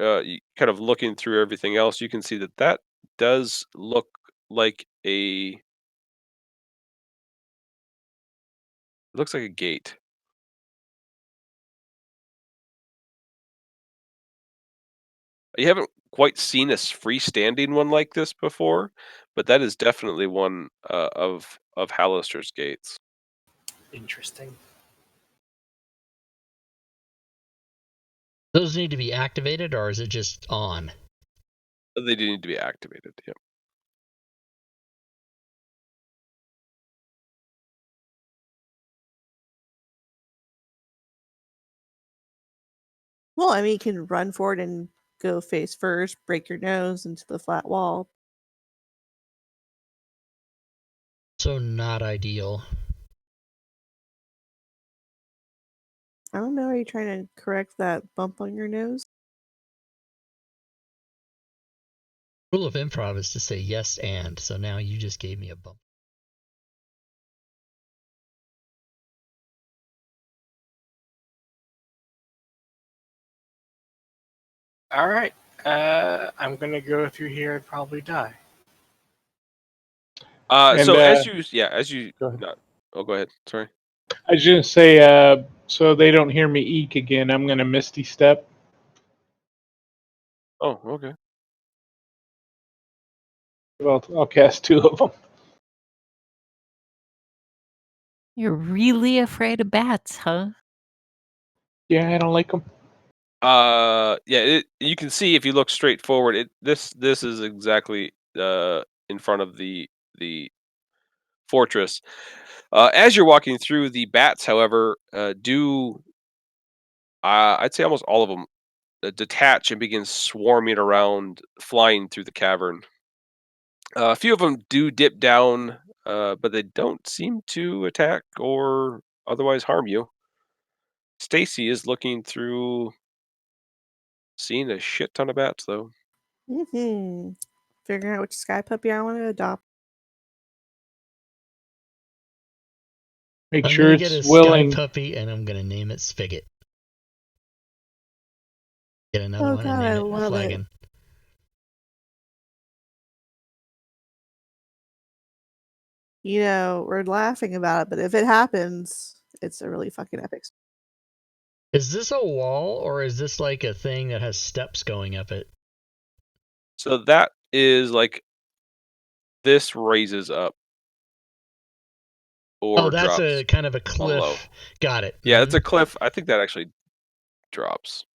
kind of looking through everything else, you can see that does look like it looks like a gate. You haven't quite seen a freestanding one like this before, but that is definitely one of Hallister's gates. Interesting. Those need to be activated, or is it just on? They do need to be activated. Yep. Well, I mean, you can run forward and go face first, break your nose into the flat wall. So not ideal. I don't know. Are you trying to correct that bump on your nose? Rule of improv is to say yes and, so now you just gave me a bump. All right. I'm gonna go through here and probably die. So as you Go ahead. no, oh, go ahead. Sorry. I was gonna say, so they don't hear me eek again. I'm gonna Misty Step. Oh, okay. Well, I'll cast 2 of them. You're really afraid of bats, huh? Yeah, I don't like them. Yeah. You can see if you look straight forward. This is exactly in front of the fortress. As you're walking through, the bats, however, I'd say almost all of them detach and begin swarming around, flying through the cavern. A few of them do dip down, but they don't seem to attack or otherwise harm you. Stacy is looking through, seeing a shit ton of bats, though. Mm-hmm. Figuring out which sky puppy I want to adopt. Make I'm sure gonna get a it's sky willing. puppy and I'm gonna name it Spigot. Get another Oh one and god, I name it love it. Flagon. You know, we're laughing about it, but if it happens, it's a really fucking epic. Is this a wall or is this like a thing that has steps going up it? So that is like this raises up or Oh, that's drops a kind of a below. cliff. Got it. Yeah, it's a Mhm. cliff. I think that actually drops.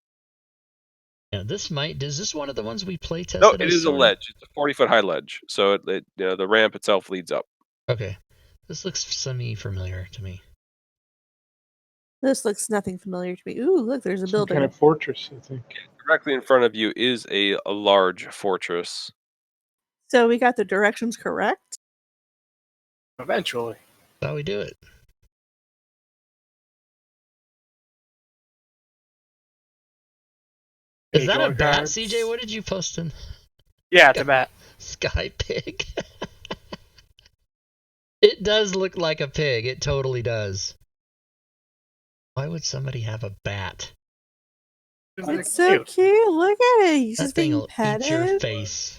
Yeah, is this one of the ones we play tested? No, it as is a sort of? ledge. It's a 40-foot high ledge. So the ramp itself leads up. Okay. This looks semi-familiar to me. This looks nothing familiar to me. Ooh, look, there's a Some building. kind of fortress, I think. Directly in front of you is a large fortress. So we got the directions correct? Eventually. That's how we do it. Is Hey, that a drawing bat, cards. CJ? What did you post in? Yeah, it's a bat. Sky pig. does look like a pig. It totally does. Why would somebody have a bat? It's so cute. Look at it. He's That just thing being will eat your petted. face.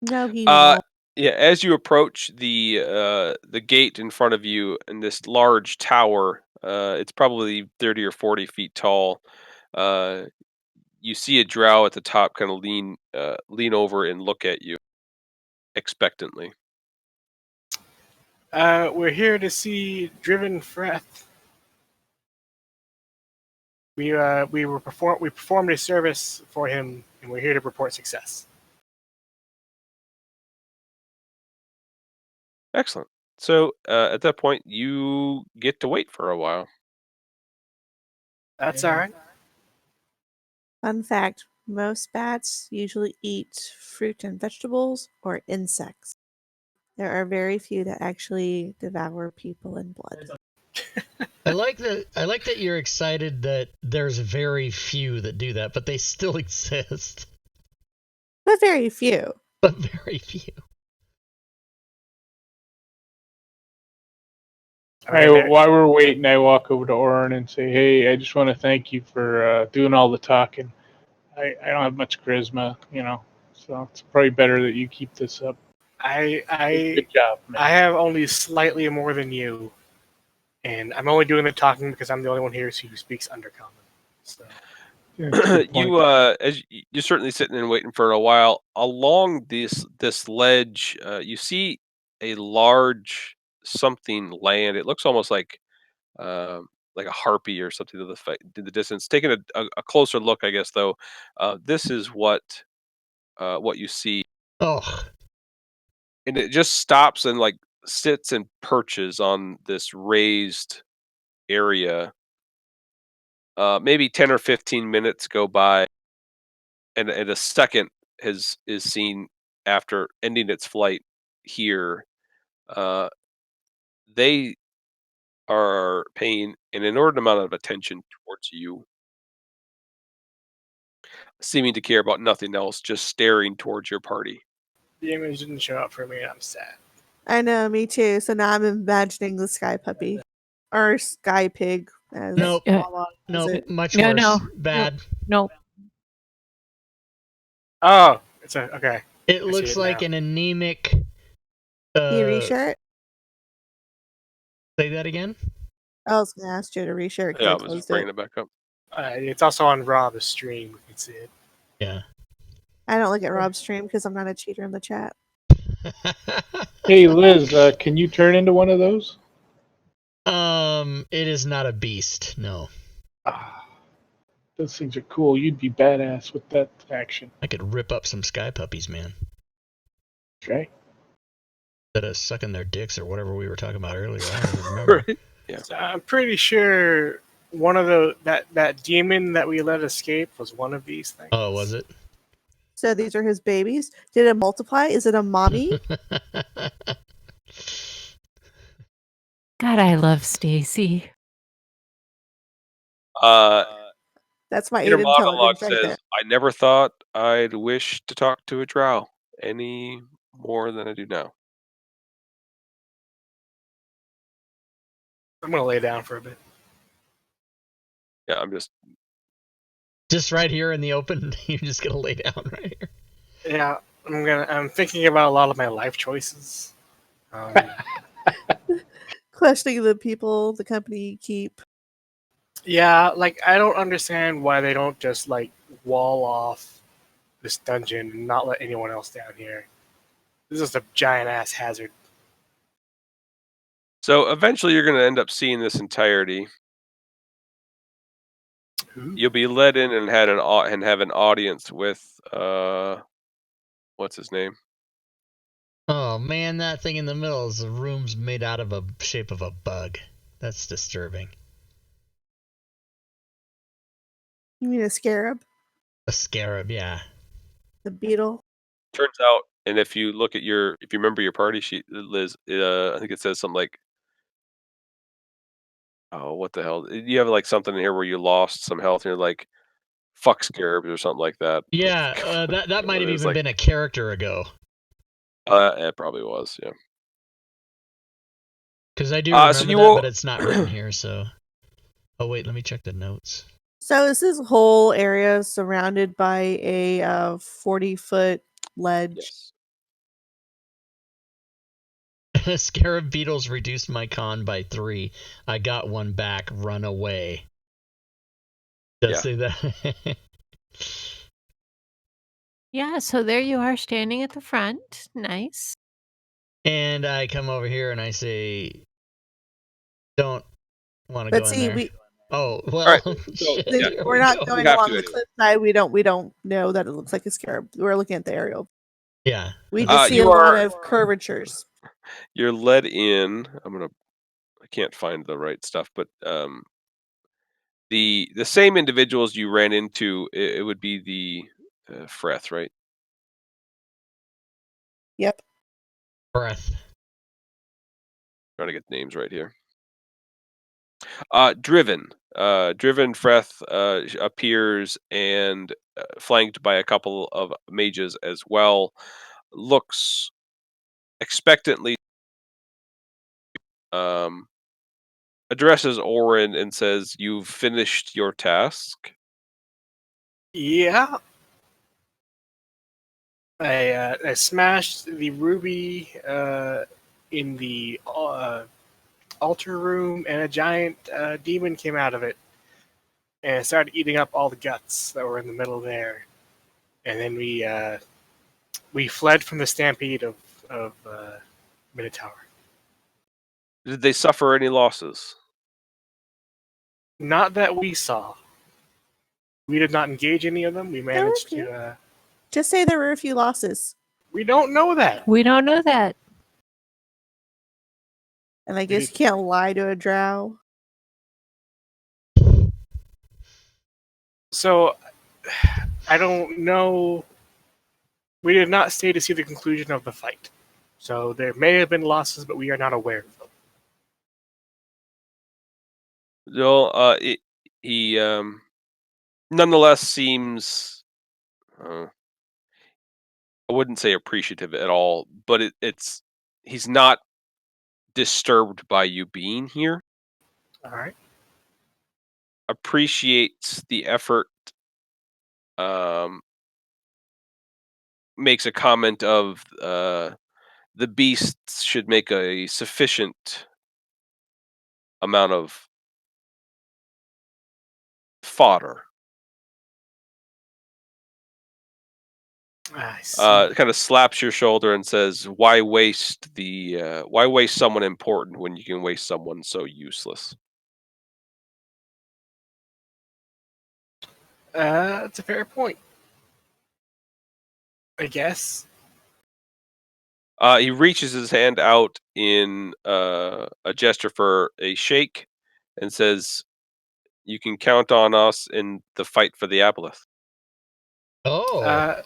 No, he won't. Yeah, as you approach the gate in front of you in this large tower, it's probably 30 or 40 feet tall. You see a drow at the top kind of lean over and look at you expectantly. We're here to see Driven Freth. We performed a service for him, and we're here to report success. Excellent. So at that point, you get to wait for a while. That's all right. Fun fact, most bats usually eat fruit and vegetables or insects. There are very few that actually devour people in blood. I like that you're excited that there's very few that do that, but they still exist. But very few. But very few. While we're waiting, I walk over to Oren and say, "Hey, I just want to thank you for doing all the talking. I don't have much charisma, so it's probably better that you keep this up. Good job, man. I have only slightly more than you, and I'm only doing the talking because I'm the only one here who speaks Undercommon. So. You're certainly sitting and waiting for a while. Along this ledge, you see a large something land. It looks almost like a harpy or something to the distance. Taking a closer look, I guess though, this is what you see. Oh. And it just stops and sits and perches on this raised area. Maybe 10 or 15 minutes go by, and a second is seen after ending its flight here. They are paying an inordinate amount of attention towards you, seeming to care about nothing else, just staring towards your party. The image didn't show up for me, and I'm sad. I know, me too. So now I'm imagining the sky puppy. Or sky pig. As Nope. Nope. Much worse. No. Bad. Nope. Oh, okay. It looks like an anemic. Can you reshare it? Say that again? I was going to ask you to reshare it. Yeah, I was just bringing it back up. It's also on Rob's stream. You can see it. Yeah. I don't look at Rob's stream because I'm not a cheater in the chat. Hey, Liz, can you turn into one of those? It is not a beast, no. Those things are cool. You'd be badass with that action. I could rip up some sky puppies, man. Okay. Instead of sucking their dicks or whatever we were talking about earlier. I don't even remember. Right. Yeah. So I'm pretty sure one of that demon that we let escape was one of these things. Oh, was it? So these are his babies. Did it multiply? Is it a mommy? God, I love Stacy. That's my Inner intelligence monologue right says, there. "I never thought I'd wish to talk to a drow any more than I do now." I'm gonna lay down for a bit. Yeah, I'm just right here in the open. You're just gonna lay down right here. Yeah, I'm thinking about a lot of my life choices. Questioning the people the company keep. Yeah, I don't understand why they don't just wall off this dungeon and not let anyone else down here. This is a giant ass hazard. So eventually you're going to end up seeing this entirety. You'll be led in and have an audience with what's his name? Oh man, that thing in the middle is a room's made out of a shape of a bug. That's disturbing. You mean a scarab? A scarab, yeah. The beetle? Turns out, and if you remember your party sheet, Liz, I think it says something like, oh, what the hell? You have something in here where you lost some health, and you're like, fuck scarabs or something like that. Yeah, that might have even been a character ago. It probably was, yeah. Because I do So remember you that, will- but it's not written here, so... Oh, wait, let me check the notes. So is this whole area surrounded by a 40-foot ledge? Yes. Scarab beetles reduced my con by 3. I got one back. Run away. Does say that? Yeah, so there you are standing at the front. Nice. And I come over here and I say, don't want to But go in see, there. Oh, well, Alright, so, shit, yeah, here we're we not go. going You have along to the anyway. cliffside. We don't know that it looks like a scarab. We're looking at the aerial. Yeah. We just see you a lot are- of curvatures. You're led in. I can't find the right stuff, but the same individuals you ran into, it would be the Freth, right? Yep. Breath. Trying to get the names right here. Driven. Driven Freth appears and flanked by a couple of mages as well. Looks expectantly. Addresses Orin and says, "You've finished your task." Yeah. I smashed the ruby in the altar room, and a giant demon came out of it, and it started eating up all the guts that were in the middle there. And then we fled from the stampede of Minotaur. Did they suffer any losses? Not that we saw. We did not engage any of them. We managed Okay. to. Just say there were a few losses. We don't know that. We don't know that. And I guess you can't lie to a drow. So, I don't know. We did not stay to see the conclusion of the fight. So there may have been losses, but we are not aware of them. No, he nonetheless seems. I wouldn't say appreciative at all, but it's he's not disturbed by you being here. All right. Appreciates the effort. Makes a comment of the beasts should make a sufficient amount of fodder. I see. Kind of slaps your shoulder and says, "Why waste someone important when you can waste someone so useless?" That's a fair point. I guess. He reaches his hand out in a gesture for a shake and says, "You can count on us in the fight for the Aboleth." Oh.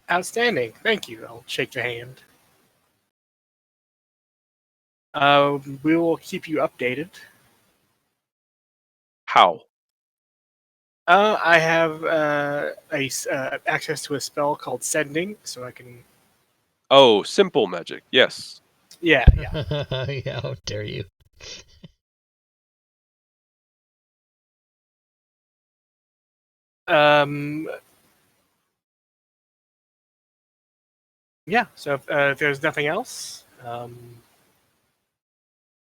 Outstanding. Thank you. I'll shake the hand. We will keep you updated. How? I have access to a spell called Sending, so I can. Oh, simple magic. Yes. Yeah. Yeah, how dare you? Yeah, so if there's nothing else,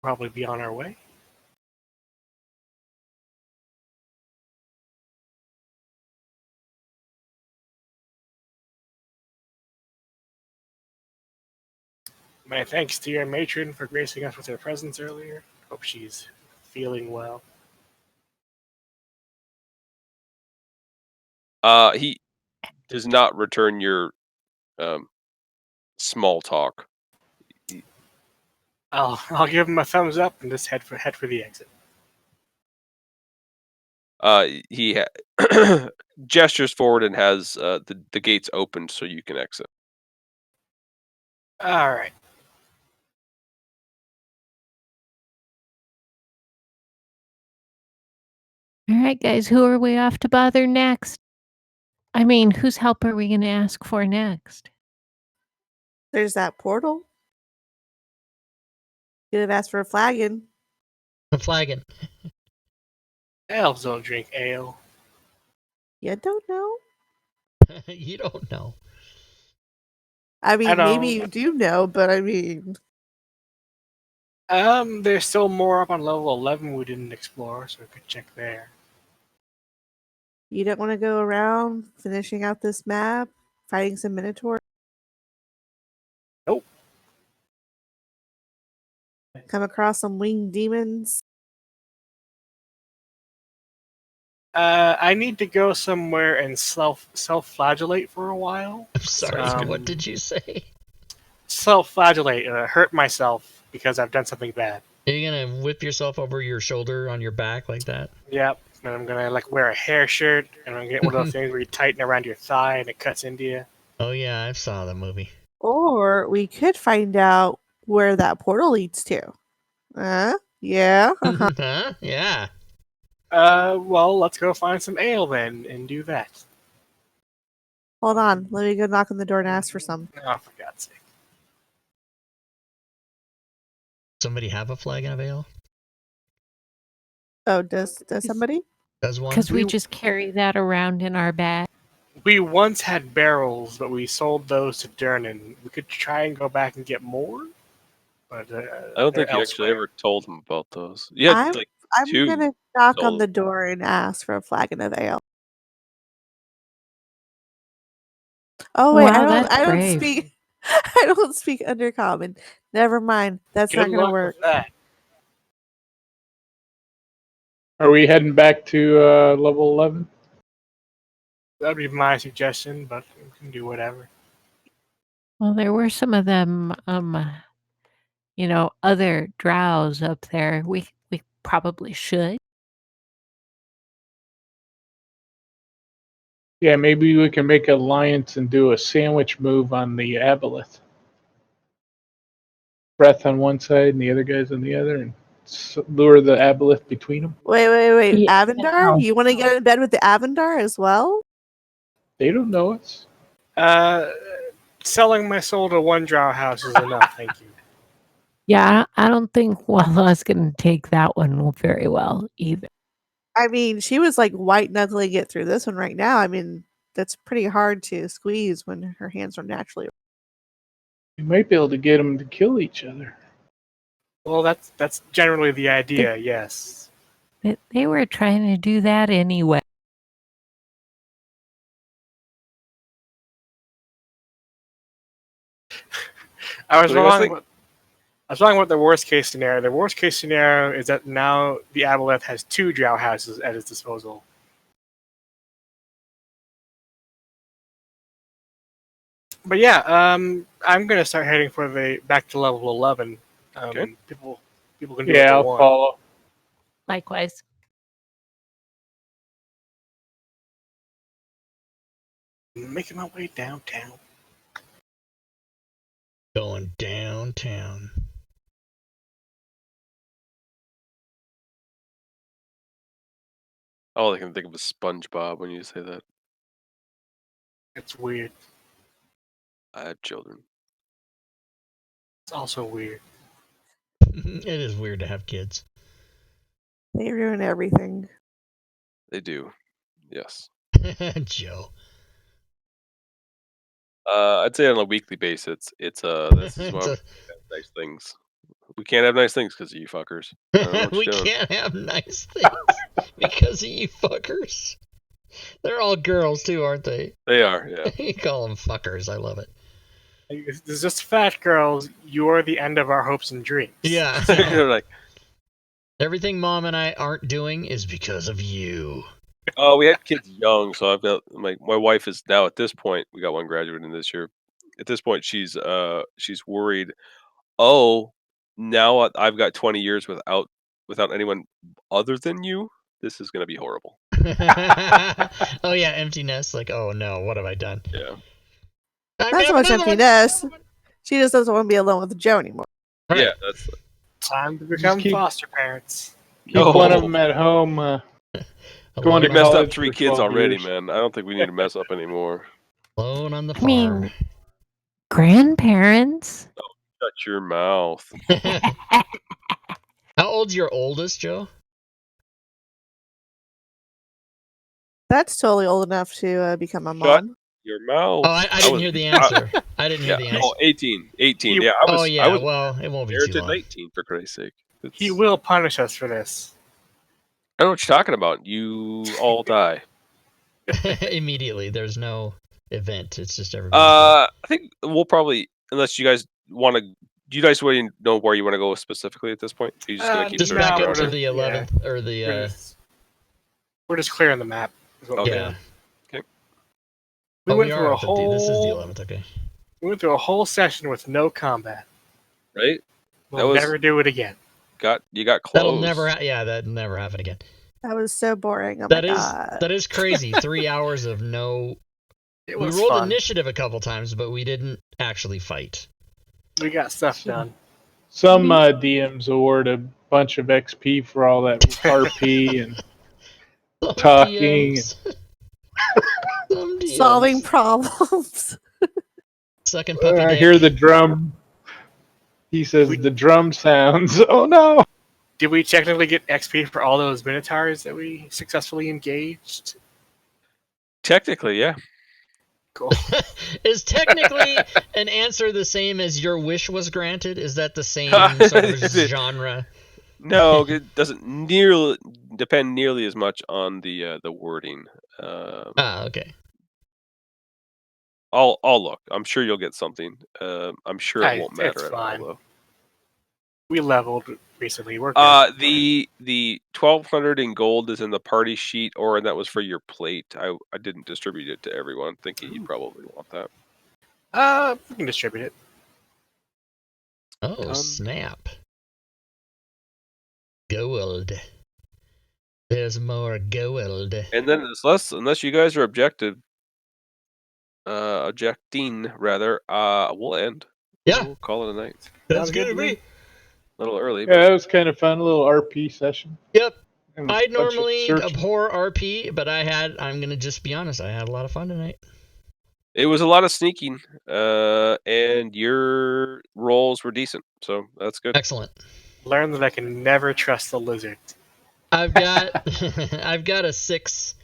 probably be on our way. My thanks to your matron for gracing us with her presence earlier. Hope she's feeling well. He does not return your small talk. I'll give him a thumbs up and just head for the exit. He gestures forward and has the gates opened so you can exit. All right. All right, guys, who are we off to bother next? I mean, whose help are we going to ask for next? There's that portal. Could have asked for a flagon. A flagon. Elves don't drink ale. You don't know. You don't know. I mean, I maybe don't. you do know, but I mean, There's still more up on level 11 we didn't explore, so we could check there. you don't want to go around finishing out this map, fighting some minotaurs. Nope. Come across some winged demons. I need to go somewhere and self-flagellate for a while. I'm sorry. What did you say? Self-flagellate, hurt myself because I've done something bad. Are you gonna whip yourself over your shoulder on your back like that? Yep. And I'm gonna like wear a hair shirt, and I'm gonna get one of those things where you tighten around your thigh and it cuts into you. Oh yeah, I saw the movie. Or we could find out where that portal leads to. Yeah. Huh? Yeah. Well, let's go find some ale then and do that. Hold on. Let me go knock on the door and ask for some. Oh, for God's sake. Somebody have a flagon of ale? Oh, does somebody? Does one? Because we just carry that around in our bag. We once had barrels, but we sold those to Durnan. We could try and go back and get more, but I don't think you actually ever told him about those. Yeah, like I'm two gonna knock on sold. the door and ask for a flagon of ale. Oh wait, Wow, I that's don't brave. speak. I don't speak Undercommon. Never mind. That's Good not gonna luck work. with that. Are we heading back to level 11? That'd be my suggestion, but we can do whatever. Well, there were some of them, other drows up there. We probably should. Yeah, maybe we can make an alliance and do a sandwich move on the aboleth. Breath on one side and the other guys on the other, and lure the aboleth between them. Wait. Yeah. Avendar? You want to get in bed with the Avendar as well? They don't know us. Selling my soul to one drow house is enough, thank you. Yeah, I don't think Walla's going to take that one very well either. I mean, she was like white knuckling it through this one right now. I mean, that's pretty hard to squeeze when her hands are naturally. We might be able to get them to kill each other. Well, that's generally the idea, yes. They were trying to do that anyway. I was What do you guys wrong. I was wrong about the worst case scenario. The worst case scenario is that now the aboleth has 2 drow houses at its disposal. But yeah, I'm gonna start heading for the back to level 11. Okay. People can do Yeah, what I'll they want. follow. Likewise. Making my way downtown. Going downtown. All I can think of is SpongeBob when you say that. It's weird. I had children. It's also weird. It is weird to have kids. They ruin everything. They do. Yes. Joe. I'd say on a weekly basis, this is why we have nice things. We can't have nice things because of you fuckers. I don't know what We you're doing. can't have nice things because of you fuckers. They're all girls too, aren't they? They are, yeah. You call them fuckers. I love it. There's just fat girls. You're the end of our hopes and dreams. Yeah. They're like, Everything Mom and I aren't doing is because of you. oh, we had kids young, so I've got my wife is now at this point. We got one graduating this year. At this point, she's worried. Oh, now I've got 20 years without anyone other than you. This is gonna be horrible. Oh yeah, empty nest. Like, oh no, what have I done? Yeah. Not so much emptiness. She just doesn't want to be alone with Joe anymore. Right. Yeah, that's Time to become keep- foster parents. Keep one of them at home. Going we to messed up college 3 for kids 12 already, years. man. I don't think we need to mess up anymore. Alone on the I farm. mean, grandparents. Shut your mouth. old's your oldest, Joe? That's totally old enough to become a Shut mom. your mouth. Oh, I didn't hear the answer. I didn't hear Yeah, the answer. no, 18. 18. You- Yeah, Oh I yeah, was well, it won't be too inherited long. 19 for Christ's sake. He It's- will punish us for this. I don't know what you're talking about. You all die. Immediately. There's no event. It's just everybody's dead. I think we'll probably, unless you guys want to. Do you guys really know where you want to go specifically at this point? Are you just gonna keep Just searching back no, up around to here? the yeah. 11th or the We're just clearing the map. Is what we're Okay. yeah. doing. Okay. We Oh, went we through are a up at the. This is the whole. 11th. Okay. We went through a whole session with no combat. Right? We'll was- never do it again. You got close. That'll never. Yeah, that'll never happen again. That was so boring. Oh That my is god. that is crazy. 3 hours of no. It We was rolled fun. initiative a couple times, but we didn't actually fight. We got stuff done. Some DMs award a bunch of XP for all that RP and talking. DMs. Some DMs. Solving problems. Sucking puppy I dick. hear the drum. He says the drum sounds. Oh no! Did we technically get XP for all those minotaurs that we successfully engaged? Technically, yeah. Cool. Is technically an answer the same as your wish was granted? Is that the same sort of genre? No, it doesn't nearly depend nearly as much on the wording. Okay. I'll look. I'm sure you'll get something. I'm sure it won't matter It's at fine. all, though. We leveled recently. We're good. The 1,200 in gold is in the party sheet, or and that was for your plate. I didn't distribute it to everyone, thinking you'd probably want that. We can distribute it. Oh, snap. Gold. There's more gold. And then unless you guys are objecting rather, we'll end. Yeah. We'll call it a night. That's Sounds good to me. A little early, Yeah, but that was kind of fun. A little RP session. Yep. And a I bunch of normally searching. abhor RP, but I'm going to just be honest, I had a lot of fun tonight. it was a lot of sneaking, and your rolls were decent, so that's good. Excellent. Learn that I can never trust the lizard. I've got I've got a +6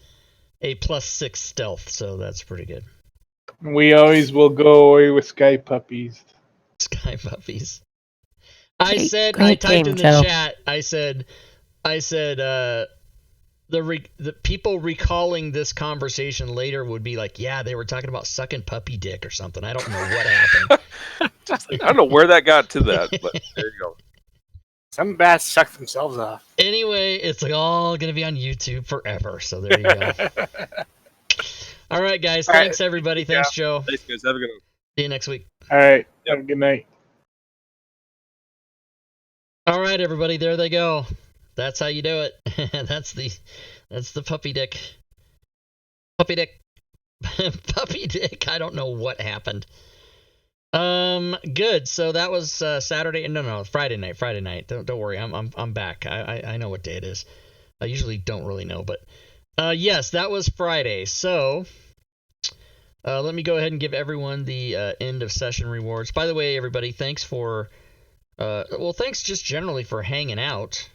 stealth, so that's pretty good. We always will go away with sky puppies. Sky puppies. I said, I great typed game, in the Joe. chat, I said, the people recalling this conversation later would be like, yeah, they were talking about sucking puppy dick or something. I don't know what happened. I don't know where that got to that, but there you go. Some bats suck themselves off. Anyway, it's all going to be on YouTube forever, so there you go. All right, guys. All right. Thanks, everybody. Thanks, Joe. Thanks, guys. Have a good one. See you next week. All right. Have a good night. All right, everybody. There they go. That's how you do it. That's the puppy dick. Puppy dick. Puppy dick. I don't know what happened. Good. So that was Saturday. No, Friday night. Friday night. Don't worry. I'm back. I know what day it is. I usually don't really know, but yes, that was Friday. So let me go ahead and give everyone the end of session rewards. By the way, everybody, thanks for thanks just generally for hanging out.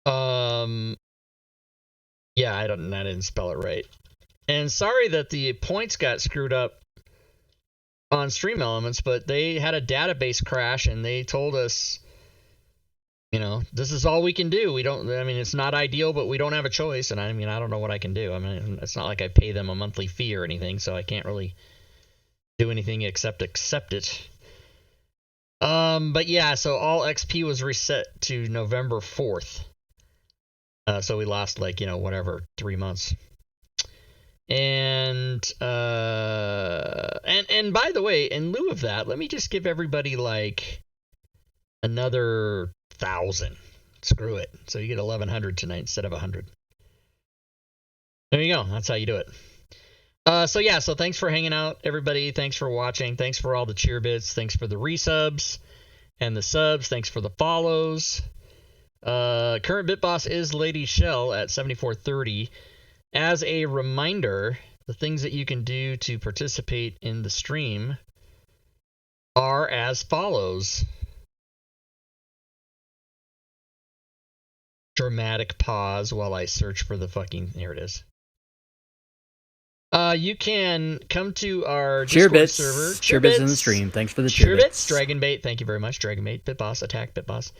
Yeah, I didn't spell it right. And sorry that the points got screwed up on Stream Elements, but they had a database crash and they told us, this is all we can do. It's not ideal, but we don't have a choice. And I don't know what I can do. It's not like I pay them a monthly fee or anything, so I can't really do anything except accept it. But yeah, so all XP was reset to November 4th. So we lost 3 months. And by the way, in lieu of that, let me just give everybody another 1,000. Screw it. So you get 1,100 tonight instead of 100. There you go. That's how you do it. So thanks for hanging out, everybody. Thanks for watching. Thanks for all the cheer bits. Thanks for the resubs and the subs. Thanks for the follows. Current bit boss is Lady Shell at 7430. As a reminder, the things that you can do to participate in the stream are as follows. dramatic pause while I search for the fucking... Here it is. You can come to our Discord server. Cheerbits in the stream. Thanks for the cheerbits. Dragonbait, thank you very much. Dragonbait, Bitboss, attack, Bitboss.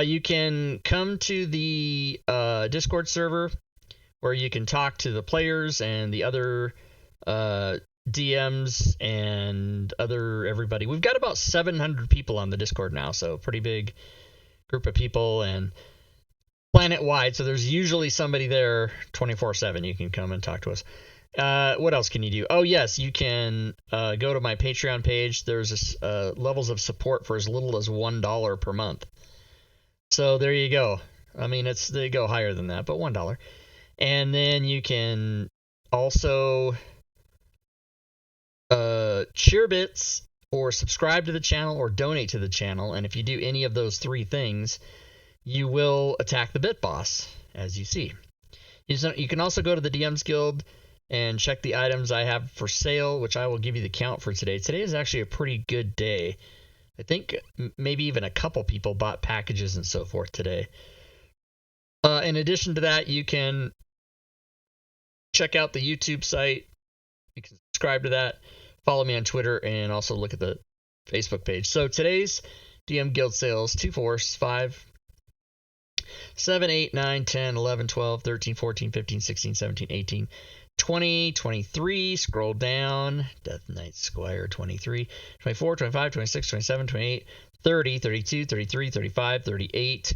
You can come to the Discord server where you can talk to the players and the other DMs and everybody. We've got about 700 people on the Discord now, so pretty big group of people and planet-wide, so there's usually somebody there 24/7. You can come and talk to us. What else can you do? Oh, yes, you can go to my Patreon page. There's levels of support for as little as $1 per month. So there you go. I mean, they go higher than that, but $1. And then you can also cheer bits or subscribe to the channel or donate to the channel. And if you do any of those three things, you will attack the Bit Boss, as you see. You can also go to the DMs Guild and check the items I have for sale, which I will give you the count for today. Today is actually a pretty good day. I think maybe even a couple people bought packages and so forth today. In addition to that, you can check out the YouTube site. You can subscribe to that. Follow me on Twitter and also look at the Facebook page. So today's DM Guild sales: 2, 4, 5, 7, 8, 9, 10, 11, 12, 13, 14, 15, 16, 17, 18, 20, 23, scroll down, Death Knight Squire 23, 24, 25, 26, 27, 28, 30, 32, 33, 35, 38,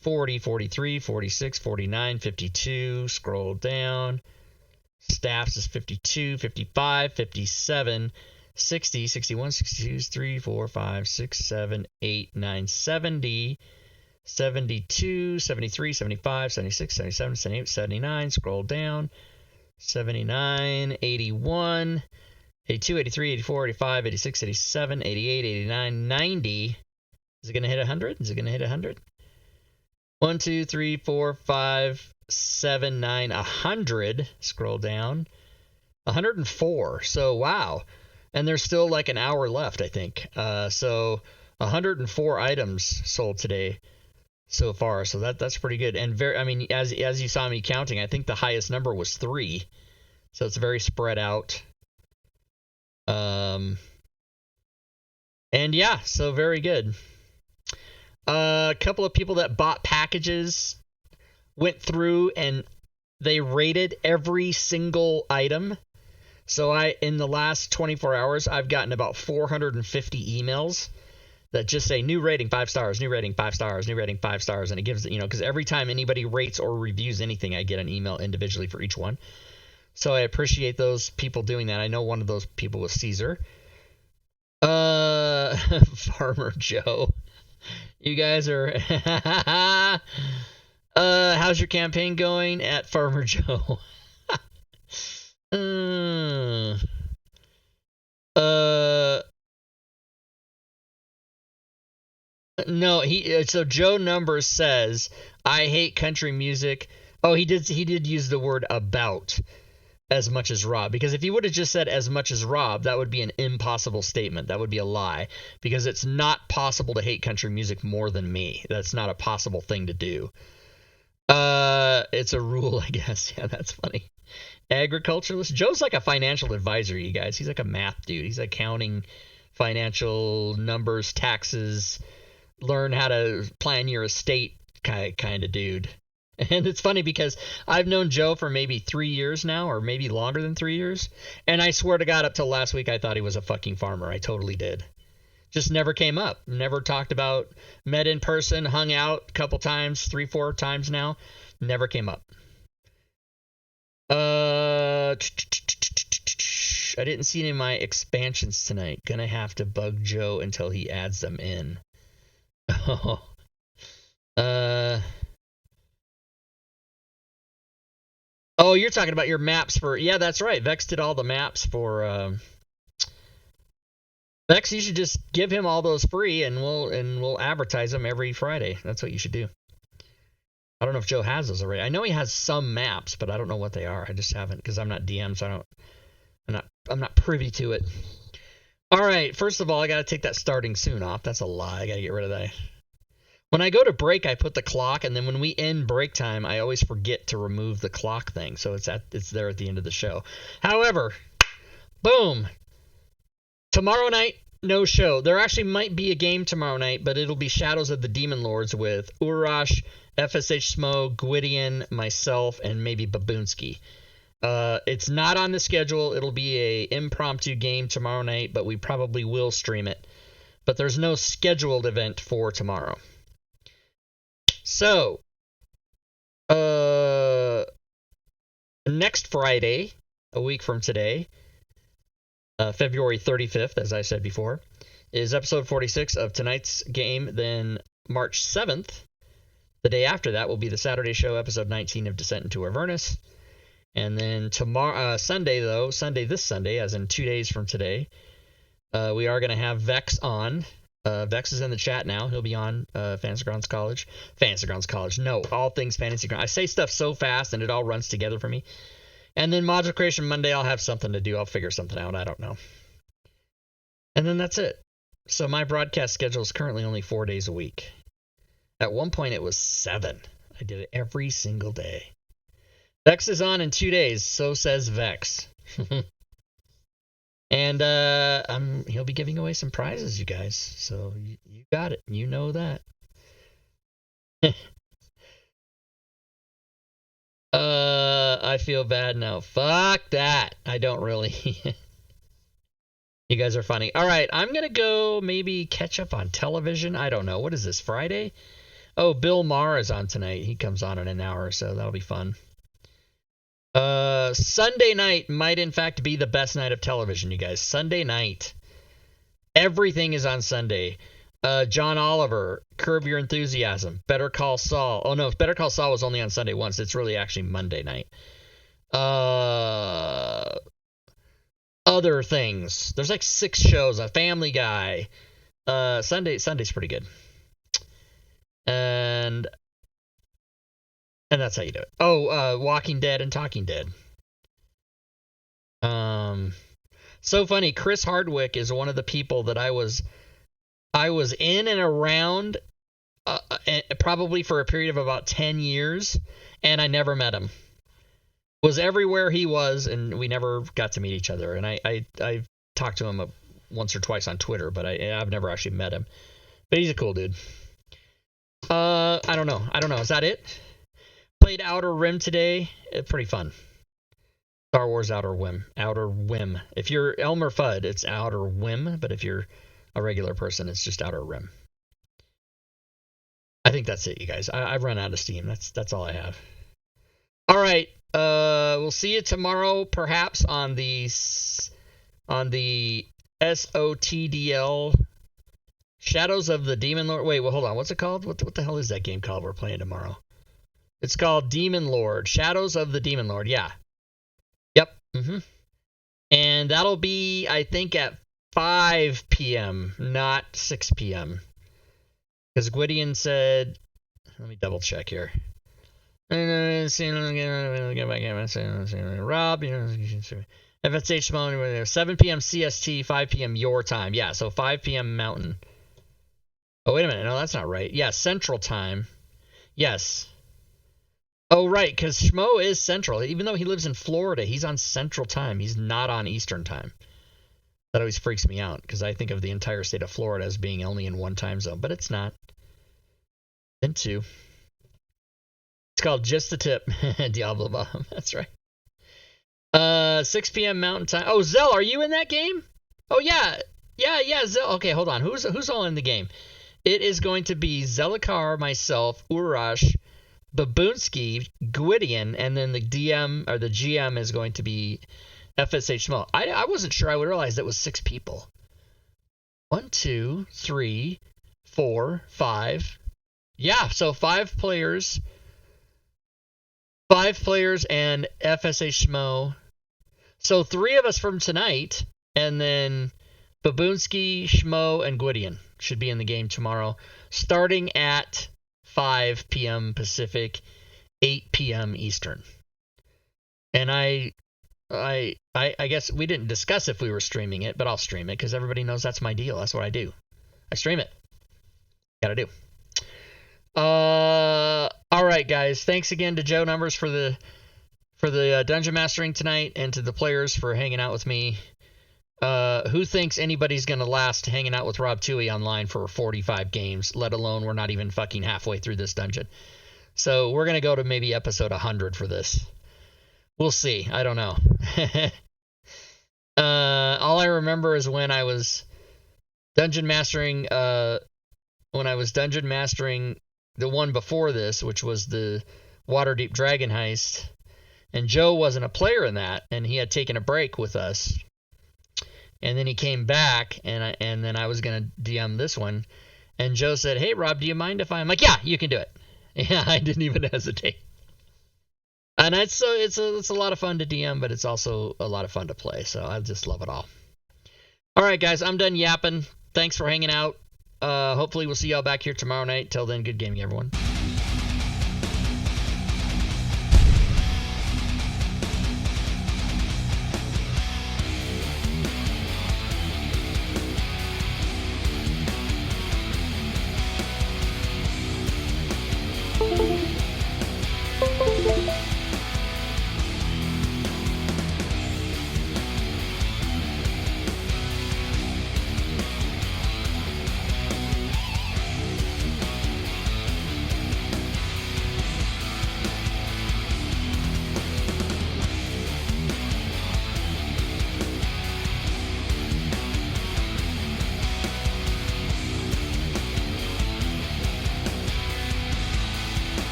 40, 43, 46, 49, 52, scroll down, Staffs is 52, 55, 57, 60, 61, 62, 3, 4, 5, 6, 7, 8, 9, 70, 72, 73, 75, 76, 77, 78, 79, scroll down, 79, 81, 82, 83, 84, 85, 86, 87, 88, 89, 90. Is it going to hit 100? Is it going to hit 100? 1, 2, 3, 4, 5, 7, 9, 100. Scroll down. 104. So, wow. And there's still like an hour left, I think. So, 104 items sold today so far. So that's pretty good. And as you saw me counting, I think the highest number was 3. So it's very spread out. And yeah, so very good. A couple of people that bought packages went through and they rated every single item. So in the last 24 hours, I've gotten about 450 emails that just say new rating 5 stars, new rating 5 stars, new rating 5 stars. And it gives, because every time anybody rates or reviews anything, I get an email individually for each one. So I appreciate those people doing that. I know one of those people was Caesar. Farmer Joe. You guys are... how's your campaign going at Farmer Joe? No, so Joe Numbers says, I hate country music. Oh, he did use the word about as much as Rob, because if he would have just said as much as Rob, that would be an impossible statement. That would be a lie, because it's not possible to hate country music more than me. That's not a possible thing to do. It's a rule, I guess. Yeah, that's funny. Agriculturalist. Joe's like a financial advisor, you guys. He's like a math dude. He's accounting, financial, numbers, taxes, learn how to plan your estate kind of dude. And it's funny because I've known Joe for maybe 3 years now, or maybe longer than 3 years. And I swear to God, up till last week, I thought he was a fucking farmer. I totally did. Just never came up. Never talked about, met in person, hung out a couple times, 3-4 times now. Never came up. I didn't see any of my expansions tonight. Gonna have to bug Joe until he adds them in. Oh, you're talking about your maps for... Yeah, that's right. Vex did all the maps for... Vex, you should just give him all those free, and we'll advertise them every Friday. That's what you should do. I don't know if Joe has those already. I know he has some maps, but I don't know what they are. I just haven't, because I'm not DM, so I'm not privy to it. All right, first of all, I got to take that starting soon off. That's a lie. I got to get rid of that. When I go to break, I put the clock, and then when we end break time, I always forget to remove the clock thing, so it's there at the end of the show. However, boom, tomorrow night, no show. There actually might be a game tomorrow night, but it'll be Shadows of the Demon Lords with Urash, FSH Smo, Gwydion, myself, and maybe Babunski. It's not on the schedule. It'll be a impromptu game tomorrow night, but we probably will stream it. But there's no scheduled event for tomorrow. So, next Friday, a week from today, February 35th, as I said before, is episode 46 of tonight's game. Then March 7th, the day after that, will be the Saturday show, episode 19 of Descent into Avernus. And then tomorrow, this Sunday, as in 2 days from today, we are going to have Vex on. Vex is in the chat now. He'll be on Fantasy Grounds College. No, all things Fantasy Grounds. I say stuff so fast and it all runs together for me. And then Module Creation Monday, I'll have something to do. I'll figure something out. I don't know. And then that's it. So my broadcast schedule is currently only 4 days a week. At one point, it was 7. I did it every single day. Vex is on in 2 days. So says Vex. And he'll be giving away some prizes, you guys. So you got it. You know that. I feel bad now. Fuck that. I don't really. You guys are funny. All right, I'm going to go maybe catch up on television. I don't know. What is this, Friday? Oh, Bill Maher is on tonight. He comes on in an hour or so. That'll be fun. Sunday night might in fact be the best night of television, you guys. Sunday night. Everything is on Sunday. John Oliver, Curb Your Enthusiasm, Better Call Saul. Oh no, Better Call Saul was only on Sunday once. It's really actually Monday night. Other things. There's like 6 shows. A Family Guy. Sunday's pretty good. And that's how you do it. Oh, Walking Dead and Talking Dead. So funny. Chris Hardwick is one of the people that I was in and around probably for a period of about 10 years, and I never met him. Was everywhere he was, and we never got to meet each other. And I talked to him once or twice on Twitter, but I've never actually met him. But he's a cool dude. I don't know. Is that it? Played Outer Rim today. Pretty fun. Star Wars Outer Rim. If you're Elmer Fudd, it's Outer Rim, but if you're a regular person, it's just Outer Rim. I think that's it, you guys. I've run out of steam. That's all I have. All right. We'll see you tomorrow, perhaps on the SOTDL Shadows of the Demon Lord. Wait, well, hold on. What's it called? What the hell is that game called we're playing tomorrow? It's called Demon Lord. Shadows of the Demon Lord. Yeah. Yep. And that'll be, I think, at 5 p.m., not 6 p.m. Because Gwydion said... Let me double check here. Rob, FSH Simone, 7 p.m. CST, 5 p.m. your time. Yeah, so 5 p.m. Mountain. Oh, wait a minute. No, that's not right. Yeah, Central Time. Yes. Oh, right, because Schmo is Central. Even though he lives in Florida, he's on Central Time. He's not on Eastern Time. That always freaks me out, because I think of the entire state of Florida as being only in one time zone, but it's not. In 2. It's called Just the Tip. Diablo Bomb. That's right. 6 p.m. Mountain Time. Oh, Zell, are you in that game? Oh, yeah. Yeah, Zell. Okay, hold on. Who's all in the game? It is going to be Zelikar, myself, Urash, Babunski, Gwydion, and then the DM or the GM is going to be FSH Small. I wasn't sure I would realize that was 6 people. 1, 2, 3, 4, 5. Yeah, so 5 players. 5 players and FSH Schmo. So 3 of us from tonight, and then Babunski, Schmo, and Gwydion should be in the game tomorrow, starting at 5 p.m. Pacific, 8 p.m. Eastern. And I guess we didn't discuss if we were streaming it, but I'll stream it because everybody knows that's my deal. That's what I do. I stream it. Gotta do. All right, guys. Thanks again to Joe Numbers for the dungeon mastering tonight, and to the players for hanging out with me. Who thinks anybody's gonna last hanging out with Rob Toohey online for 45 games? Let alone we're not even fucking halfway through this dungeon. So we're gonna go to maybe episode 100 for this. We'll see. I don't know. All I remember is when I was dungeon mastering. When I was dungeon mastering the one before this, which was the Waterdeep Dragon Heist, and Joe wasn't a player in that, and he had taken a break with us, and then he came back, and then I was gonna DM this one, and Joe said, "Hey Rob, do you mind if I'm like, yeah, you can do it." Yeah, I didn't even hesitate. And it's a lot of fun to DM, but it's also a lot of fun to play. So I just love it all. All right, guys, I'm done yapping. Thanks for hanging out. Hopefully we'll see y'all back here tomorrow night. Till then, good gaming, everyone.